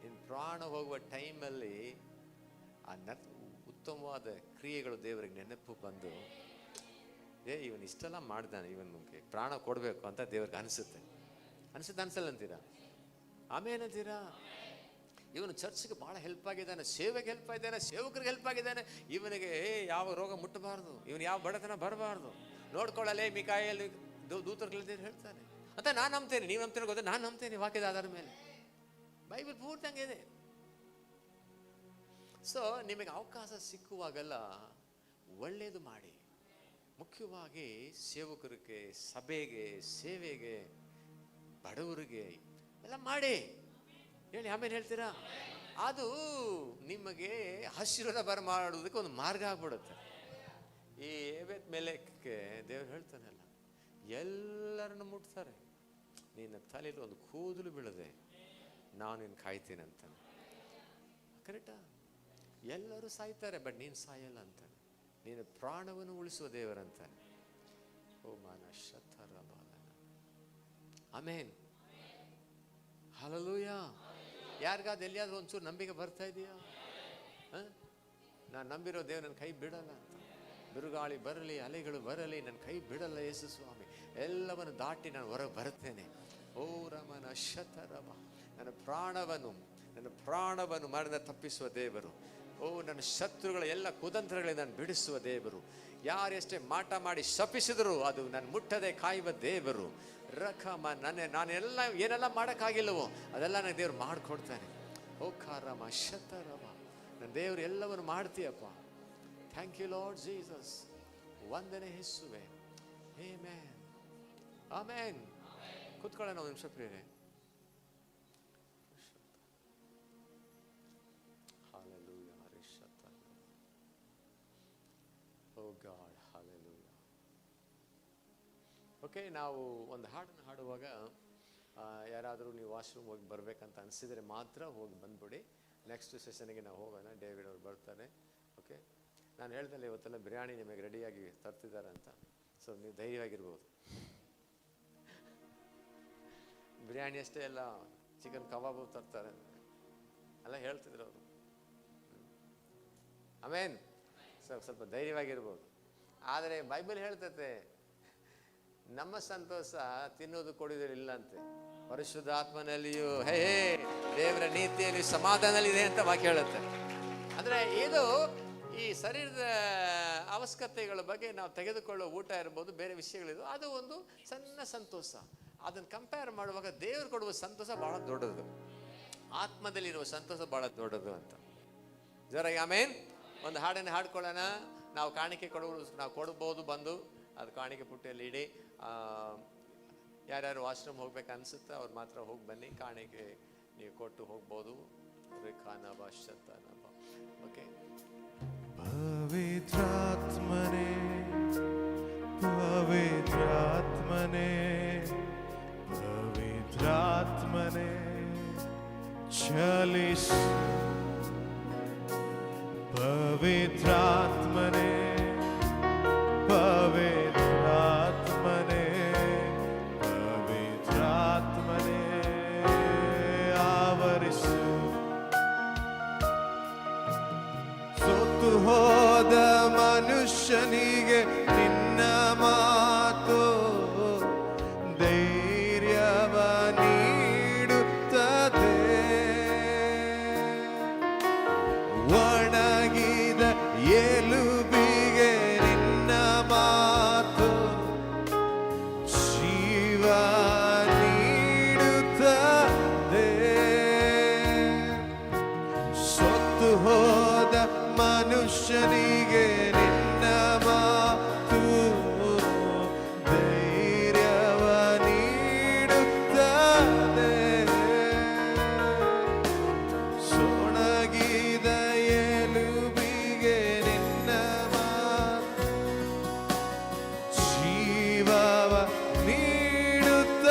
ನಿನ್ನ ಪ್ರಾಣ ಹೋಗುವ ಟೈಮಲ್ಲಿ ಆ ಉತ್ತಮವಾದ ಕ್ರಿಯೆಗಳು ದೇವರಿಗೆ ನೆನಪು ಬಂದು, ಇವನು ಇಷ್ಟೆಲ್ಲ ಮಾಡ್ದಾನೆ, ಇವನಿಗೆ ಪ್ರಾಣ ಕೊಡಬೇಕು ಅಂತ ದೇವ್ರಿಗೆ ಅನಿಸುತ್ತೆ. ಅನ್ಸಲ್ಲ ಅಂತೀರಾ? ಆಮೇನಂತೀರಾ? ಇವನು ಚರ್ಚ್ಗೆ ಭಾಳ ಹೆಲ್ಪ್ ಆಗಿದ್ದಾನೆ, ಸೇವೆಗೆ ಹೆಲ್ಪ್ ಆಗಿದ್ದಾನೆ, ಸೇವಕರಿಗೆ ಹೆಲ್ಪ್ ಆಗಿದ್ದಾನೆ, ಇವನಿಗೆ ಯಾವ ರೋಗ ಮುಟ್ಟಬಾರ್ದು, ಇವನು ಯಾವ ಬಡತನ ಬರಬಾರ್ದು, ನೋಡ್ಕೊಳ್ಳಲೇ ಮಿಕಾಯಲ್ಲಿ ದೂತರುಗಳಿದ್ದ ಹೇಳ್ತಾನೆ ಅಂತ ನಾನು ನಂಬ್ತೇನೆ. ನೀವು ನಂಬ್ತೇನೆ ಗೊತ್ತಾ? ನಾನು ನಂಬ್ತೇನೆ ವಾಕ್ಯದ ಆಧಾರದ ಮೇಲೆ. ಬೈಬಲ್ ಪೂರ್ತಿ ಹಂಗಿದೆ. ಸೊ ನಿಮಗೆ ಅವಕಾಶ ಸಿಕ್ಕುವಾಗೆಲ್ಲ ಒಳ್ಳೆಯದು ಮಾಡಿ. ಮುಖ್ಯವಾಗಿ ಸೇವಕರಿಗೆ, ಸಭೆಗೆ, ಸೇವೆಗೆ, ಬಡವರಿಗೆ ಎಲ್ಲ ಮಾಡಿ. ಹೇಳಿ ಆಮೇಲೆ ಹೇಳ್ತೀರಾ? ಅದು ನಿಮಗೆ ಆಶೀರ್ವಾದ ಬರಮಾಡುವುದಕ್ಕೆ ಒಂದು ಮಾರ್ಗ ಆಗ್ಬಿಡುತ್ತೆ. ಈ ಏಬೇತ್ ಮೇಲೆಕ್ಕೆ ದೇವರು ಹೇಳ್ತಾನಲ್ಲ, ಎಲ್ಲರನ್ನು ಮುಟ್ತಾರೆ, ನಿನ್ನ ತಲೆಯಲ್ಲಿ ಒಂದು ಕೂದಲು ಬೀಳದೆ ನಾನು ನಿನ್ನ ಕಾಯ್ತೀನಿ ಅಂತಾನೆ. ಕರೆಕ್ಟಾ? ಎಲ್ಲರೂ ಸಾಯ್ತಾರೆ, ಬಟ್ ನೀನು ಸಾಯಲ್ಲ ಅಂತಾನೆ. ನೀನು ಪ್ರಾಣವನ್ನು ಉಳಿಸುವ ದೇವರಂತಾನೆ. ಓ ಮಾನ ಶತರ ಬಾಲನ. ಆಮೇನ್. ಹಲ್ಲೆಲೂಯಾ. ಯಾರಿಗಾದ ಎಲ್ಲಿಯಾದ್ರೂ ಒಂಚೂರು ನಂಬಿಕೆ ಬರ್ತಾ ಇದೆಯಾ? ನಾನು ನಂಬಿರೋ ದೇವ್ರು ನನ್ನ ಕೈ ಬಿಡಲ್ಲ ಅಂತ. ಬಿರುಗಾಳಿ ಬರಲಿ, ಅಲೆಗಳು ಬರಲಿ, ನನ್ನ ಕೈ ಬಿಡಲ್ಲ ಯೇಸು ಸ್ವಾಮಿ. ಎಲ್ಲವನ್ನು ದಾಟಿ ನಾನು ಹೊರಗೆ ಬರುತ್ತೇನೆ. ಓ ರಮನ ಶತರಮ. ನನ್ನ ಪ್ರಾಣವನ್ನು ಮರಣ ತಪ್ಪಿಸುವ ದೇವರು. ಓ ನನ್ನ ಶತ್ರುಗಳ ಎಲ್ಲ ಕುತಂತ್ರಗಳಿಗೆ ನಾನು ಬಿಡಿಸುವ ದೇವರು. ಯಾರೆಷ್ಟೇ ಮಾಟ ಮಾಡಿ ಶಪಿಸಿದ್ರು ಅದು ನಾನು ಮುಟ್ಟದೆ ಕಾಯುವ ದೇವರು. ರಖಮ ನಾನೆಲ್ಲ ಏನೆಲ್ಲ ಮಾಡೋಕ್ಕಾಗಿಲ್ಲವೋ ಅದೆಲ್ಲ ನನ್ನ ದೇವ್ರು ಮಾಡಿಕೊಡ್ತಾನೆ. ಓ ಕಾರಮ ಶತರಮ. ನನ್ನ ದೇವರು ಎಲ್ಲವನ್ನು ಮಾಡ್ತೀಯಪ್ಪ. Thank you Lord Jesus. ವಂದನೆ ಯೇಸುವೆ. ಆಮೆನ್. ಆಮೆನ್. ಕೂತ್ಕೊಳ್ಳೋಣ ಒಂದು ನಿಮಿಷ ಪ್ರಿಯರೇ. Hallelujah. Oh God, hallelujah. Okay, ನಾವು ಒಂದು ಹಾಡನ್ನು ಹಾಡುವಾಗ ಯಾರಾದರೂ ನೀವು ವಾಶ್ರೂಮ್ ಹೋಗಿ ಬರಬೇಕಂತ ಅನಿಸಿದರೆ ಮಾತ್ರ ಹೋಗಿ ಬಂದ್ಬಿಡಿ. ನೆಕ್ಸ್ಟ್ ಸೆಷನ್ಗೆ ನಾವು ಹೋಗೋಣ. ಡೇವಿಡ್ ಅವ್ರು ಬರ್ತಾರೆ. ಓಕೆ, ನಾನು ಹೇಳ್ದಲ್ಲ ಇವತ್ತೆಲ್ಲ ಬಿರಿಯಾನಿ ನಿಮಗೆ ರೆಡಿಯಾಗಿ ತರ್ತಿದ್ದಾರೆ ಅಂತ. ಸೊ ನೀವು ಧೈರ್ಯವಾಗಿರ್ಬೋದು. ಬಿರಿಯಾನಿ ಅಷ್ಟೇ ಅಲ್ಲ, ಚಿಕನ್ ಕಬಾಬು ತರ್ತಾರೆ ಎಲ್ಲ ಹೇಳ್ತಿದ್ರು ಅವರು. ಆಮೇನ್. ಸ್ವಲ್ಪ ಧೈರ್ಯವಾಗಿರ್ಬೋದು. ಆದರೆ ಬೈಬಲ್ ಹೇಳ್ತತೆ ನಮ್ಮ ಸಂತೋಷ ತಿನ್ನೋದು ಕೊಡೋದು ಇಲ್ಲ ಅಂತೆ. ಪರಿಶುದ್ಧಾತ್ಮನಲ್ಲಿಯೂ ಹೇ ದೇವರ ನೀತಿಯಲ್ಲಿ ಸಮಾಧಾನದಲ್ಲಿದೆ ಅಂತ ವಾಕ್ಯ ಹೇಳುತ್ತೆ. ಅಂದರೆ ಇದು ಈ ಶರೀರದ ಅವಶ್ಯಕತೆಗಳ ಬಗ್ಗೆ ನಾವು ತೆಗೆದುಕೊಳ್ಳೋ ಊಟ ಇರ್ಬೋದು, ಬೇರೆ ವಿಷಯಗಳಿದು, ಅದು ಒಂದು ಸಣ್ಣ ಸಂತೋಷ. ಅದನ್ನು ಕಂಪೇರ್ ಮಾಡುವಾಗ ದೇವರು ಕೊಡುವ ಸಂತೋಷ ಭಾಳ ದೊಡ್ಡದು, ಆತ್ಮದಲ್ಲಿರುವ ಸಂತೋಷ ಭಾಳ ದೊಡ್ಡದು ಅಂತ. ಜೋರಾಗಿ ಆಮೇನ್. ಒಂದು ಹಾಡನ್ನು ಹಾಡ್ಕೊಳ್ಳೋಣ. ನಾವು ಕಾಣಿಕೆ ನಾವು ಕೊಡ್ಬೋದು ಬಂದು, ಅದು ಕಾಣಿಕೆ ಪುಟ್ಟಿಯಲ್ಲಿ ಇಡಿ. ಯಾರ್ಯಾರು ವಾಶ್ರೂಮ್ ಹೋಗ್ಬೇಕು ಅನಿಸುತ್ತೆ ಅವ್ರು ಮಾತ್ರ ಹೋಗಿ ಬನ್ನಿ. ಕಾಣಿಕೆ ನೀವು ಕೊಟ್ಟು ಹೋಗ್ಬೋದು. ಓಕೆ. ಪವಿತ್ರಾತ್ಮನೇ, ಪವಿತ್ರಾತ್ಮನೇ, ಪವಿತ್ರಾತ್ಮನೇ ಚಲಿಸು. ಪವಿತ್ರಾತ್ಮನೇ, ಪವಿತ್ರಾತ್ಮನೇ, ಪವಿತ್ರಾತ್ಮನೇ ಆವರಿಸು. ಸೋತು ಹೋದ ಮನುಷ್ಯನಿಗೆ ನಿನ್ನ ಮಾತು ಧೈರ್ಯವ ನೀಡುತ್ತದೆ. ಒಣಗಿದ ಎಲುಬಿಗೆ ನಿನ್ನ ಮಾತು ಜೀವ ನೀಡುತ್ತದೆ. ಸೋತು ಹೋದ ಮನುಷ್ಯನಿಗೆ ನಿನ್ನ ಮಾತು ಧೈರ್ಯವ ನೀಡುತ್ತದೆ. ಸೊಣಗಿದ ಎಲುಬಿಗೆ ನಿನ್ನ ಮಾತು ಜೀವವ ನೀಡುತ್ತದೆ.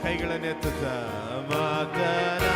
ಕೈಗಳನ್ನೆತ್ತುತ್ತಾ ಮಾತನಾಡು